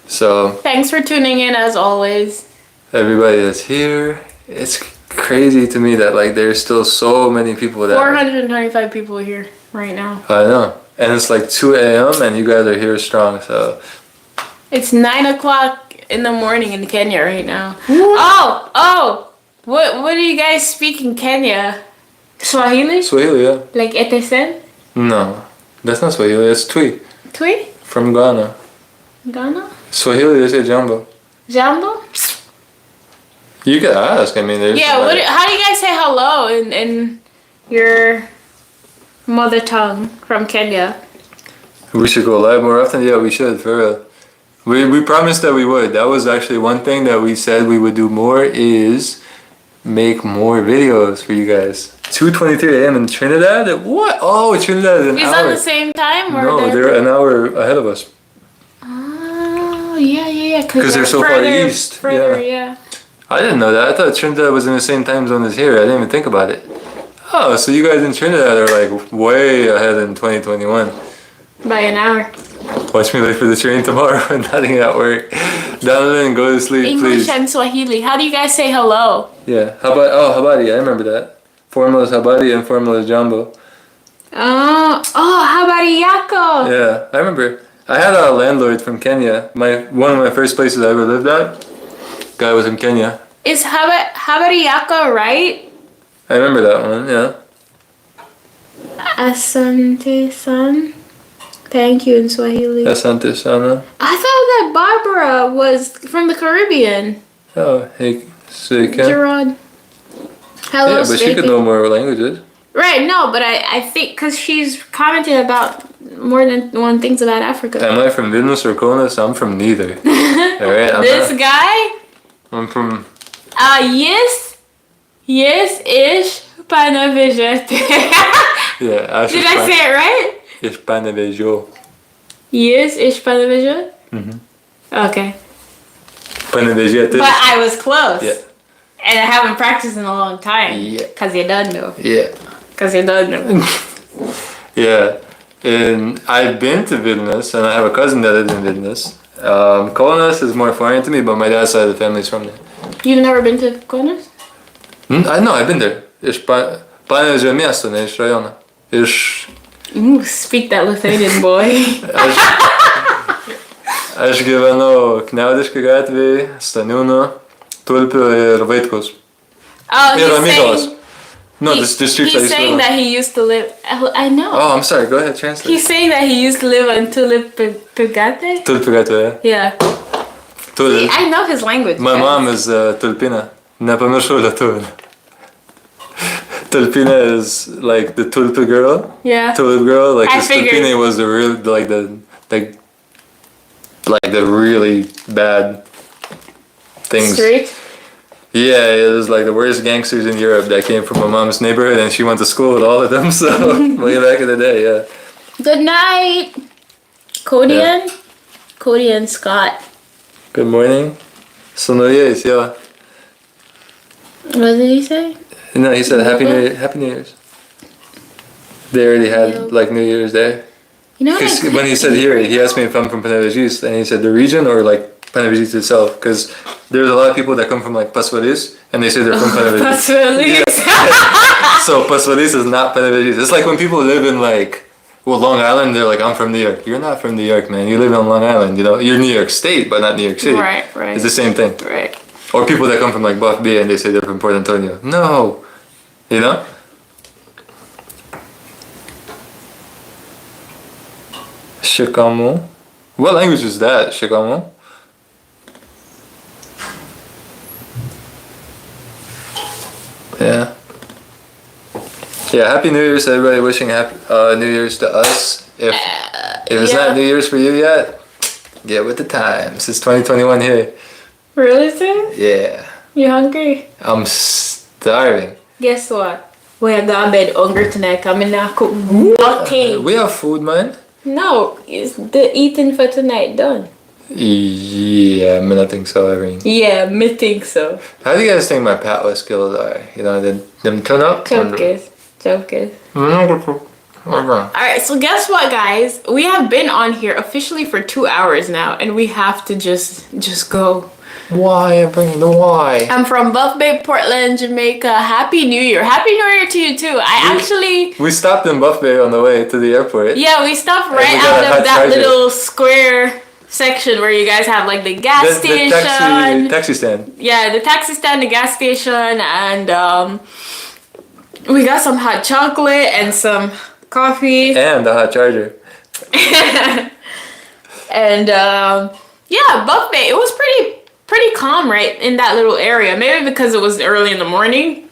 So, Thanks for tuning in as always. everybody that's here, it's crazy to me that like there's still so many people that 425 people here right now. I know. And it's like 2 a.m. and you guys are here strong. So, It's 9 o'clock in the morning in Kenya right now. Oh. What do you guys speak in Kenya? Swahili? Swahili, yeah. Like Etesen? No, that's not Swahili. It's Twi Twi? from Ghana. Ghana? Swahili, they say Jambo. Jambo? You could ask. I mean, there's Yeah. How do you guys say hello in your mother tongue from Kenya? We should go live more often. Yeah, we should, for real. We promised that we would. That was actually one thing that we said we would do more is make more videos for you guys. 2:23 a.m. in Trinidad? What? Oh, Trinidad is an Is hour. that the same time? Or No, they're an hour ahead of us. Oh, yeah. 'Cause they're so far east, Further, yeah. I didn't know that. I thought Trinidad was in the same time zone as here. I didn't even think about it. Oh, so you guys in Trinidad are like way ahead in 2021. By an hour. Watch me wait for the train tomorrow and nothing at work. Donovan, go to sleep, English please. and Swahili. How do you guys say hello? Yeah. Habari. I remember that. Formal is Habari and formal is Jambo. Habari yako. Yeah, I remember. I had a landlord from Kenya. One of my first places I ever lived at. Guy was from Kenya. Is habari yako right? I remember that one. Yeah. Asante san. Thank you in Swahili. Asante sana. I thought that Barbara was from the Caribbean. Oh, hey, so you can. Gerard. Hello, Yeah, but she could know more languages. Right, no, but I think because she's commented about more than one things about Africa. Am I from Vilnius or Kaunas? I'm from neither. Alright, This guy? I'm from. Yes, ish, panavejete. Yeah, Did I say it right? Hispanavejo. Yes, ish, panavejete? Okay. Panavejetes. But I was close. Yeah. And I haven't practiced in a long time. Yeah. Because you don't know. Yeah. Because you don't know. Yeah. And I've been to Vilnius, and I have a cousin that lives in Vilnius. Kaunas is more foreign to me, but my dad's side of the family is from there. You've never been to Kaunas? I know, I've been there. Panevežio miesto, ne iš rajono. Ooh, speak that Lithuanian boy. Aš gyvenau Kniaudiškių gatvėje, Staniūno, Tulpių ir Vaitkaus. Oh, Ir he's Ramygos. saying, No, the streets I he's used to saying live on. that he used to live. I know. Oh, I'm sorry, go ahead, translate. He's saying that he used to live on Tulipigate. Tulpių gatvėje. Yeah. Tulip. See, I know his language. My guys. mom is Tulpina. Nepamiršau lietuvių. Tulpina is like the tulip girl. Yeah. Tulip girl. Like I this figured. Tulpina was the real, like the really bad things. Street. Yeah, it was like the worst gangsters in Europe that came from my mom's neighborhood, and she went to school with all of them. So way back in the day, yeah. Good night, Cody and Cody and Scott. Good morning. So no, yes, yeah. What did he say? No, he said Happy New Year, Happy New Year's. They already had like New Year's there. You know what? Because when he said here, he asked me if I'm from Panevėžys, and he said the region or like Panevėžys itself. Because there's a lot of people that come from like Pasvalys, and they say they're from Panevėžys. That's really. So Pasvalys is not Panevėžys. It's like when people live in like, well, Long Island, they're like, I'm from New York. You're not from New York, man. You live on Long Island, you know. You're New York State, but not New York City. Right. It's the same thing. Right. Or people that come from like Buff Bay and they say they're from Port Antonio. No. You know? Shikamo. What language is that, Shikamo? Yeah. Yeah, Happy New Year's to everybody, wishing happy New Year's to us. If it's not New Year's for you yet, get with the times. It's 2021 here. Really, sir? Yeah. You hungry? I'm starving. Guess what? We are going to bed hungry tonight. I'm not cook nothing. We have food, man. No, is the eating for tonight done? Yeah, I mean, I think so, Irene. Yeah, me think so. How do you guys think my Patois skills are? You know, them turn up? Jokers. Mm-hmm. Alright, so guess what, guys? We have been on here officially for 2 hours now, and we have to just go. Why? I'm bringing the why. I'm from Buff Bay, Portland, Jamaica. Happy New Year. Happy New Year to you, too. We stopped in Buff Bay on the way to the airport. Yeah, we stopped we right got a out hot of that charger. little square section where you guys have like the gas The station. taxi stand. Yeah, the taxi stand, the gas station, and we got some hot chocolate and some coffee. And the hot charger. And yeah, buffet. It was pretty calm right in that little area. Maybe because it was early in the morning.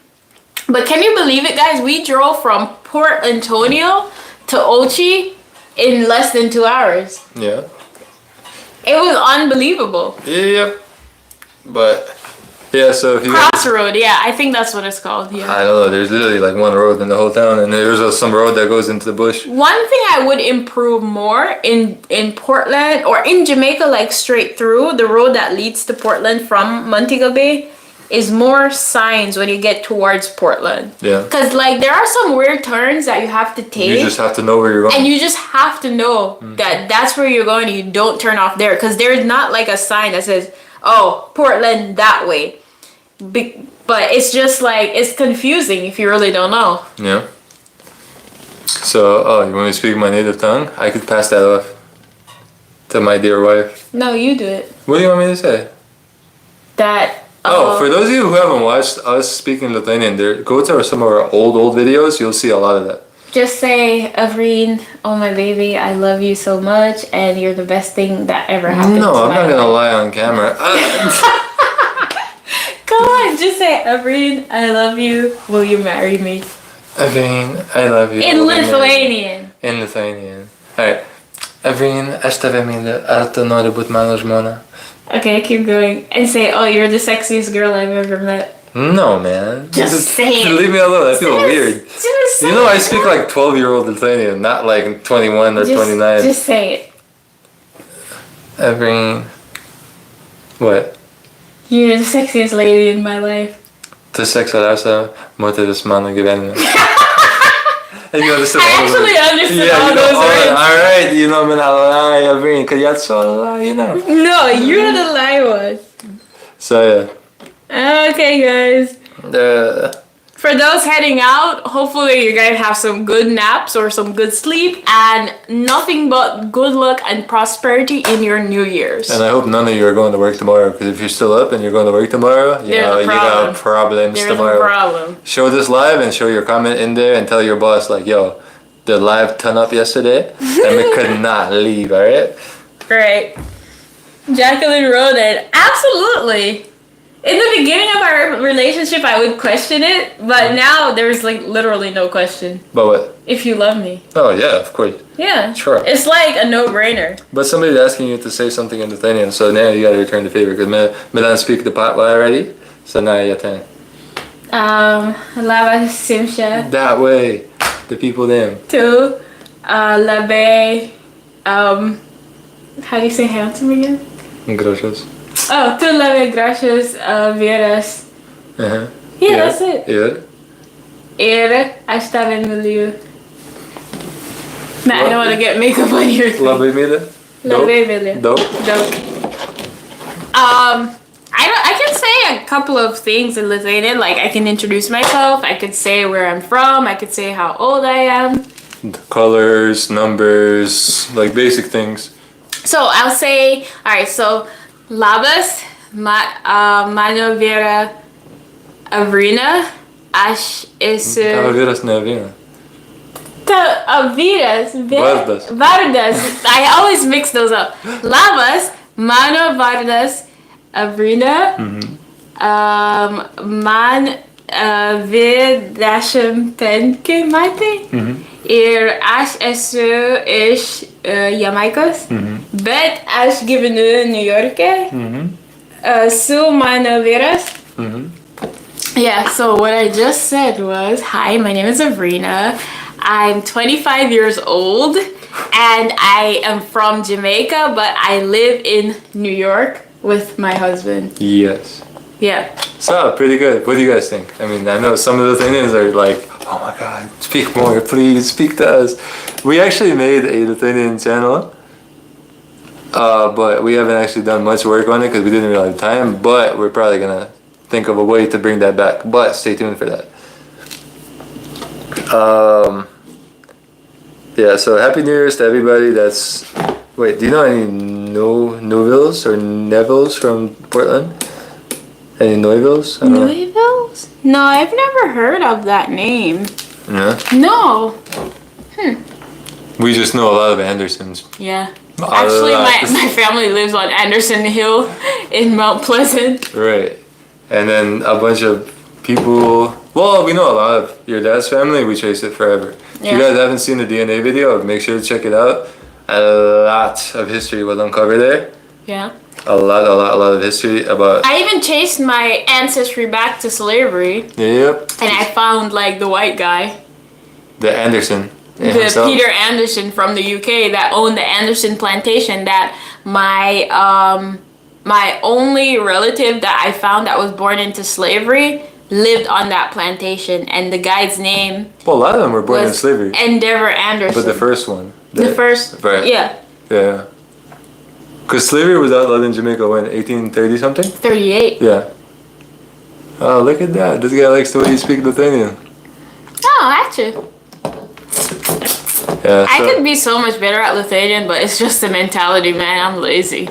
But can you believe it, guys? We drove from Port Antonio to Ochi in less than 2 hours. Yeah. It was unbelievable. Yep. But yeah, so if you Crossroad, yeah, I think that's what it's called. Yeah. I don't know, there's literally like one road in the whole town, and there's some road that goes into the bush. One thing I would improve more in Portland or in Jamaica, like straight through the road that leads to Portland from Montego Bay, is more signs when you get towards Portland. Yeah. Because like there are some weird turns that you have to take. You just have to know where you're going. And you just have to know that that's where you're going. You don't turn off there because there's not like a sign that says, "Oh, Portland that way." But it's just like it's confusing if you really don't know. Yeah. So, you want me to speak my native tongue? I could pass that off to my dear wife. No, you do it. What do you want me to say? That. For those of you who haven't watched us speaking Lithuanian, go to some of our old videos. You'll see a lot of that. Just say, Avri, oh my baby, I love you so much, and you're the best thing that ever happened. No, to I'm my not gonna life. lie on camera. Come on, just say, Avri, I love you. Will you marry me? Avrin, I love you. In Lithuanian. In Lithuanian. Alright. Avrin, aš tave myliu. Ar tu nori būt mano žmona? Okay, keep going. And say, oh, you're the sexiest girl I've ever met. No, man. Just say it. Leave me alone. I feel weird. Just say You know, I it. speak like 12-year-old Lithuanian, not like 21 or 29. Just say it. Avrin. What? You're the sexiest lady in my life. Tu seksoriausia moteris mano gyvenime. And you understood I all those actually words. understood Yeah, all you know, those words. alright, you know, man, Avrin, because you so, you know. No, you're the lie one. So, Okay, guys. yeah. For those heading out, hopefully you guys have some good naps or some good sleep and nothing but good luck and prosperity in your New Year's. And I hope none of you are going to work tomorrow, because if you're still up and you're going to work tomorrow, you got problems There's tomorrow. a problem. Show this live and show your comment in there and tell your boss, like, yo, the live turned up yesterday and we could not leave, alright? Great. Jacqueline Roden, absolutely. In the beginning of our relationship, I would question it, but now there's like literally no question. But what? If you love me. Oh, yeah, of course. Yeah. Sure. It's like a no-brainer. But somebody's asking you to say something in Lithuanian, so now you gotta return the favor, because me don't speak the Patois already, so now you turn. Labas Simsha. That way, the people them. Tu. Labe. How do you say handsome again? Gracias. Oh, tu labe gracias vieras. Uh-huh. Yeah, that's it. Yeah. Aš tave myliu. Nah, I don't want to get makeup on your thing. Labai myli. Labai myliu. Dope. Dope. I can say a couple of things in Lithuanian. Like I can introduce myself. I could say where I'm from. I could say how old I am. The colors, numbers, like basic things. So I'll say, all right. So labas, mano vyra Avrina. Aš esu. Tavo vyras ne Avrina. Vyras. Vardas. Vardas. I always mix those up. Labas, mano vardas Avrina. Man 25 metai. Ir aš esu iš Jamaikos. Bet aš gyvenu New York'e. Su mano vyras. Yeah, so what I just said was, hi, my name is Avrina. I'm 25 years old and I am from Jamaica, but I live in New York with my husband. Yes. Yeah. So, pretty good. What do you guys think? I mean, I know some of the Lithuanians are like, oh my god, speak more, please, speak to us. We actually made a Lithuanian channel, but we haven't actually done much work on it because we didn't really have time, but we're probably going to think of a way to bring that back, but stay tuned for that. Yeah, so Happy New Year's to everybody that's... Wait, do you know any Nevilles or Nevilles from Portland? Any Nevilles? I don't know. Louisville's? No, I've never heard of that name. Yeah. No. We just know a lot of Andersons. Yeah. Actually, my family lives on Anderson Hill in Mount Pleasant. Right. And then a bunch of people. Well, we know a lot of your dad's family. We chased it forever. If you guys haven't seen the DNA video, make sure to check it out. A lot of history was uncovered there. Yeah. A lot of history about. I even chased my ancestry back to slavery. Yep. And I found like the white guy. The Anderson. The himself. Peter Anderson from the UK that owned the Anderson plantation that my my only relative that I found that was born into slavery lived on that plantation, and the guy's name Well, a lot of them were born in was slavery. Endeavor Anderson. But the first one. The first, Right. yeah, Yeah. Because slavery was outlawed in Jamaica when 1830 something. 38. Yeah. Oh, look at that! This guy likes the way you speak Lithuanian. Oh, actually, Yeah. I could be so much better at Lithuanian, but it's just the mentality, man. I'm lazy.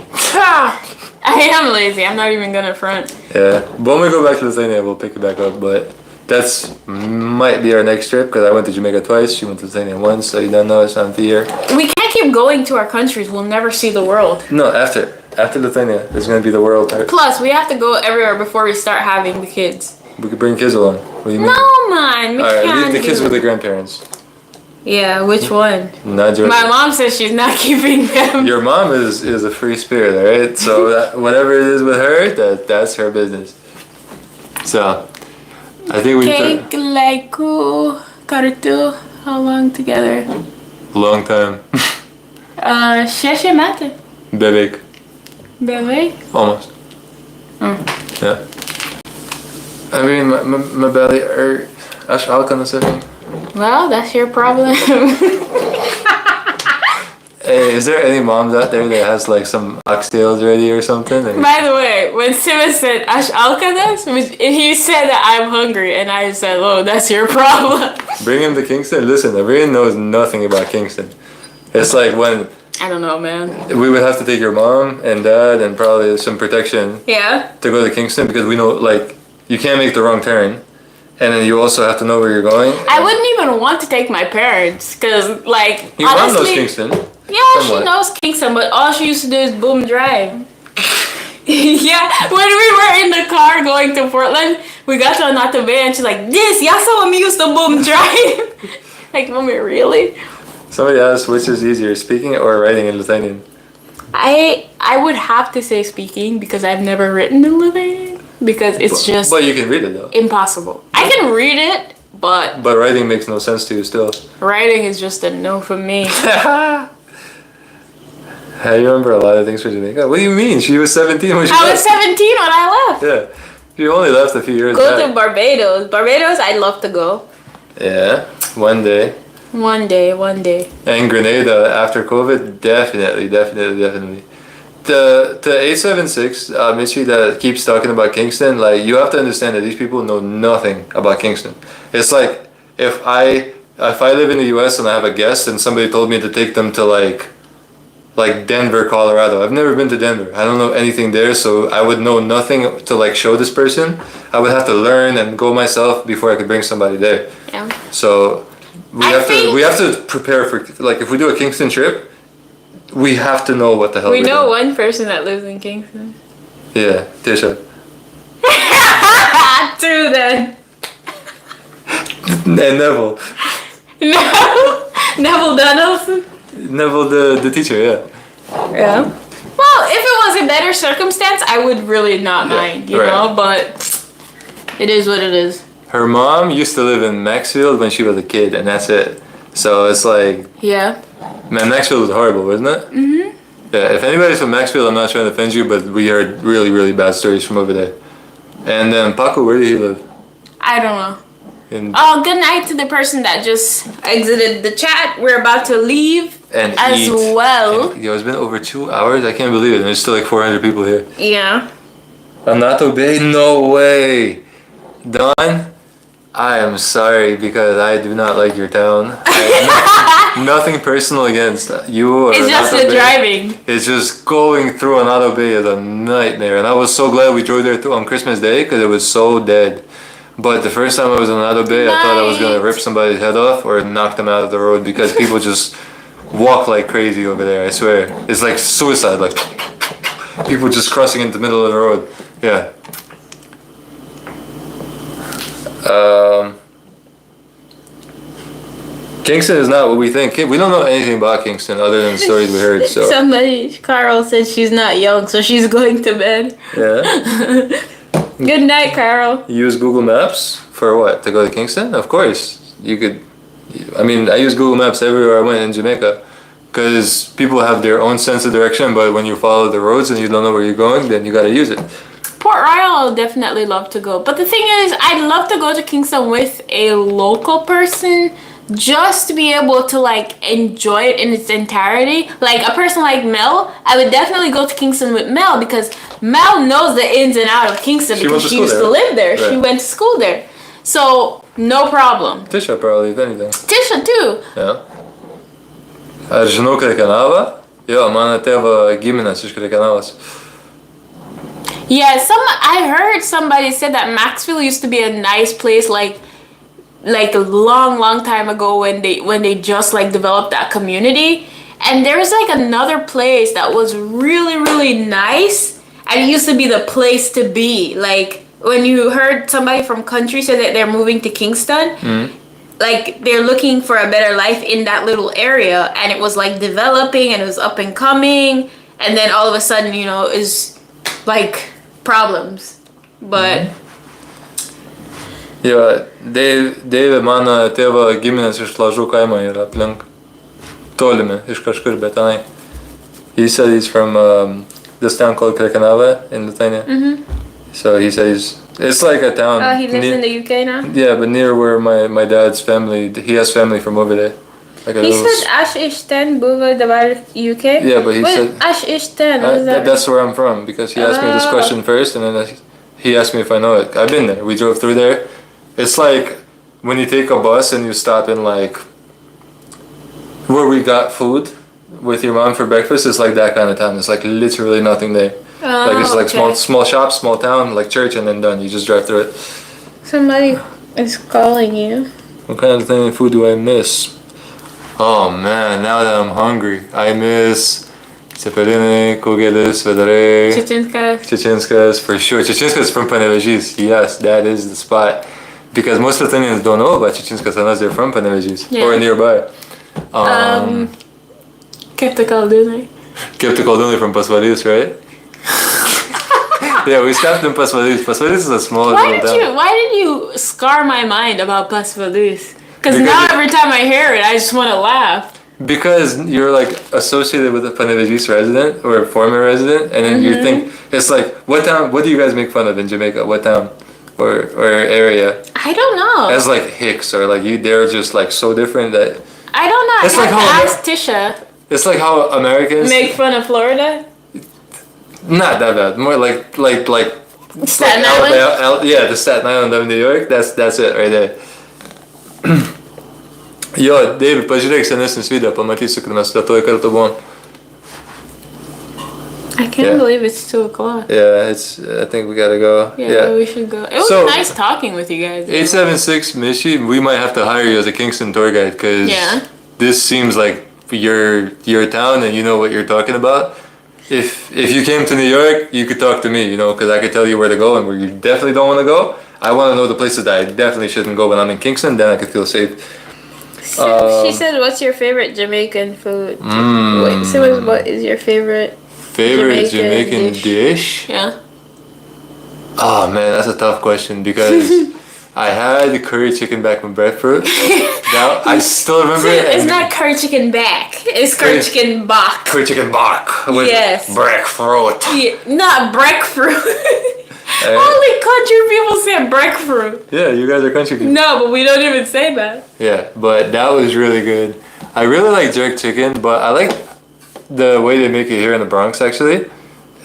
I am lazy. I'm not even gonna front. Yeah. But when we go back to Lithuania, we'll pick it back up. But that's might be our next trip because I went to Jamaica twice. She went to Lithuania once, so you don't know it's not the year. We can't keep going to our countries. We'll never see the world. No, after Lithuania, there's gonna be the world. Plus, we have to go everywhere before we start having the kids. We could bring kids along. What do you mean? No, man. We All right, can't leave the kids do with the it. grandparents. Yeah, which one? Not Georgia. My mom says she's not keeping them. Your mom is a free spirit, all right? So whatever it is with her, that's her business. So, I think we Cake like kartu. How long together? long time. Sheshe mate. Bebek. Bebek. Almost. Yeah. I mean, my belly hurt. Acho alka na saving. Well, that's your problem. Hey, is there any moms out there that has like some oxtails ready or something? By the way, when Simas said Ash Alcanas, he said that I'm hungry, and I said, "Oh, that's your problem." Bring him to Kingston. Listen, everyone knows nothing about Kingston. It's like when I don't know, man. we would have to take your mom and dad and probably some protection Yeah. to go to Kingston because we know like you can't make the wrong turn, and then you also have to know where you're going. I wouldn't even want to take my parents, cause like Your mom knows honestly, Kingston. yeah, somewhat. she knows Kingston, but all she used to do is boom drive. Yeah, when we were in the car going to Portland, we got to Runaway Bay, and she's like, "This, y'all saw me used to boom drive." Like, mommy, really? Somebody asked which is easier, speaking or writing in Lithuanian. I would have to say speaking because I've never written in Lithuanian because it's just But you can read it though. impossible. I can read it, but But writing makes no sense to you still. writing is just a no for me. I remember a lot of things for Jamaica. What do you mean? She was 17 when she I left. was 17 when I left. Yeah. She only left a few years Go back. to Barbados. Barbados, I'd love to go. Yeah, one day. One day, one day. And Grenada after COVID, definitely. The 876 mystery that keeps talking about Kingston, like you have to understand that these people know nothing about Kingston. It's like if I live in the US and I have a guest and somebody told me to take them to like Denver, Colorado. I've never been to Denver. I don't know anything there, so I would know nothing to like show this person. I would have to learn and go myself before I could bring somebody there. Yeah. So we have to prepare for like if we do a Kingston trip, we have to know what the hell We we're know doing. one person that lives in Kingston. Yeah, Tisha. True then. And Neville. No. Neville Donaldson. Neville the teacher, yeah. Yeah. Well, if it was a better circumstance, I would really not mind, you right. know, but it is what it is. Her mom used to live in Maxfield when she was a kid, and that's it. So it's like, Yeah. man, Maxfield was horrible, wasn't it? Mm-hmm. Yeah, if anybody's from Maxfield, I'm not trying to offend you, but we heard really, really bad stories from over there. And then Paco, where did he live? I don't know. In Oh, good night to the person that just exited the chat. We're about to leave and as eat. well. And, yo, it's been over 2 hours. I can't believe it. And there's still like 400 people here. Yeah. Runaway Bay? No way. Don, I am sorry because I do not like your town. Nothing personal against you or It's just Annotto the Bay. driving. It's just going through Annotto Bay is a nightmare, and I was so glad we drove there on Christmas Day because it was so dead. But the first time I was in Annotto Bay, I thought I was gonna rip somebody's head off or knock them out of the road because people just walk like crazy over there. I swear, it's like suicide. Like people just crossing into the middle of the road. Yeah. Kingston is not what we think. We don't know anything about Kingston other than the stories we heard. So Somebody, Carol said she's not young, so she's going to bed. yeah. Good night, Carol. You use Google Maps for what? To go to Kingston? Of course. You could. I mean, I use Google Maps everywhere I went in Jamaica because people have their own sense of direction, but when you follow the roads and you don't know where you're going, then you gotta use it. Port Royal, I'll definitely love to go. But the thing is, I'd love to go to Kingston with a local person just to be able to like enjoy it in its entirety. Like a person like Mel, I would definitely go to Kingston with Mel because Mel knows the ins and out of Kingston because she used to live there. Right. She went to school there. So, no problem. Tisha probably, if anything. Tisha too. Yeah. Ar žinau Krekenavą? Jo, mano tėvo giminės iš Krekenavos. Yeah, I heard somebody said that Maxville used to be a nice place like a long time ago when they just like developed that community. And there's like another place that was really nice and it used to be the place to be. Like when you heard somebody from country say that they're moving to Kingston, like they're looking for a better life in that little area, and it was like developing and it was up and coming, and then all of a sudden, you know, is like problems. But Jo, Deivė mano tėvo giminės iš Lažų kaimo yra aplink tolimi, iš kažkur, bet tenai. He said he's from this town called Krekenava in Lithuania. So he says it's like a town. oh, he lives in the UK now. Yeah, but near where my dad's family, he has family from over there. Like a He little said Ash Ishten, Buva, the UK. Yeah, but he said Ash Ishten. What is that? that's where I'm from because he asked me this question first, and then he asked me if I know it. I've been there. We drove through there. It's like when you take a bus and you stop in like where we got food with your mom for breakfast. It's like that kind of town. It's like literally nothing there. Like it's like small shop, small town, like church, and then done. You just drive through it. Somebody is calling you. What kind of thing food do I miss? Oh man, now that I'm hungry, I miss cepelinai, kugelis, vedarai, Chechinskas for sure. Chechinskas from Panevėžys. Yes, that is the spot. Because most Lithuanians don't know about Chechinskas unless they're from Panevėžys or nearby. Kepta Kaldūnai. Kepta Kaldūnai from Pasvalys, right? Yeah, we stopped in Pasvalys. Pasvalys is a small little town. Why did you scar my mind about Pasvalys? Because now every time I hear it, I just want to laugh. Because you're like associated with a Panevėžys resident or a former resident, and then you think it's like, what town? What do you guys make fun of in Jamaica? What town or area? I don't know. As like Hicks or like you, they're just like so different that. I don't know. It's I like have to ask Tisha. It's like how Americans Make fun of Florida? not that bad. More like Staten like Island? yeah, the Staten Island of New York. That's it right there. Jo, David, pažiūrėk senesnis video, pamatysiu, kad mes Lietuvoje kartu buvom. I can't believe it's 2 o'clock. Yeah, I think we gotta go. Yeah, we should go. It was nice talking with you guys. 876 Mishi, we might have to hire you as a Kingston tour guide because this seems like your town and you know what you're talking about. If you came to New York, you could talk to me, you know, because I could tell you where to go and where you definitely don't want to go. I want to know the places that I definitely shouldn't go when I'm in Kingston, then I could feel safe. She said, "What's your favorite Jamaican food?" Wait, so what is your favorite Jamaican dish? Yeah. Oh man, that's a tough question because I had curry chicken back from breadfruit. Now I still remember it. It's not curry chicken back. It's curry chicken bok. Curry chicken bok with breadfruit. Yeah, not breadfruit. Only country people say breadfruit. Yeah, you guys are country people. No, but we don't even say that. Yeah, but that was really good. I really like jerk chicken, but I like the way they make it here in the Bronx actually.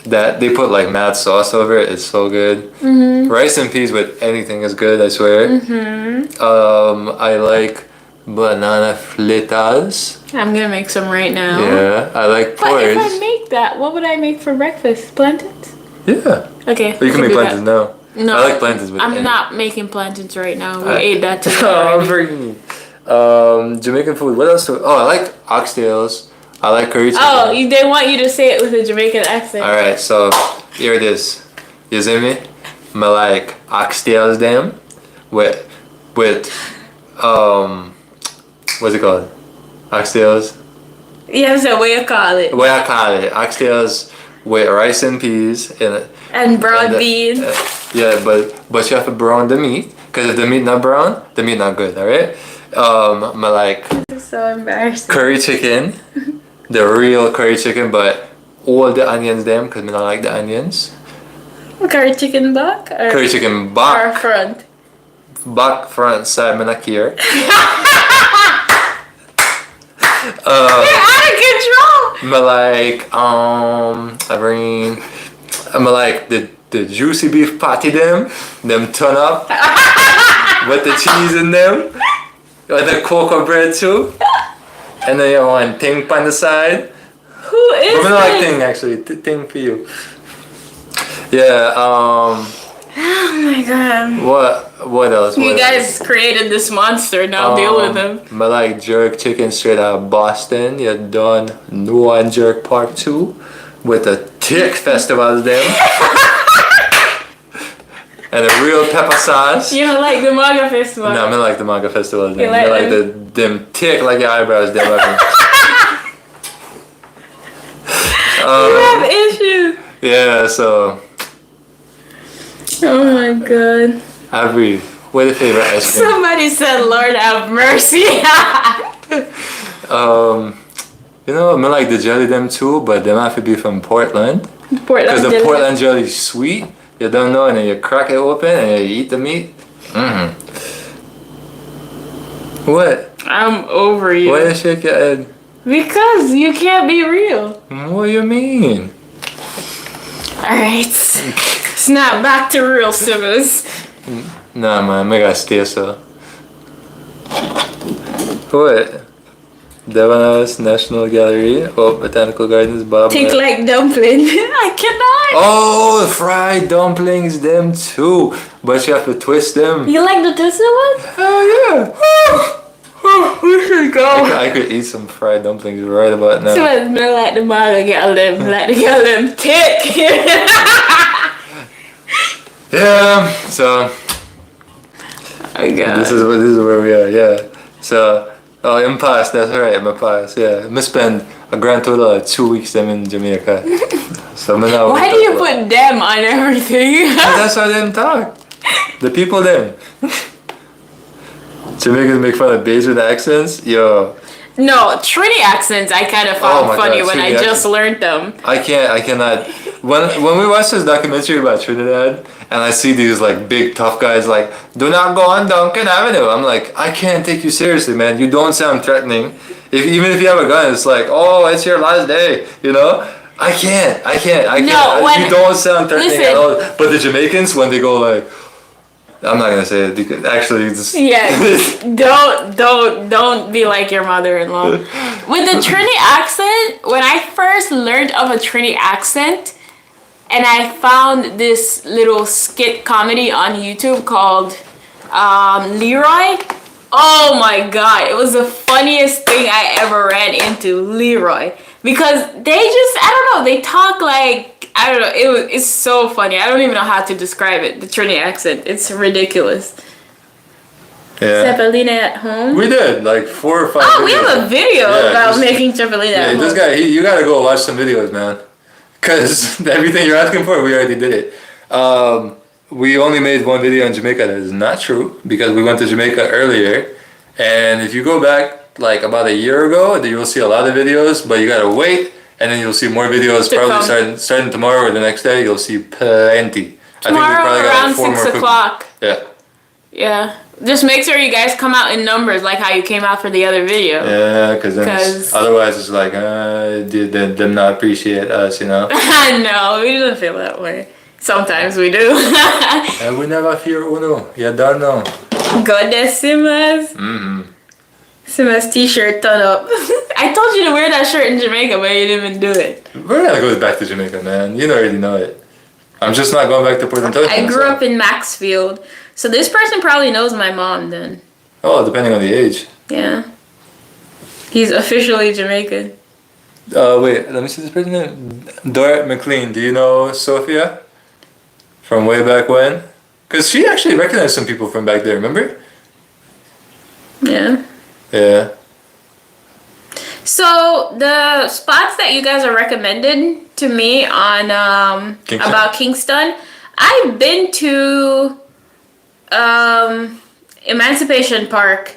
that they put like mad sauce over it. It's so good. Rice and peas with anything is good, I swear. I like banana fritas. I'm gonna make some right now. Yeah, I like But if I porridge. make that, what would I make for breakfast? Plantains? Yeah. Okay. But you can make do that. plantains now. No, I like plantains with I'm anything. not making plantains right now. We ate that today. I'm already. freaking Jamaican food. What else? I like oxtails. I like curry chicken. Oh, they want you to say it with a Jamaican accent. All right, so here it is. You see me? I like oxtails them with what's it called? Oxtails. Yeah, so what you call it? What I call it? Oxtails with rice and peas in it. And brown And the- beans. Yeah, but you have to brown the meat, because if the meat not brown, the meat not good. All right. I like This is so embarrassing. curry chicken, the real curry chicken, but all the onions them, because I don't like the onions. Curry chicken back? Or, Curry chicken or back, front? back, front, side, me not care. You're out of control! I like I like the juicy beef patty them turn up with the cheese in them, with the cocoa bread too, and then you want thing on the side. Who is I like this? thing actually, thing for you. Yeah. Oh my god. What else? You What guys created this monster, now deal with him. I like jerk chicken straight out of Boston. You done New One Jerk Part 2 with the thick festivals them. And a real pepper sauce. You don't like the Maga Festival? No, I like the manga festivals. You Them. like I like them thick like your eyebrows. Them. You have issues. Yeah, so Oh my god. Avri, what your favorite ice cream? Somebody said, Lord have mercy. You know, I like the jelly them too, but them have to be from Portland. Because Portland. the Portland jelly is sweet. You don't know, and then you crack it open and you eat the meat. What? I'm over you. Why you shake your head? Because you can't be real. What do you mean? Alright. Snap back to real, Simmons. Nah, man, I gotta stay so. What? Devon House National Gallery, Botanical Gardens, Bob. Think like dumpling. I cannot. Oh, fried dumplings, them too. But you have to twist them. You like the twisted one? Oh yeah. We should go. I could eat some fried dumplings right about now. Simmons, me like the Maga get them. Like to get them thick. Yeah. So Oh god. this is where we are. Yeah. So I'm past. That's right. I'm past. Yeah. I spend a grand total of 2 weeks them in Jamaica. So I'm now. Why do you put them on everything? That's how them talk. The people them. Jamaicans make fun of Bayesian accents. Yo, No, Trini accents I kind of Oh found my funny God, when Trini I just learned them. I cannot. When we watch this documentary about Trinidad, and I see these like big tough guys like, do not go on Duncan Avenue. I'm like, I can't take you seriously, man. You don't sound threatening. Even if you have a gun, it's like, oh, it's your last day. You know. I can't. No, when- you don't sound threatening listen. at all. But the Jamaicans, when they go like, I'm not gonna say it because actually it's Yeah, don't be like your mother-in-law. With the Trini accent, when I first learned of a Trini accent, and I found this little skit comedy on YouTube called Leroy. Oh my god, it was the funniest thing I ever ran into, Leroy. Because they just, I don't know, they talk like, I don't know, it's so funny. I don't even know how to describe it, the Trini accent. It's ridiculous. yeah. Cepelina at home? We did like 4 or 5. Oh, we videos. have a video Yeah, about just- making cepelina Yeah, at this home. guy, you gotta go watch some videos, man. Cause everything you're asking for, we already did it. We only made one video in Jamaica that is not true because we went to Jamaica earlier. And if you go back like about a year ago, then you'll see a lot of videos, but you gotta wait, and then you'll see more videos To probably come. starting tomorrow or the next day. You'll see plenty. Tomorrow around 6 cookies. o'clock. Yeah. Yeah. Just make sure you guys come out in numbers like how you came out for the other video. Yeah, because otherwise it's like, did them not appreciate us, you know? No, we don't feel that way. Sometimes we do. And we never fear uno. You don't know. Goodness, Simas. Mm-hmm. Simas t-shirt done up. I told you to wear that shirt in Jamaica, but you didn't even do it. We're gonna go back to Jamaica, man. You already know it. I'm just not going back to Port Antonio. I grew up in Maxfield. So this person probably knows my mom then. Oh, depending on the age. Yeah. He's officially Jamaican. Wait, let me see this person's name. Dorrit McLean. Do you know Sophia? From way back when? Because she actually recognized some people from back there, remember? Yeah. Yeah. So the spots that you guys are recommended to me on Kingston? about Kingston, I've been to Emancipation Park.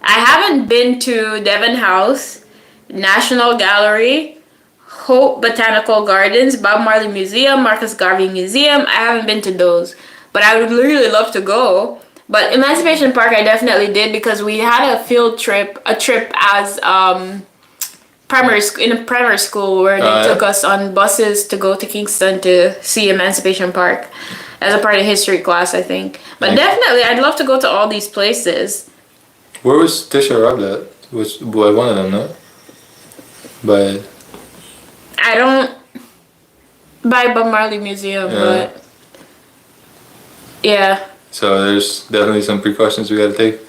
I haven't been to Devon House, National Gallery, Hope Botanical Gardens, Bob Marley Museum, Marcus Garvey Museum. I haven't been to those, but I would really love to go. But Emancipation Park I definitely did because we had a field trip, as primary school where they took us on buses to go to Kingston to see Emancipation Park as a part of history class, I think. But definitely, I'd love to go to all these places. Where was Tisha robbed at? Was by one of them, no? By I don't by Bob Marley Museum, but yeah. So there's definitely some precautions we gotta take.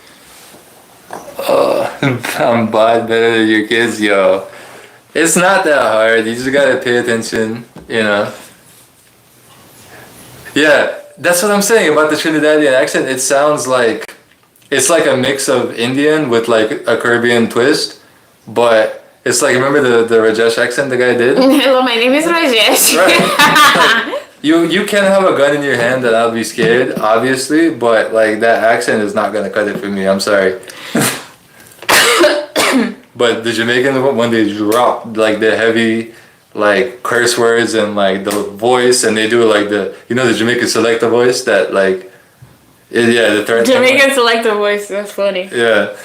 I'm bad better than your kids, yo. It's not that hard. You just gotta pay attention, you know. Yeah, that's what I'm saying about the Trinidadian accent. It sounds like it's like a mix of Indian with like a Caribbean twist, but it's like, remember the Rajesh accent the guy did? Hello, my name is Rajesh. Right. Like, you can have a gun in your hand and I'll be scared, obviously, but like that accent is not gonna cut it for me. I'm sorry. But the Jamaican one, when they drop like the heavy like curse words and like the voice, and they do like the Jamaican selector voice that like the threat. Jamaican selective voice. That's funny. Yeah.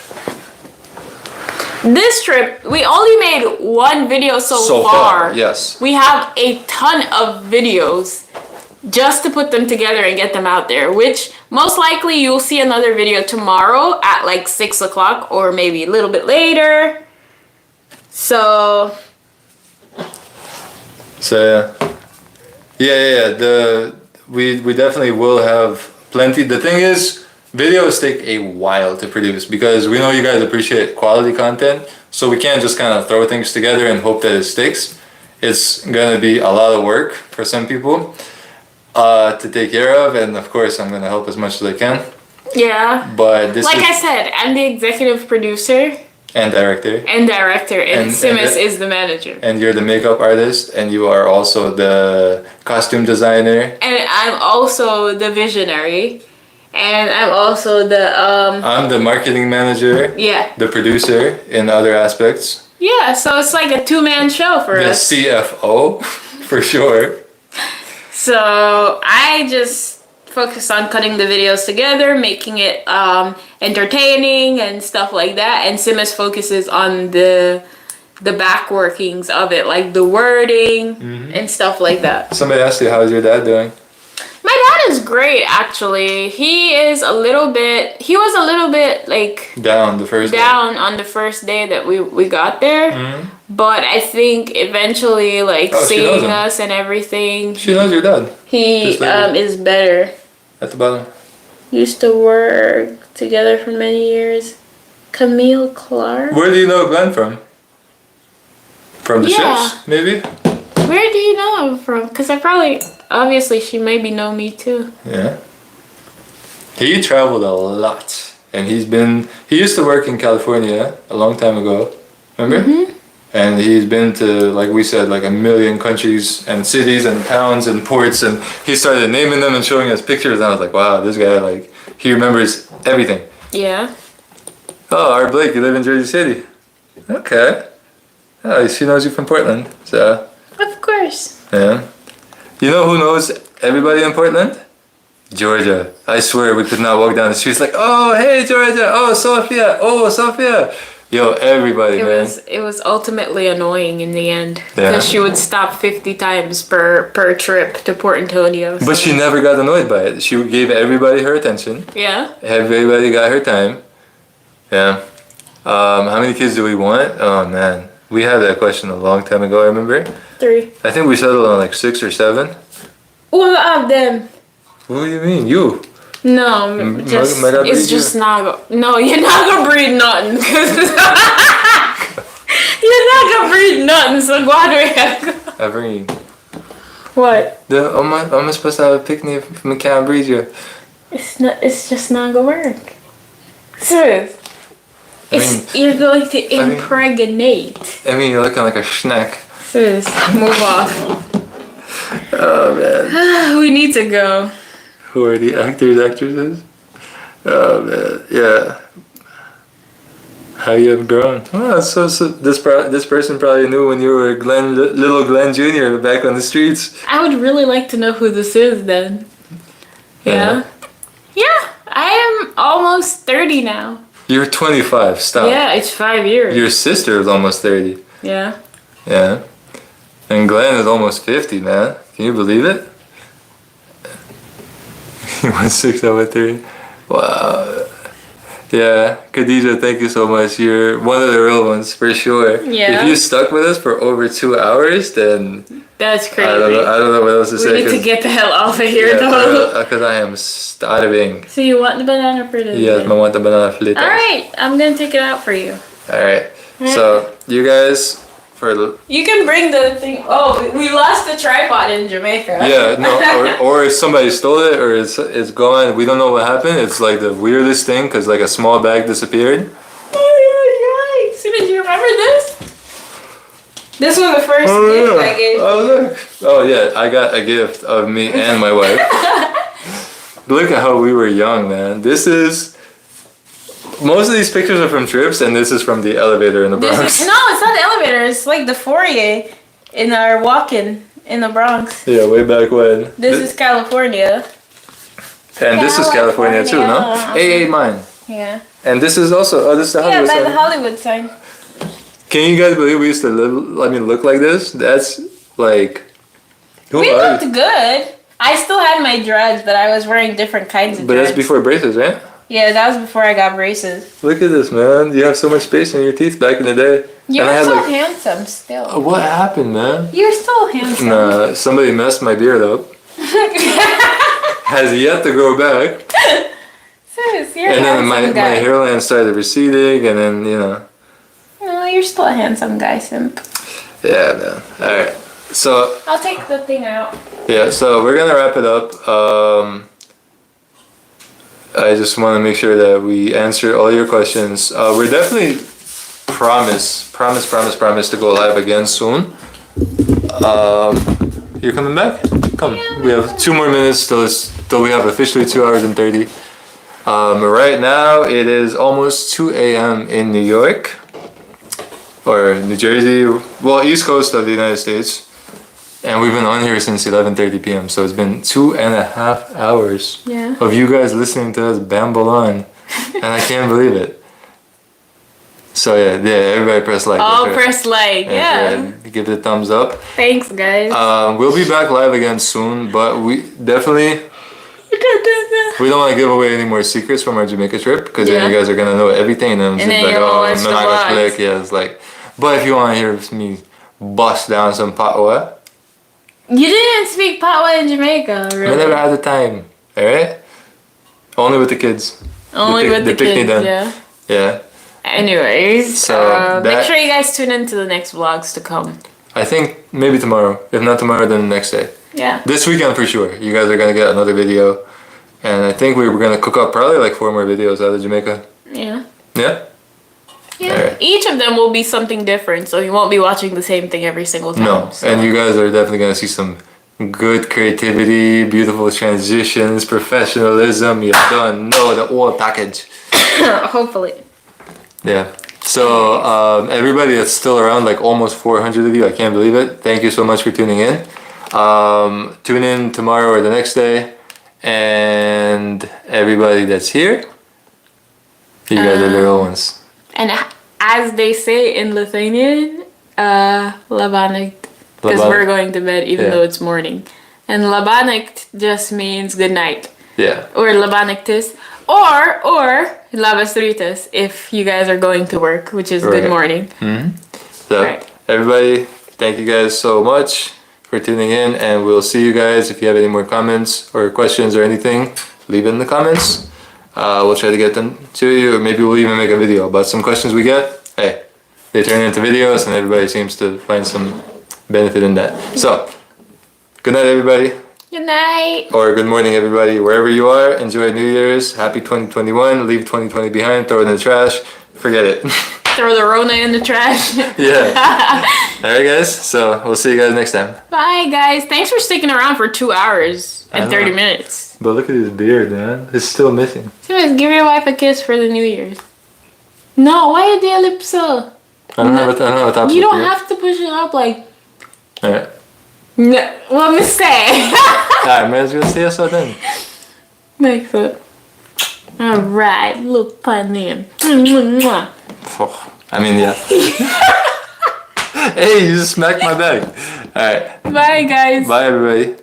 This trip, we only made one video so far. Yes. We have a ton of videos just to put them together and get them out there, which most likely you'll see another video tomorrow at like 6 o'clock or maybe a little bit later. So yeah. We definitely will have plenty. The thing is, videos take a while to produce because we know you guys appreciate quality content, so we can't just kind of throw things together and hope that it sticks. It's gonna be a lot of work for some people to take care of, and of course I'm gonna help as much as I can. yeah. But this I said, I'm the executive producer and director, and Simas is the manager. and you're the makeup artist, and you are also the costume designer. And I'm also the visionary. And I'm also the I'm the marketing manager. Yeah. The producer in other aspects. Yeah, so it's like a two-man show for The us. CFO, for sure. So I just focus on cutting the videos together, making it entertaining and stuff like that. And Simas focuses on the back workings of it, like the wording and stuff like that. Somebody asked you, how's your dad doing? My dad is great, actually. He was a little bit like Down the first down on the first day that we got there. But I think eventually, like, Oh, she knows seeing him. us and everything, She knows your dad. he Just like is better. At the bottom. Used to work together for many years. Camille Clark? Where do you know Glenn from? From the Yeah. ships, maybe? Where do you know him from? Because obviously she maybe know me too. Yeah. He traveled a lot. And he used to work in California a long time ago. Remember? And he's been to, like we said, like 1 million countries and cities and towns and ports, and he started naming them and showing us pictures, and I was like, wow, this guy, like, he remembers everything. Yeah. Oh, Art Blake, you live in Jersey City. Okay. Oh, she knows you from Portland, so, Of course. yeah. You know who knows everybody in Portland? Georgia. I swear we could not walk down the streets like, oh, hey, Georgia. Oh, Sophia. Oh, Sophia. Yo, everybody, man. It was ultimately annoying in the end Yeah. because she would stop 50 times per trip to Port Antonio. But she never got annoyed by it. She gave everybody her attention. Yeah. Everybody got her time. Yeah. How many kids do we want? Oh, man. We had that question a long time ago, I remember. 3. I think we settled on like 6 or 7. All of them. What do you mean? You? No, just it's just not. No, you're not gonna breed nothing. You're not gonna breed nothing. So go ahead. Avri. What? Am I supposed to have a picnic if I can't breed you? It's not. It's just not gonna work. Serious. You're going to impregnate. I mean, you're looking like a snack. Serious. Move off. Oh, man. We need to go. Who are the actresses? Oh, man. Yeah. How you have grown. Oh, so this person probably knew when you were little Glenn Jr. back on the streets. I would really like to know who this is then. Yeah. Yeah. I am almost 30 now. You're 25. Stop. Yeah, it's 5 years. Your sister is almost 30. Yeah. Yeah. And Glenn is almost 50, man. Can you believe it? He went 6 over 3. Wow. Yeah, Khadija, thank you so much. You're one of the real ones for sure. Yeah. If you stuck with us for over 2 hours, then That's crazy. I don't know what else to say. We need to get the hell off of here though. Because I am starving. So you want the banana fritters? Yes, I want the banana fritters. Alright, I'm gonna take it out for you. Alright. So you guys You can bring the thing. Oh, we lost the tripod in Jamaica. yeah, no, or somebody stole it, or it's gone. We don't know what happened. It's like the weirdest thing because like a small bag disappeared. Oh yeah, Simas, do you remember this? This was the first gift I gave. Oh look! Oh yeah, I got a gift of me and my wife. Look at how we were young, man. This is. Most of these pictures are from trips, and this is from the elevator in the Bronx. No, it's not the elevator. It's like the foyer in our walk-in in the Bronx. Yeah, way back when. This is California. And this is California too, no? AA mine. Yeah. And this is also, this is the Hollywood Yeah, by sign. the Hollywood sign. Can you guys believe we used to look like this? That's like... We looked good. I still had my dreads, but I was wearing different kinds of But dreads. that's before braces, right? Yeah, that was before I got braces. Look at this, man. You have so much space in your teeth back in the day. You're And I had, so like- handsome still. What happened, man? You're still handsome. Nah, somebody messed my beard up. Has yet to grow back. Sis, you're And a then handsome my guy. hairline started receding, and then, you know. No, you're still a handsome guy, Simp. Yeah, man. Alright. So, I'll take the thing out. yeah, so we're gonna wrap it up. I just want to make sure that we answer all your questions. We're definitely promise to go live again soon. You're coming back? Come. Yeah. We have 2 more minutes till we have officially 2 hours and 30. Right now it is almost 2 a.m. in New York or New Jersey, well, East Coast of the United States. And we've been on here since 11:30 p.m. So it's been 2.5 hours Yeah. of you guys listening to us bamble on, and I can't believe it. So yeah, everybody press like. All okay. press like, yeah. Give it a thumbs up. Thanks, guys. We'll be back live again soon, but we definitely we don't want to give away any more secrets from our Jamaica trip because then you guys are gonna know everything, and And then like, you'll oh, watch I'm the not gonna vlogs. click. Yeah, it's like. But if you want to hear me bust down some patois. You didn't speak Patois in Jamaica, really. I never had the time. Alright? Only with the kids. Only with the picnic kids, then. yeah. Yeah. Anyways, So make that- sure you guys tune into the next vlogs to come. I think maybe tomorrow. If not tomorrow, then the next day. Yeah. This weekend for sure. You guys are gonna get another video. And I think we're gonna cook up probably like 4 more videos out of Jamaica. Yeah. Yeah? Yeah. Alright. Each of them will be something different, so you won't be watching the same thing every single time. No. so- And you guys are definitely gonna see some good creativity, beautiful transitions, professionalism. You don't know the whole package. Hopefully. Yeah. So everybody that's still around, like almost 400 of you, I can't believe it. Thank you so much for tuning in. Tune in tomorrow or the next day, and everybody that's here. You guys are the real ones. And as they say in Lithuanian, labanakt, because we're going to bed even though it's morning. And labanakt just means good night. Yeah. Or labanaktis. Or labas rytas if you guys are going to work, which is good morning. So everybody, thank you guys so much for tuning in, and we'll see you guys. If you have any more comments or questions or anything, leave it in the comments. We'll try to get them to you, or maybe we'll even make a video about some questions we get. Hey, they turn into videos and everybody seems to find some benefit in that. So, good night everybody. Good night. Or good morning everybody, wherever you are. Enjoy New Year's. Happy 2021. Leave 2020 behind, throw it in the trash. Forget it. Throw the Rona in the trash. Yeah. Alright guys, so we'll see you guys next time. Bye guys. Thanks for sticking around for 2 hours and 30 minutes. But look at his beard, man. It's still missing. Simas, give your wife a kiss for the New Year's. No, why you do lips so? I don't have a top. You don't have to push it up like. Alright. No, what me say? Alright, man, gonna see us so then. Like that. Alright, look funny. Oh, I mean, yeah. Hey, you just smacked my back. Alright. Bye guys. Bye, everybody.